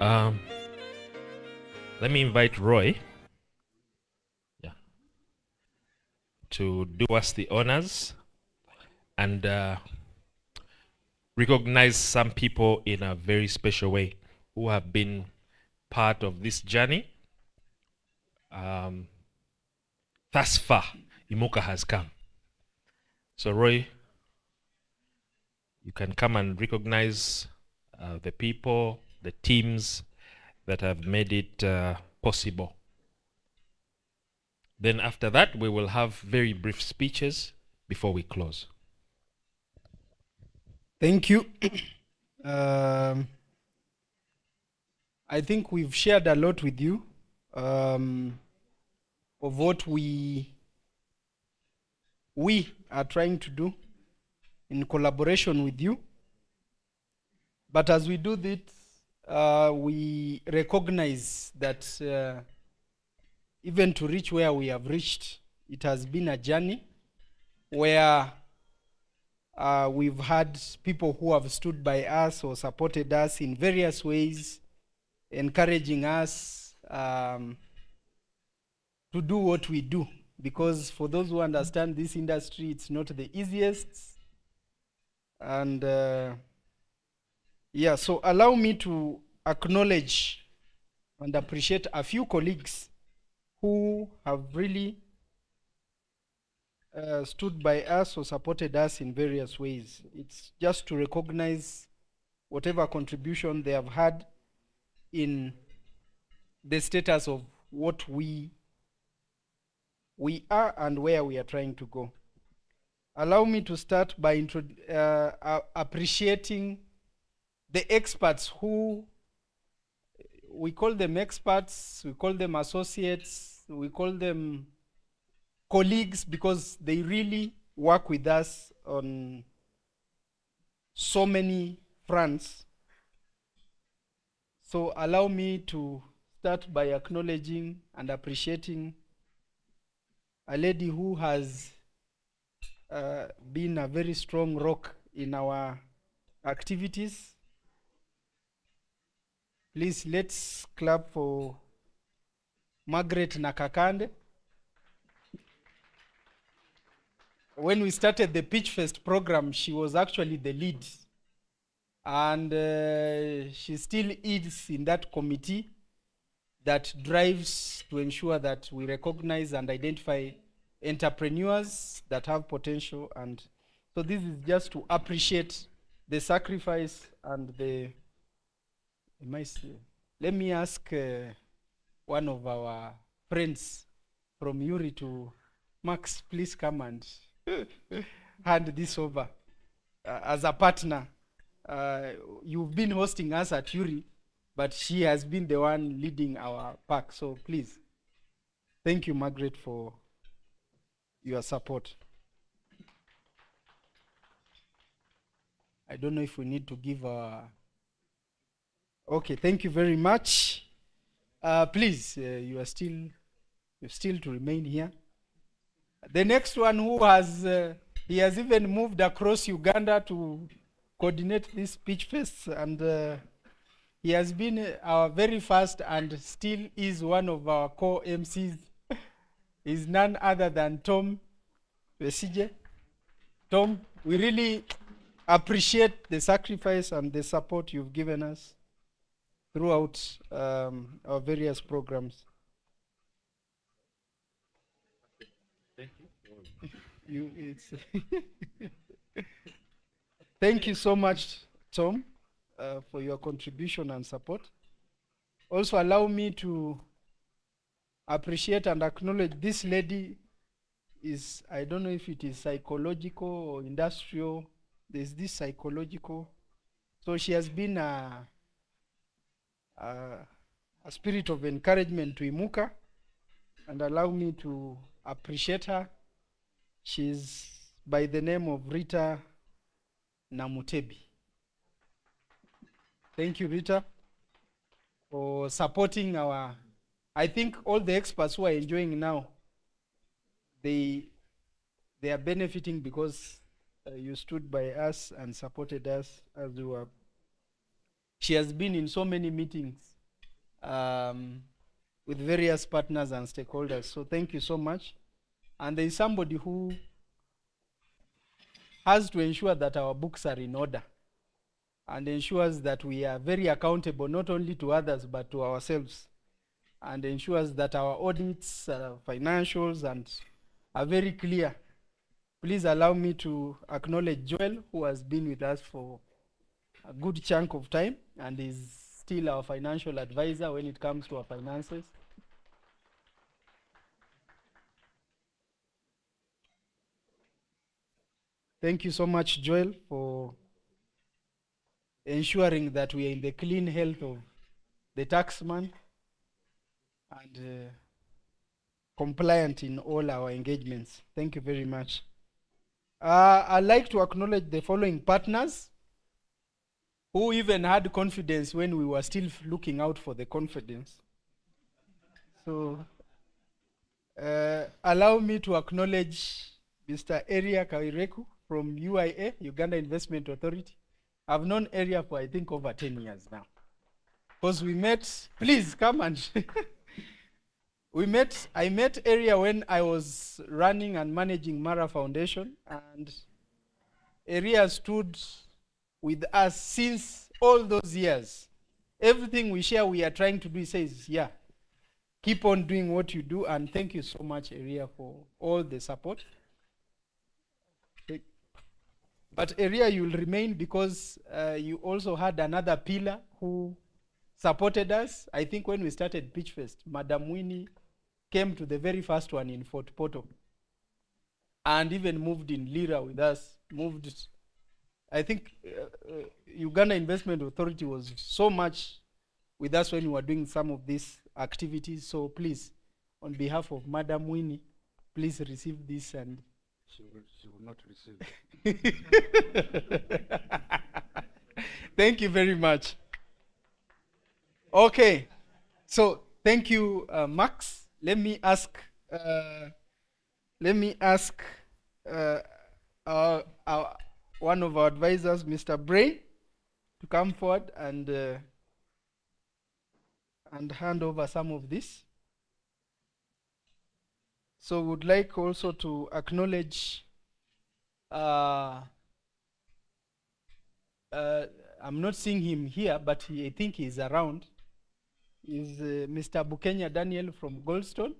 Let me invite Roy to do us the honors and recognize some people in a very special way who have been part of this journey. Thus far, Imuka has come. So Roy, you can come and recognize the people, the teams that have made it possible. Then after that, we will have very brief speeches before we close. Thank you. I think we've shared a lot with you of what we are trying to do in collaboration with you. But as we do this, we recognize that even to reach where we have reached, it has been a journey where we've had people who have stood by us or supported us in various ways, encouraging us to do what we do. Because for those who understand this industry, it's not the easiest. And so allow me to acknowledge and appreciate a few colleagues who have really stood by us or supported us in various ways. It's just to recognize whatever contribution they have had in the status of what we are and where we are trying to go. Allow me to start by appreciating the experts who, we call them experts, we call them associates, we call them colleagues, because they really work with us on so many fronts. So allow me to start by acknowledging and appreciating a lady who has been a very strong rock in our activities. Please, let's clap for Margaret Nakakande. When we started the Pitch Fest program, she was actually the lead. And she still is in that committee that drives to ensure that we recognize and identify entrepreneurs that have potential. And so this is just to appreciate the sacrifice and the, let me ask one of our friends from Yuri to, Max, please come and hand this over. As a partner, you've been hosting us at Yuri, but she has been the one leading our pack. So please, thank you, Margaret, for your support. I don't know if we need to give a... Okay, thank you very much. Please, you are still to remain here. The next one who has, he has even moved across Uganda to coordinate this Pitch Fest, and he has been our very first and still is one of our core MCs. Is none other than Tom Besije. Tom, we really appreciate the sacrifice and the support you've given us throughout our various programs. Thank you. Thank you so much, Tom, for your contribution and support. Also, allow me to appreciate and acknowledge this lady is, I don't know if it is psychological or industrial. There's this psychological. So she has been a spirit of encouragement to Imuka, and allow me to appreciate her. She's by the name of Rita Namutebi. Thank you, Rita, for supporting our, I think all the experts who are enjoying now, they are benefiting because you stood by us and supported us as we were. She has been in so many meetings with various partners and stakeholders. So thank you so much. And there is somebody who has to ensure that our books are in order and ensures that we are very accountable not only to others but to ourselves, and ensures that our audits, financials, and are very clear. Please allow me to acknowledge Joel, who has been with us for a good chunk of time and is still our financial advisor when it comes to our finances. Thank you so much, Joel, for ensuring that we are in the clean health of the taxman and compliant in all our engagements. Thank you very much. I'd like to acknowledge the following partners who even had confidence when we were still looking out for the confidence. So allow me to acknowledge Mr. Eria Kawireku from UIA, Uganda Investment Authority. I've known Eria for I think over 10 years now. Because we met, please come and I met Eria when I was running and managing Mara Foundation, and Eria stood with us since all those years. Everything we share, we are trying to do. He says, yeah, keep on doing what you do, and thank you so much, Eria, for all the support. But Eria, you will remain because you also had another pillar who supported us. I think when we started Pitchfest, Madam Winnie came to the very first one in Fort Portal and even moved in Lira with us. I think Uganda Investment Authority was so much with us when we were doing some of these activities. So please, on behalf of Madam Winnie, please receive this, and she will not receive it. Thank you very much. Okay, so thank you, Max. Let me ask one of our advisors, Mr. Bray, to come forward and hand over some of this. So would like also to acknowledge I'm not seeing him here, but I think he's around. Is Mr. Bukenya Daniel from Goldstone.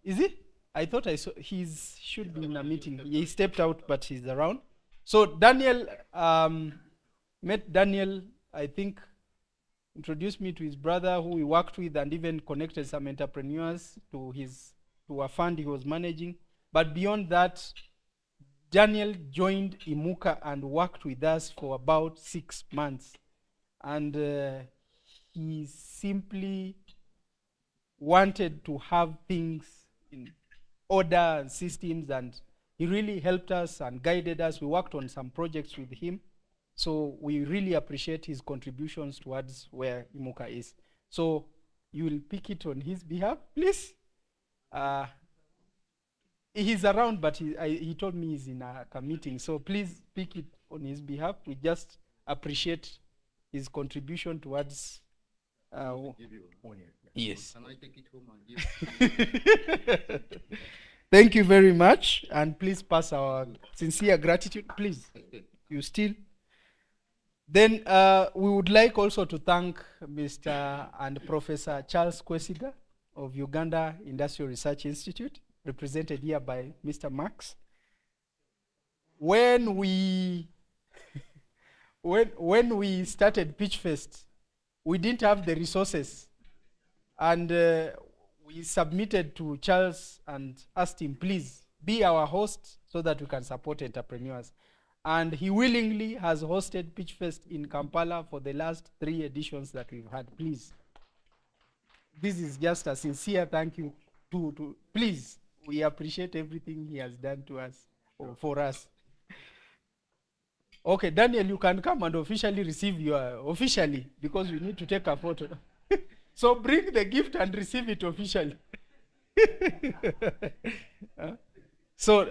Is he? I thought I saw, should be in a meeting. He stepped out, but he's around. So Daniel, met Daniel, I think, introduced me to his brother who we worked with and even connected some entrepreneurs to a fund he was managing. But beyond that, Daniel joined Imuka and worked with us for about 6 months. And he simply wanted to have things in order and systems, and he really helped us and guided us. We worked on some projects with him. So we really appreciate his contributions towards where Imuka is. So you will pick it on his behalf, please. He's around, but he told me he's in a meeting. So please pick it on his behalf. We just appreciate his contribution towards. Yes. Can I take it home and give? Thank you very much, and please pass our sincere gratitude. Please, you still. Then we would like also to thank Mr. and Professor Charles Kwesiga of Uganda Industrial Research Institute, represented here by Mr. Max. When we started Pitchfest, we didn't have the resources, and we submitted to Charles and asked him, please be our host so that we can support entrepreneurs. And he willingly has hosted Pitchfest in Kampala for the last 3 editions that we've had. Please, this is just a sincere thank you to please, we appreciate everything he has done to us, or for us. Okay, Daniel, you can come and officially receive officially, because we need to take a photo. So bring the gift and receive it officially. So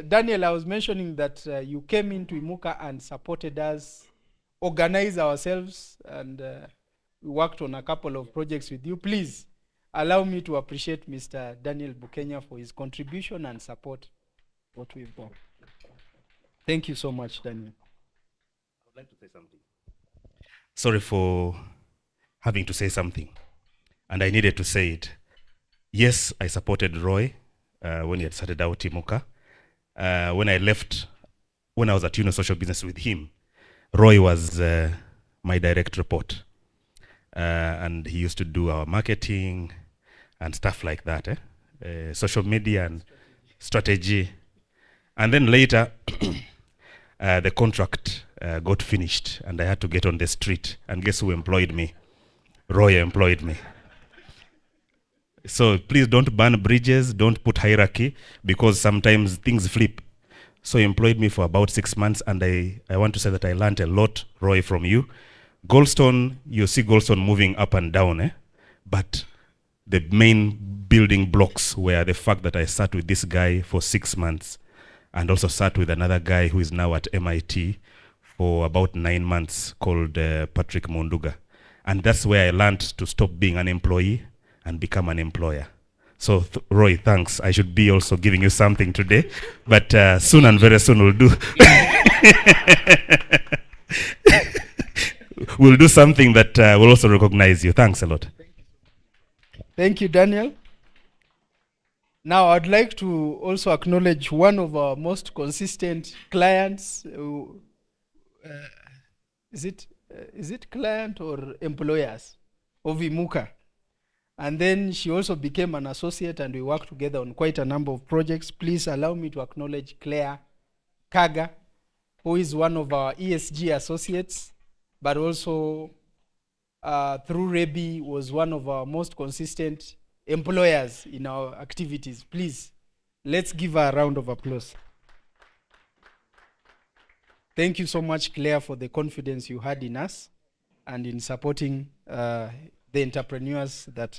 Daniel, I was mentioning that you came into Imuka and supported us, organize ourselves, and We worked on a couple of projects with you. Please allow me to appreciate Mr. Daniel Bukenya for his contribution and support what we've done. Thank you so much, Daniel. I would like to say something. Sorry for having to say something, and I needed to say it. Yes, I supported Roy when he had started out Imuka. When I left, when I was at Social Business with him, Roy was my direct report. And he used to do our marketing and stuff like that, social media and strategy. And then later, the contract got finished and I had to get on the street. And guess who employed me? Roy employed me. So please don't burn bridges, don't put hierarchy, because sometimes things flip. So he employed me for about 6 months, and I want to say that I learned a lot, Roy, from you. Goldstone, you see Goldstone moving up and down, but the main building blocks were the fact that I sat with this guy for 6 months and also sat with another guy who is now at MIT for about 9 months called Patrick Munduga. And that's where I learned to stop being an employee and become an employer. So Roy, thanks. I should be also giving you something today, but soon and very soon we'll do. We'll do something that will also recognize you. Thanks a lot. Thank you, Daniel. Now, I'd like to also acknowledge one of our most consistent clients. Is it client or employers of Imuka? And then she also became an associate, and we worked together on quite a number of projects. Please allow me to acknowledge Claire Kaga, who is one of our ESG associates, but also through Rebi was one of our most consistent employers in our activities. Please, let's give her a round of applause. Thank you so much, Claire, for the confidence you had in us and in supporting the entrepreneurs that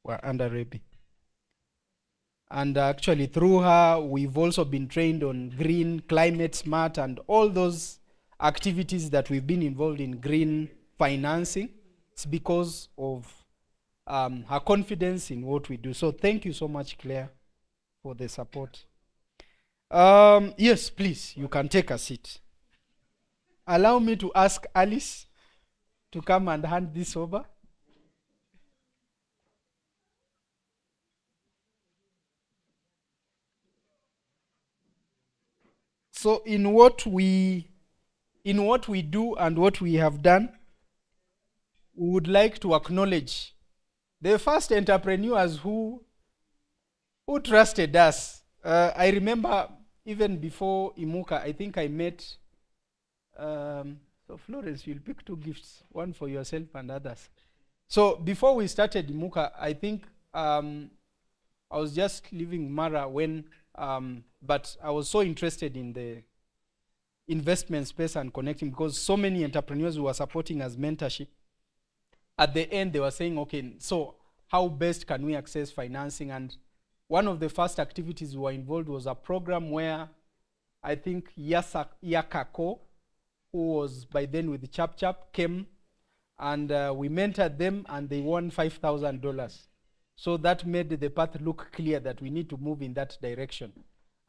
were under Rebi. And actually through her, we've also been trained on green, climate smart, and all those activities that we've been involved in green financing. It's because of her confidence in what we do. So thank you so much, Claire, for the support. Yes, please, you can take a seat. Allow me to ask Alice to come and hand this over. So in what we do and what we have done, we would like to acknowledge the first entrepreneurs who trusted us. I remember even before Imuka, I think I met, so Florence, you'll pick 2 gifts, one for yourself and others. So before we started Imuka, I think I was just leaving Mara when, but I was so interested in the investment space and connecting, because so many entrepreneurs who were supporting as mentorship. At the end, they were saying, okay, so how best can we access financing? And one of the first activities we were involved was a program where I think Yakako, who was by then with Chap Chap, came, and we mentored them, and they won $5,000. So that made the path look clear that we need to move in that direction.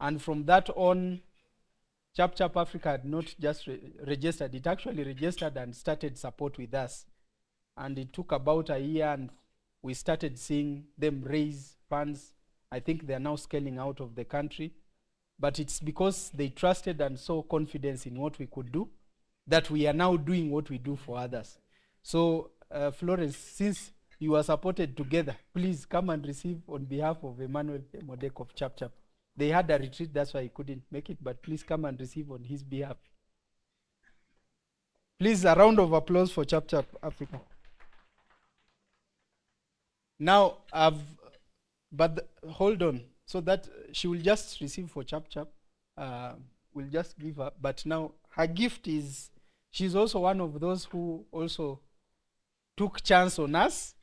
And from that on, Chap Chap Africa had not just registered, it actually registered and started support with us. And it took about a year, and we started seeing them raise funds. I think they're now scaling out of the country. But it's because they trusted and saw confidence in what we could do that we are now doing what we do for others. So, Florence, since you are supported together, please come and receive on behalf of Emmanuel Modek of Chap Chap. They had a retreat, that's why he couldn't make it, but please come and receive on his behalf. Please, a round of applause for Chap Chap Africa. Now, hold on, so that she will just receive for Chap Chap. We'll just give her, but now her gift is, she's also one of those who also took chance on us.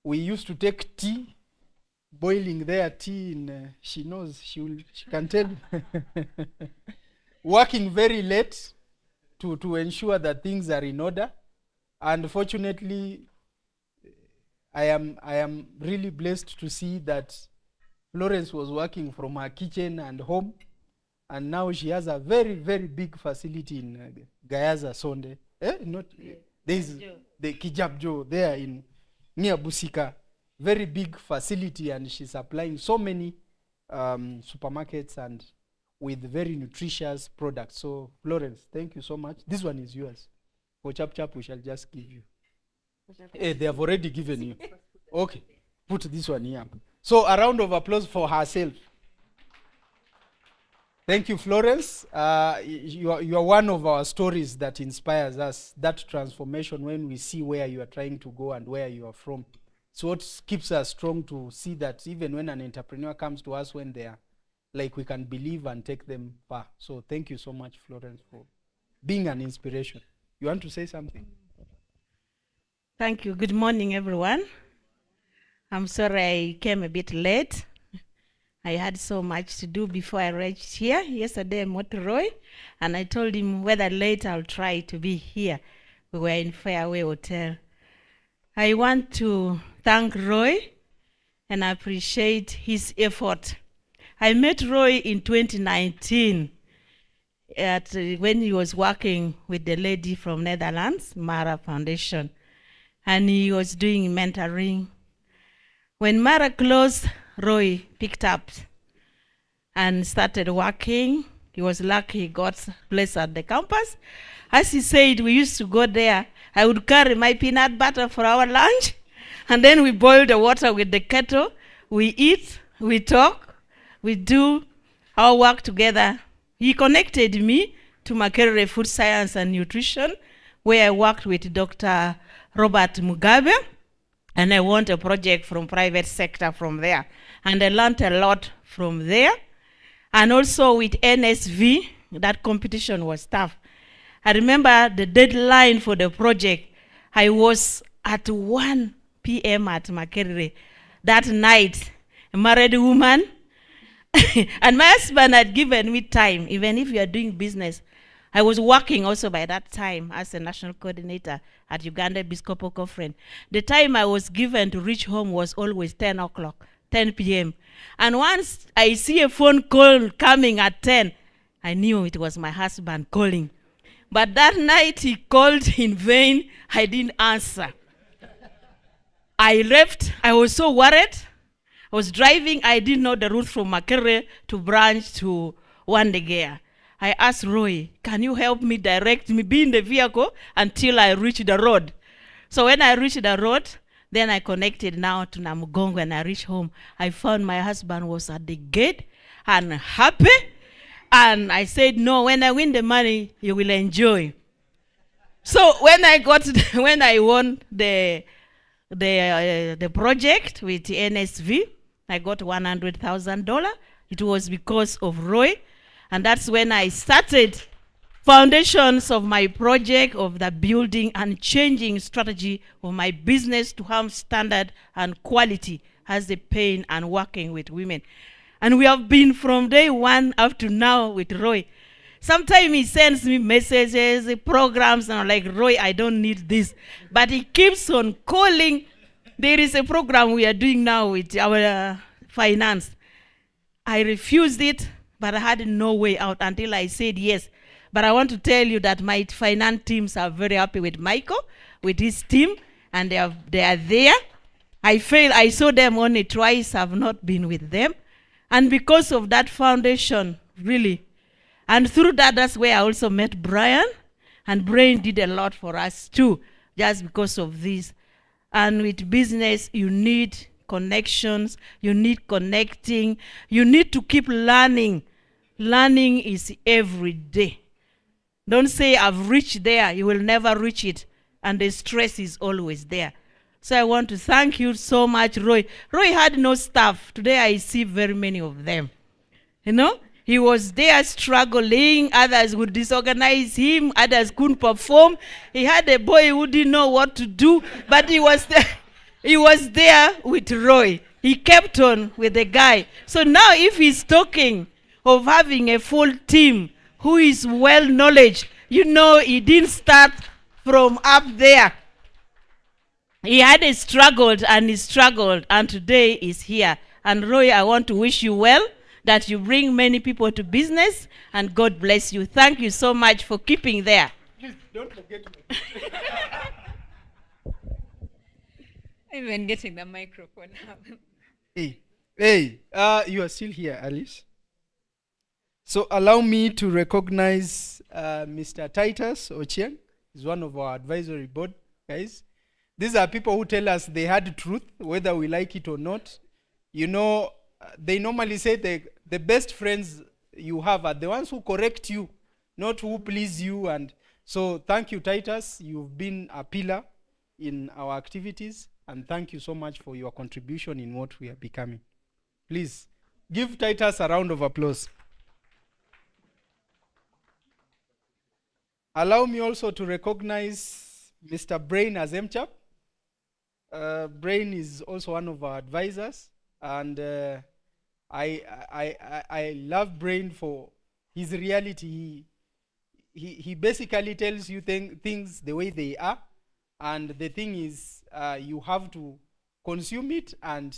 We used to take tea, boiling their tea in, she knows, she can tell, working very late to ensure that things are in order. And fortunately, I am really blessed to see that Florence was working from her kitchen and home, and now she has a very, very big facility in Gayaza Sonde. There's the Kijabjo there in near Busika, very big facility, and she's supplying so many supermarkets and with very nutritious products. So Florence, thank you so much. This one is yours. For Chap Chap, we shall just give you. They have already given you. Okay, put this one here. So a round of applause for herself. Thank you, Florence. You are one of our stories that inspires us, that transformation when we see where you are trying to go and where you are from. So what keeps us strong to see that even when an entrepreneur comes to us when they are, like, we can believe and take them far. So thank you so much, Florence, for being an inspiration. You want to say something? Thank you. Good morning, everyone. I'm sorry I came a bit late. I had so much to do before I reached here. Yesterday I met Roy, and I told him whether late I'll try to be here. We were in Fairway Hotel. I want to thank Roy and appreciate his effort. I met Roy in 2019 when he was working with the lady from Netherlands, Mara Foundation, and he was doing mentoring. When Mara closed, Roy picked up and started working. He was lucky he got a place at the campus. As he said, we used to go there. I would carry my peanut butter for our lunch, and then we boil the water with the kettle. We eat, we talk, we do our work together. He connected me to Makerere Food Science and Nutrition, where I worked with Dr. Robert Mugabe, and I won a project from private sector from there. And I learned a lot from there. And also with NSV, that competition was tough. I remember the deadline for the project. I was at 1 p.m. at Makerere that night, a married woman. And my husband had given me time, even if you are doing business. I was working also by that time as a national coordinator at Uganda Episcopal Conference. The time I was given to reach home was always 10 o'clock, 10 p.m. And once I see a phone call coming at 10, I knew it was my husband calling. But that night he called in vain. I didn't answer. I left. I was so worried. I was driving. I didn't know the route from Makerere to Branch to Wandegea. I asked Roy, can you help me direct me, be in the vehicle until I reach the road? So when I reached the road, then I connected now to Namugongo, and I reached home. I found my husband was at the gate and happy. And I said, no, when I win the money, you will enjoy. So when I won the project with the NSV, I got $100,000. It was because of Roy. And that's when I started foundations of my project of the building and changing strategy of my business to have standard and quality as the pain and working with women. And we have been from day one up to now with Roy. Sometimes he sends me messages, programs, and I'm like, Roy, I don't need this. But he keeps on calling. There is a program we are doing now with our finance. I refused it, but I had no way out until I said yes. But I want to tell you that my finance teams are very happy with Michael, with his team, and they are there. I saw them only twice. I've not been with them. And because of that foundation, really, and through that, that's where I also met Brian, and Brian did a lot for us too, just because of this. And with business, you need connections, you need connecting, you need to keep learning. Learning is every day. Don't say I've reached there, you will never reach it, and the stress is always there. So I want to thank you so much, Roy. Roy had no staff. Today I see very many of them. You know, he was there struggling, others would disorganize him, others couldn't perform. He had a boy who didn't know what to do, but he was there. He was there with Roy. He kept on with the guy. So now if he's talking of having a full team who is well knowledge, you know he didn't start from up there. He had struggled, and today is here. And Roy, I want to wish you well, that you bring many people to business, and God bless you. Thank you so much for keeping there. Please don't forget to Even getting the microphone. Hey, you are still here, Alice. So allow me to recognize Mr. Titus Ochieng. He's one of our advisory board guys. These are people who tell us they had truth, whether we like it or not. You know, they normally say the best friends you have are the ones who correct you, not who please you. And so thank you, Titus. You've been a pillar in our activities. And thank you so much for your contribution in what we are becoming. Please give Titus a round of applause. Allow me also to recognize Mr. Brain Azemchap. Brain is also one of our advisors, and I love Brain for his reality. He basically tells you things the way they are, and the thing is you have to consume it. And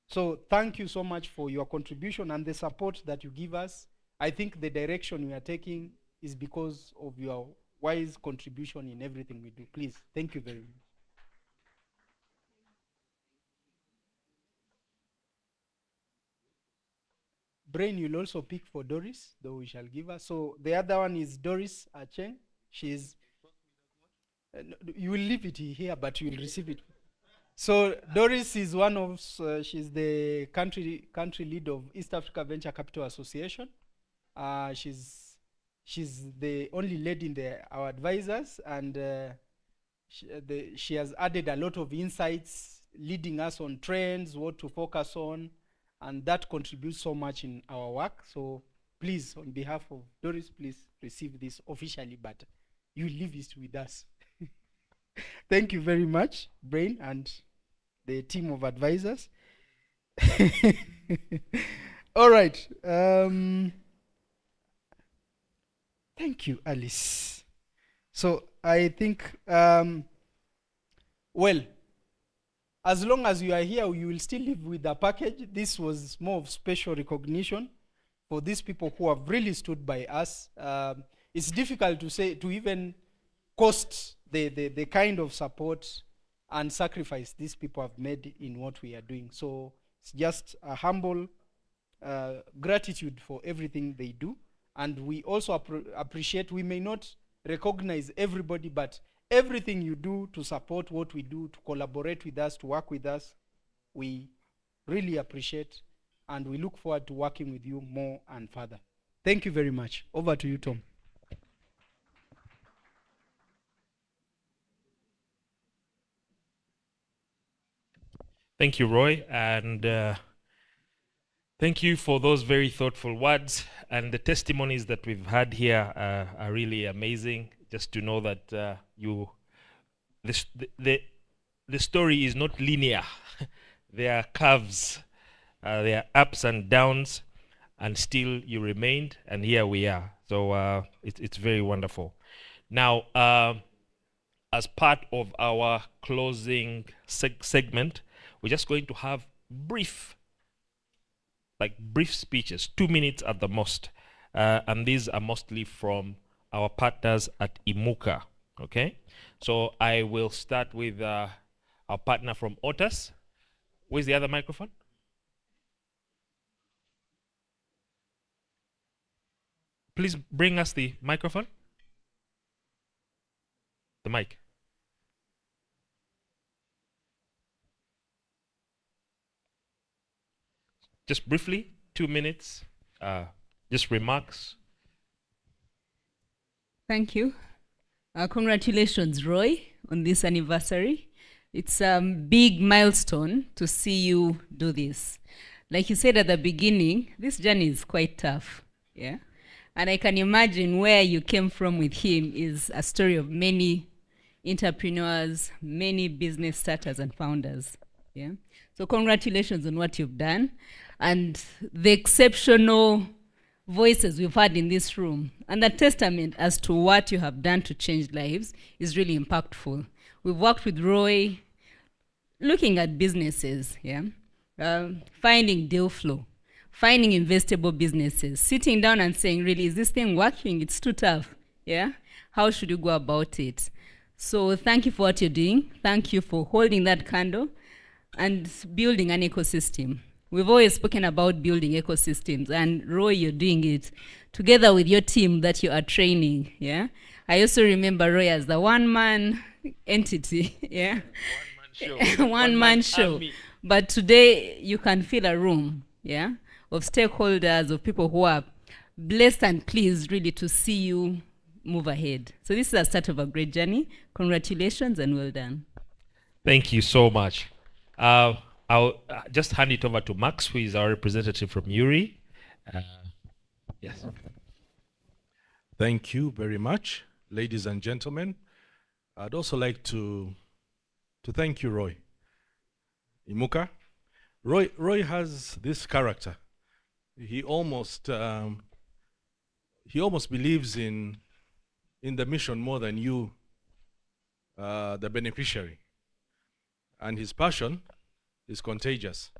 so thank you so much for your contribution and the support that you give us. I think the direction we are taking is because of your wise contribution in everything we do. Please, thank you very much. Brain will also pick for Doris, though we shall give her. So the other one is Doris Acheng. She's, you will leave it here, but you will receive it. So Doris is one of, she's the country lead of East Africa Venture Capital Association. She's the only lady in our advisors, and she has added a lot of insights, leading us on trends, what to focus on, and that contributes so much in our work. So please, on behalf of Doris, please receive this officially, but you leave it with us. Thank you very much, Brain, and the team of advisors. All right. Thank you, Alice. So I think, well, as long as you are here, you will still live with the package. This was more of special recognition for these people who have really stood by us. It's difficult to say, to even cost the kind of support and sacrifice these people have made in what we are doing. So it's just a humble gratitude for everything they do. And we also appreciate, we may not recognize everybody, but everything you do to support what we do, to collaborate with us, to work with us, we really appreciate, and we look forward to working with you more and further. Thank you very much. Over to you, Tom. Thank you, Roy, and thank you for those very thoughtful words, and the testimonies that we've had here are really amazing. Just to know that the story is not linear. There are curves, there are ups and downs, and still you remained, and here we are. So it's very wonderful. Now, as part of our closing segment, we're just going to have brief speeches, 2 minutes at the most. And these are mostly from our partners at Imuka, okay? So I will start with our partner from Otas. Where's the other microphone? Please bring us the microphone. The mic. Just briefly, 2 minutes, just remarks. Thank you. Congratulations, Roy, on this anniversary. It's a big milestone to see you do this. Like you said at the beginning, this journey is quite tough, yeah? And I can imagine where you came from with him is a story of many entrepreneurs, many business starters and founders, yeah? So congratulations on what you've done and the exceptional voices we've had in this room. And the testament as to what you have done to change lives is really impactful. We've worked with Roy looking at businesses, yeah, finding deal flow, finding investable businesses, sitting down and saying, really, is this thing working? It's too tough, yeah? How should you go about it? So thank you for what you're doing. Thank you for holding that candle and building an ecosystem. We've always spoken about building ecosystems, and Roy, you're doing it together with your team that you are training, yeah? I also remember Roy as the one-man entity, yeah? One-man show. army. But today, you can fill a room, yeah, of stakeholders, of people who are blessed and pleased, really, to see you move ahead. So this is the start of a great journey. Congratulations and well done. Thank you so much. I'll just hand it over to Max, who is our representative from URI. Yes. Thank you very much, ladies and gentlemen. I'd also like to thank you, Roy. Imuka. Roy has this character. He almost believes in the mission more than you, the beneficiary. And his passion is contagious.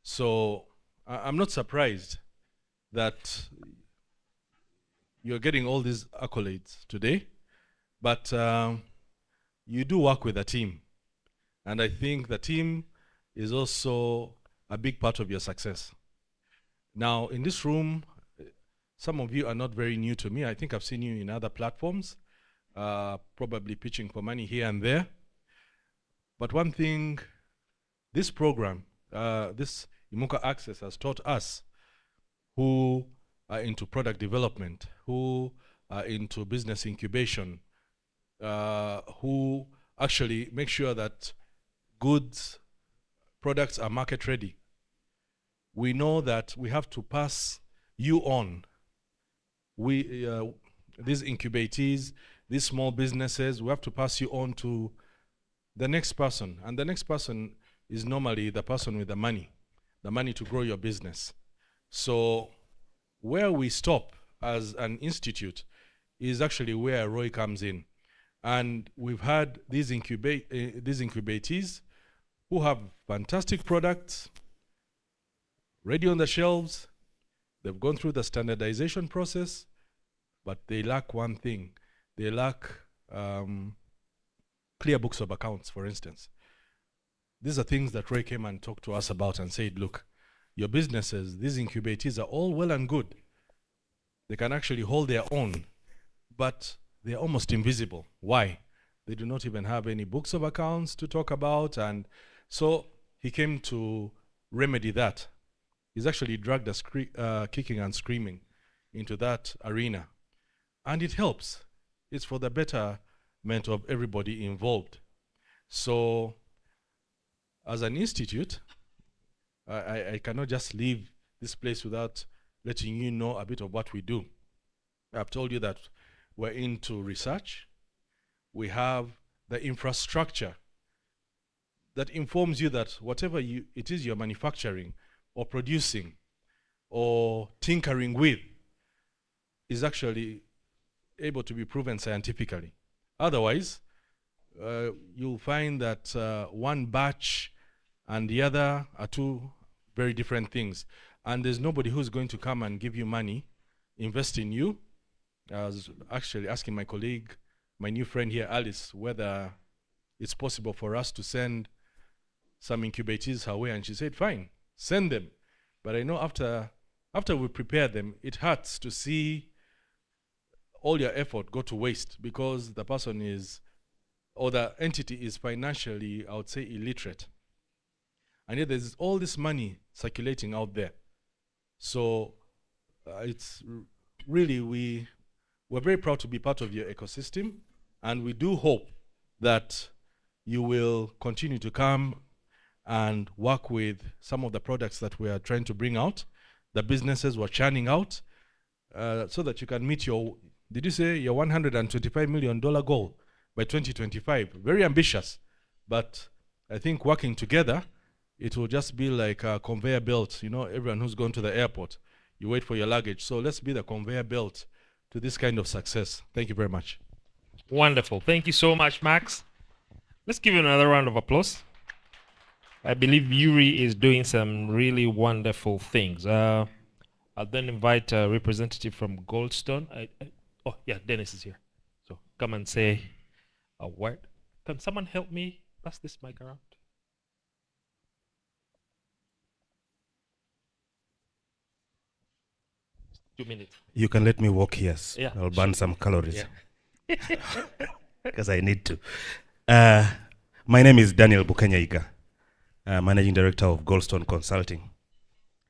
So I'm not surprised that you're getting all these accolades today, but you do work with a team. And I think the team is also a big part of your success. Now, in this room, some of you are not very new to me. I think I've seen you in other platforms, probably pitching for money here and there. But one thing, this program, this Imuka Access has taught us who are into product development, who are into business incubation, who actually make sure that goods, products are market ready. We know that we have to pass you on. These incubatees, these small businesses, we have to pass you on to the next person. And the next person is normally the person with the money to grow your business. So where we stop as an institute is actually where Roy comes in. And we've had these incubatees who have fantastic products ready on the shelves. They've gone through the standardization process, but they lack one thing. They lack clear books of accounts, for instance. These are things that Roy came and talked to us about and said, look, your businesses, these incubatees are all well and good. They can actually hold their own, but they're almost invisible. Why? They do not even have any books of accounts to talk about. And so he came to remedy that. He's actually dragged us kicking and screaming into that arena. And it helps. It's for the betterment of everybody involved. So as an institute, I cannot just leave this place without letting you know a bit of what we do. I've told you that we're into research. We have the infrastructure that informs you that whatever it is you're manufacturing or producing or tinkering with is actually able to be proven scientifically. Otherwise, you'll find that one batch and the other are two very different things. And there's nobody who's going to come and give you money, invest in you. I was actually asking my colleague, my new friend here, Alice, whether it's possible for us to send some incubatees her way, and she said, fine, send them. But I know after we prepare them, it hurts to see all your effort go to waste because the person is, or the entity is financially, I would say, illiterate. And yet there's all this money circulating out there. So it's really, we're very proud to be part of your ecosystem, and we do hope that you will continue to come and work with some of the products that we are trying to bring out, the businesses we're churning out, so that you can meet your, did you say your $125 million goal by 2025? Very ambitious, but I think working together, it will just be like a conveyor belt. You know, everyone who's gone to the airport, you wait for your luggage. So let's be the conveyor belt to this kind of success. Thank you very much. Wonderful. Thank you so much, Max. Let's give you another round of applause. I believe Yuri is doing some really wonderful things. I'll then invite a representative from Goldstone. Oh, yeah, Dennis is here. So come and say a word. Can someone help me pass this mic around? 2 minutes. You can let me walk here. Yeah, I'll burn sure. some calories. Yeah. Because I need to. My name is Daniel Bukenyaiga, Managing Director of Goldstone Consulting.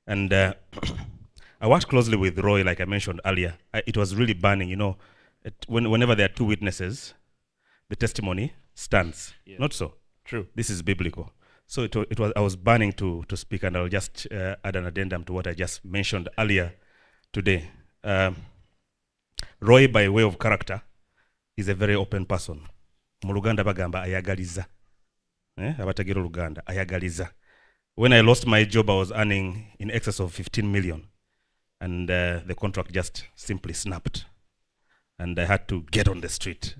And I worked closely with Roy, like I mentioned earlier. It was really burning, you know. Whenever there are two witnesses, the testimony stands. Yeah. Not so. True. This is biblical. So I was burning to speak, and I'll just add an addendum to what I just mentioned earlier today. Roy, by way of character, is a very open person. Mu Luganda bagamba ayagaliza. Abatagira Luganda ayagaliza. When I lost my job, I was earning in excess of 15 million, and the contract just simply snapped, and I had to get on the street.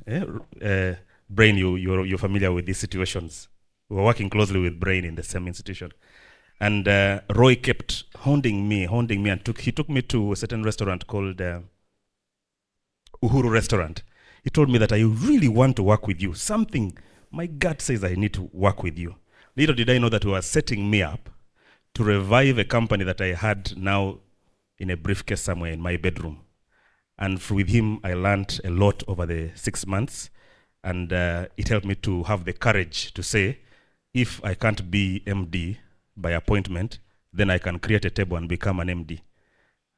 Brain, you're familiar with these situations. We were working closely with Brain in the same institution, and Roy kept hounding me, and he took me to a certain restaurant called Uhuru Restaurant. He told me that I really want to work with you. Something, my gut says I need to work with you. Little did I know that he was setting me up to revive a company that I had now in a briefcase somewhere in my bedroom. And with him, I learned a lot over the 6 months. And it helped me to have the courage to say, if I can't be MD by appointment, then I can create a table and become an MD.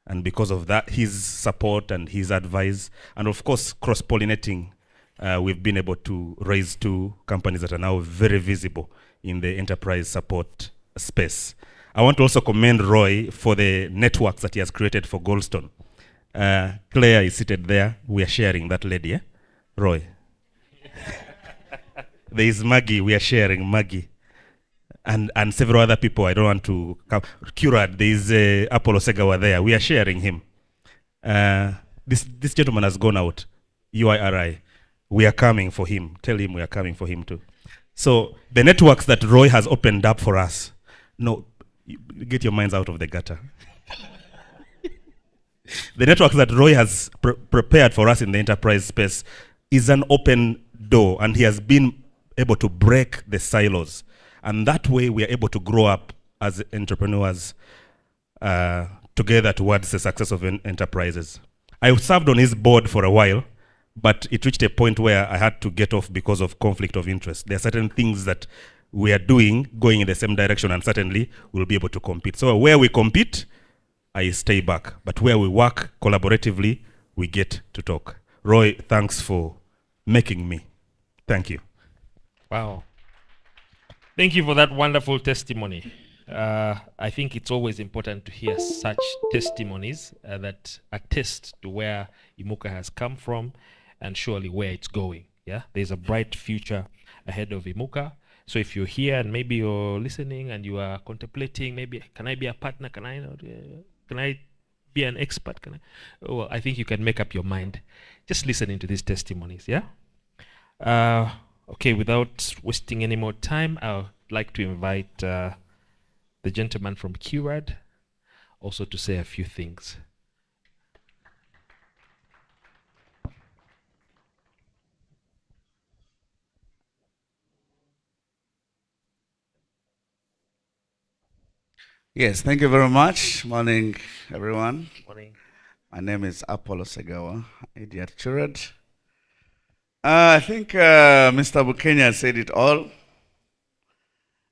And because of that, his support and his advice, and of course, cross-pollinating, we've been able to raise 2 companies that are now very visible in the enterprise support space. I want to also commend Roy for the networks that he has created for Goldstone. Claire is seated there. We are sharing that lady, eh? Roy. There is Maggie. We are sharing Maggie. And several other people. I don't want to come. Curad, there is Apollo Segawa there. We are sharing him. This gentleman has gone out. UIRI. We are coming for him. Tell him we are coming for him too. So the networks that Roy has opened up for us, no, get your minds out of the gutter. The networks that Roy has prepared for us in the enterprise space is an open door, and he has been able to break the silos. And that way we are able to grow up as entrepreneurs together towards the success of enterprises. I served on his board for a while, but it reached a point where I had to get off because of conflict of interest. There are certain things that we are doing, going in the same direction, and certainly we'll be able to compete. So where we compete, I stay back. But where we work collaboratively, we get to talk. Roy, thanks for making me. Thank you. Wow. Thank you for that wonderful testimony. I think it's always important to hear such testimonies that attest to where Imuka has come from and surely where it's going. Yeah, there's a bright future ahead of Imuka. So if you're here and maybe you're listening and you are contemplating, maybe can I be a partner? Can I be an expert? Well, I think you can make up your mind just listening to these testimonies. Yeah. Okay, without wasting any more time, I would like to invite the gentleman from QRAD also to say a few things. Yes, thank you very much. Morning, everyone. Morning. My name is Apollo Segawa, idiot QRAD. I think Mr. Bukenya said it all.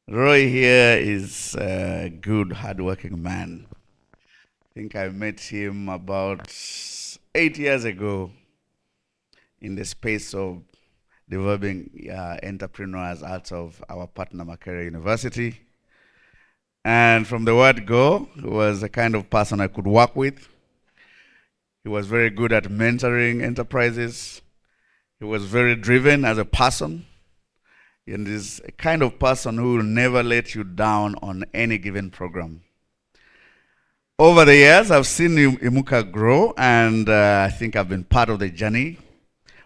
Roy here is a good, hardworking man. I think I met him about 8 years ago in the space of developing entrepreneurs out of our partner Makerere University. And from the word go, he was the kind of person I could work with. He was very good at mentoring enterprises. He was very driven as a person. And is a kind of person who will never let you down on any given program. Over the years, I've seen Imuka grow, and I think I've been part of the journey.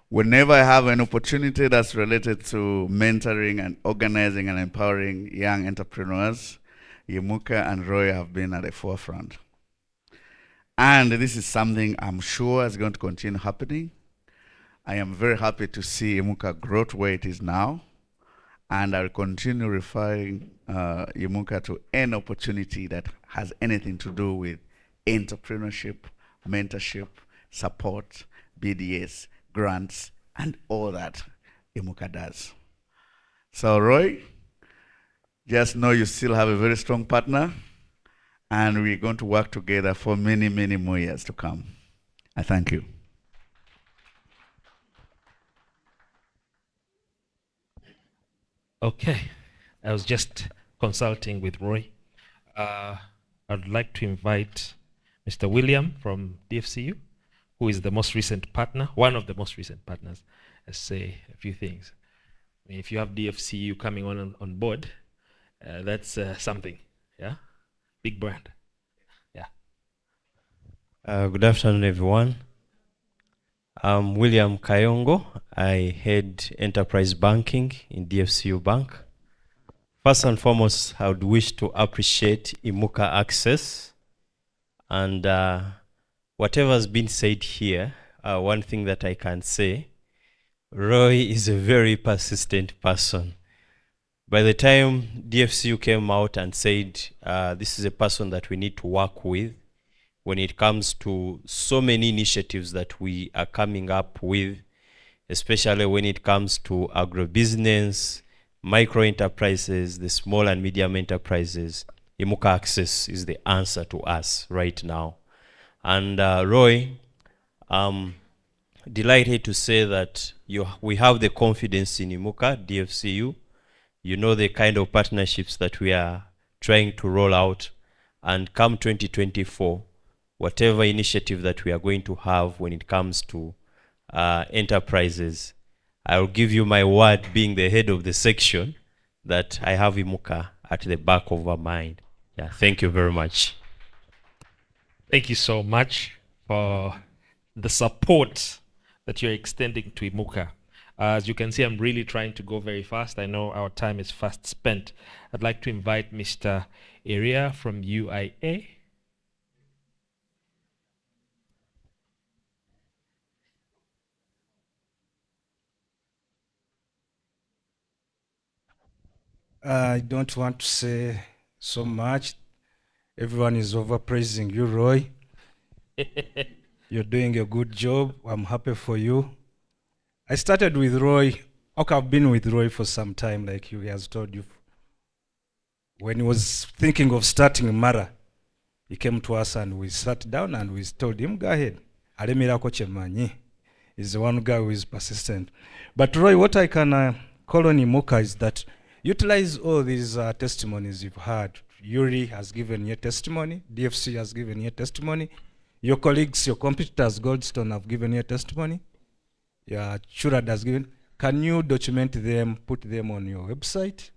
Whenever I have an opportunity that's related to mentoring and organizing and empowering young entrepreneurs, Imuka and Roy have been at the forefront. And this is something I'm sure is going to continue happening. I am very happy to see Imuka grow to where it is now. And I'll continue referring Imuka to any opportunity that has anything to do with entrepreneurship, mentorship, support, BDS, grants, and all that Imuka does. So Roy, just know you still have a very strong partner, and we're going to work together for many, many more years to come. I thank you. Okay, I was just consulting with Roy. I'd like to invite Mr. William from DFCU, who is the most recent partner, one of the most recent partners, let's say a few things. I mean, if you have DFCU coming on board, that's something, yeah? Big brand, yeah. Good afternoon, everyone. I'm William Kayongo. I head enterprise banking in DFCU Bank. First and foremost, I would wish to appreciate Imuka Access. And whatever has been said here, one thing that I can say, Roy is a very persistent person. By the time DFCU came out and said, this is a person that we need to work with, when it comes to so many initiatives that we are coming up with, especially when it comes to agribusiness, micro enterprises, the small and medium enterprises, Imuka Access is the answer to us right now. And Roy, delighted to say that we have the confidence in Imuka, DFCU. You know the kind of partnerships that we are trying to roll out, and come 2024, whatever initiative that we are going to have when it comes to enterprises, I will give you my word, being the head of the section, that I have Imuka at the back of our mind. Yeah, thank you very much. Thank you so much for the support that you're extending to Imuka. As you can see, I'm really trying to go very fast. I know our time is fast spent. I'd like to invite Mr. Area from UIA. I don't want to say so much. Everyone is overpraising you, Roy. You're doing a good job. I'm happy for you. I started with Roy. Okay, I've been with Roy for some time, like he has told you. When he was thinking of starting Mara, he came to us and we sat down and we told him, go ahead. Alemirako Chemanyi is the one guy who is persistent. But Roy, what I can call on Imuka is that utilize all these testimonies you've heard. Yuri has given your testimony. DFC has given your testimony. Your colleagues, your competitors, Goldstone, have given your testimony. Yeah, Churad has given. Can you document them, put them on your website?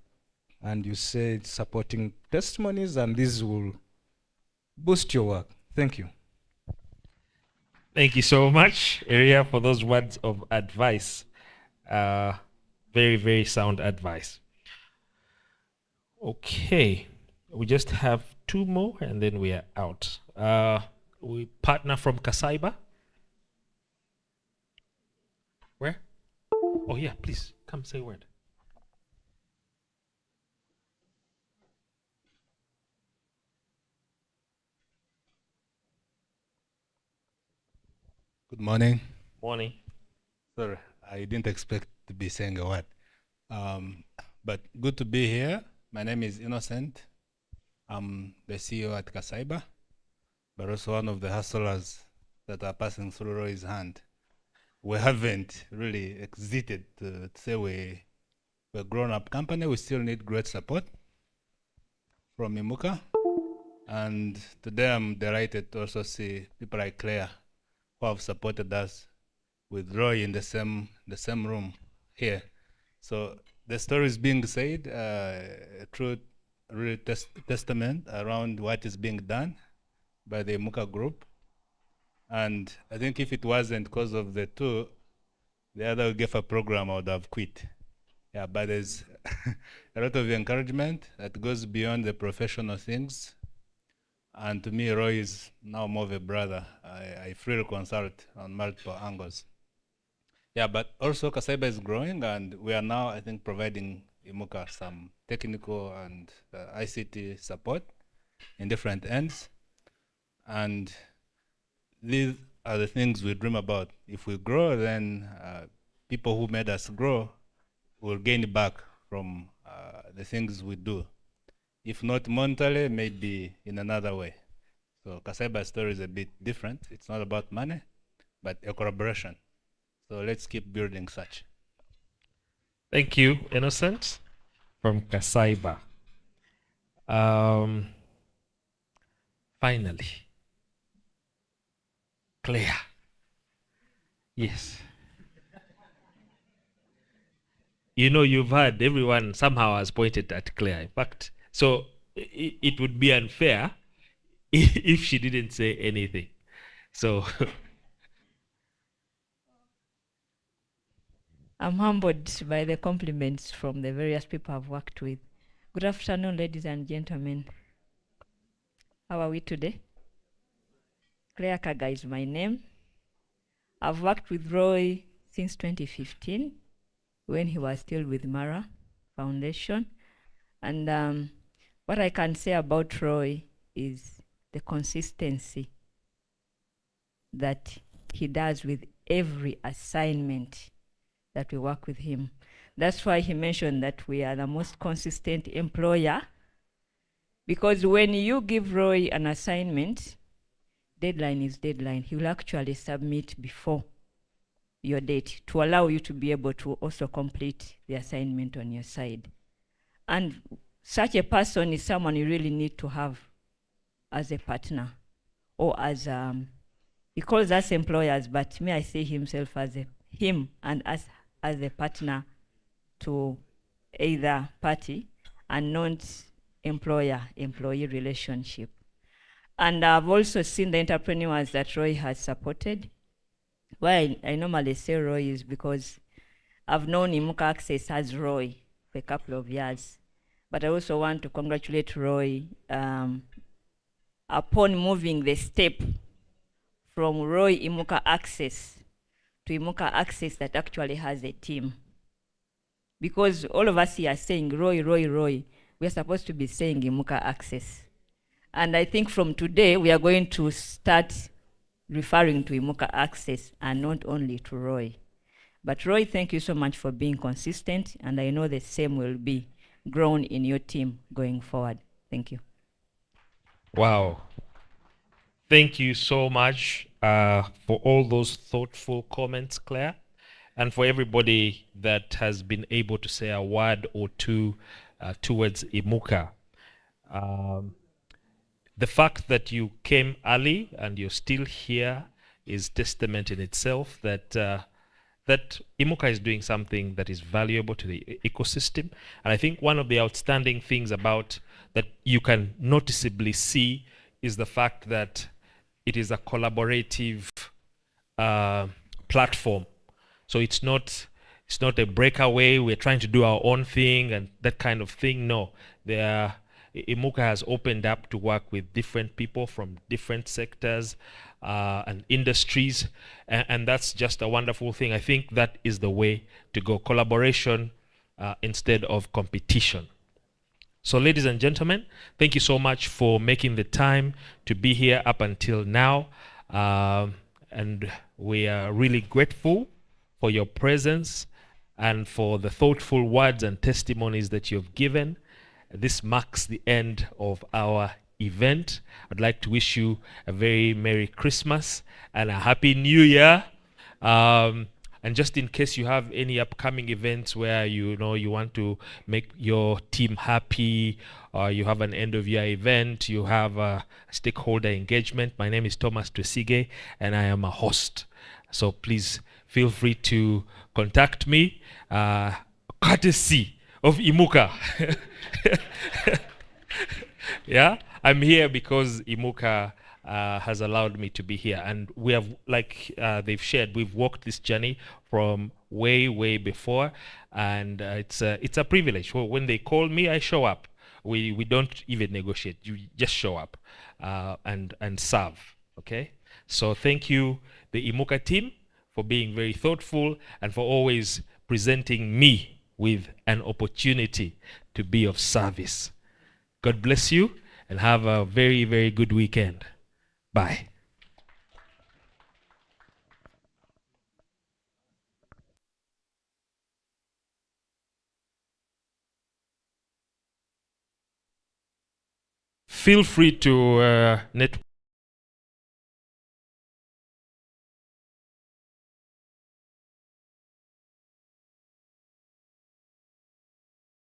And you say supporting testimonies, and this will boost your work. Thank you. Thank you so much, Area, for those words of advice. Very, very sound advice. Okay, we just have two more and then we are out. We partner from Kasaiba. Where? Oh yeah, please come say a word. Good morning. Morning. Sorry, I didn't expect to be saying a word. But good to be here. My name is Innocent. I'm the CEO at Kasaiba, but also one of the hustlers that are passing through Roy's hand. We haven't really exited to say we're a grown-up company. We still need great support from Imuka. And today I'm delighted to also see people like Claire who have supported us with Roy in the same room here. So the story is being said, a true really testament around what is being done by the Imuka group. And I think if it wasn't because of the two, the other gave a program, I would have quit. Yeah, but there's a lot of encouragement that goes beyond the professional things. And to me, Roy is now more of a brother. I freely consult on multiple angles. Yeah, but also Kasaiba is growing, and we are now, I think, providing Imuka some technical and ICT support in different ends. And these are the things we dream about. If we grow, then people who made us grow will gain back from the things we do. If not monetarily, maybe in another way. So Kasaiba's story is a bit different. It's not about money, but a collaboration. So let's keep building such. Thank you, Innocent, from Kasaiba. Finally, Claire. Yes. You know, you've heard everyone somehow has pointed at Claire. In fact, so it would be unfair if she didn't say anything. So I'm humbled by the compliments from the various people I've worked with. Good afternoon, ladies and gentlemen. How are we today? Claire Kaga is my name. I've worked with Roy since 2015 when he was still with Mara Foundation. And what I can say about Roy is the consistency that he does with every assignment that we work with him. That's why he mentioned that we are the most consistent employer, because when you give Roy an assignment, deadline is deadline. He will actually submit before your date to allow you to be able to also complete the assignment on your side. And such a person is someone you really need to have as a partner, or as he calls us employers, but may I say himself as him and us as a partner to either party, and not employer-employee relationship. And I've also seen the entrepreneurs that Roy has supported. Why I normally say Roy is because I've known Imuka Access as Roy for a couple of years. But I also want to congratulate Roy upon moving the step from Roy Imuka Access to Imuka Access that actually has a team. Because all of us here are saying Roy, Roy, Roy. We're supposed to be saying Imuka Access. And I think from today, we are going to start referring to Imuka Access and not only to Roy. But Roy, thank you so much for being consistent, and I know the same will be grown in your team going forward. Thank you. Wow. Thank you so much for all those thoughtful comments, Claire, and for everybody that has been able to say a word or two towards Imuka. The fact that you came early and you're still here is testament in itself that that Imuka is doing something that is valuable to the ecosystem. And I think one of the outstanding things about that you can noticeably see is the fact that it is a collaborative platform. So it's not a breakaway, we're trying to do our own thing and that kind of thing. No, Imuka has opened up to work with different people from different sectors and industries, and that's just a wonderful thing. I think that is the way to go, collaboration instead of competition. So ladies and gentlemen, thank you so much for making the time to be here up until now, and we are really grateful for your presence and for the thoughtful words and testimonies that you've given. This marks the end of our event. I'd like to wish you a very Merry Christmas and a Happy New Year. And just in case you have any upcoming events where you want to make your team happy, or you have an end of year event, you have a stakeholder engagement, my name is Thomas Twesige and I am a host. So please feel free to contact me, courtesy of Imuka. Yeah, I'm here because Imuka has allowed me to be here, and we have, like they've shared, we've walked this journey from way before, and it's a privilege. Well, when they call me, I show up. We don't even negotiate. You just show up and serve. Okay. So thank you, the Imuka team, for being very thoughtful and for always presenting me with an opportunity to be of service. God bless you and have a very good weekend. Bye. Feel free to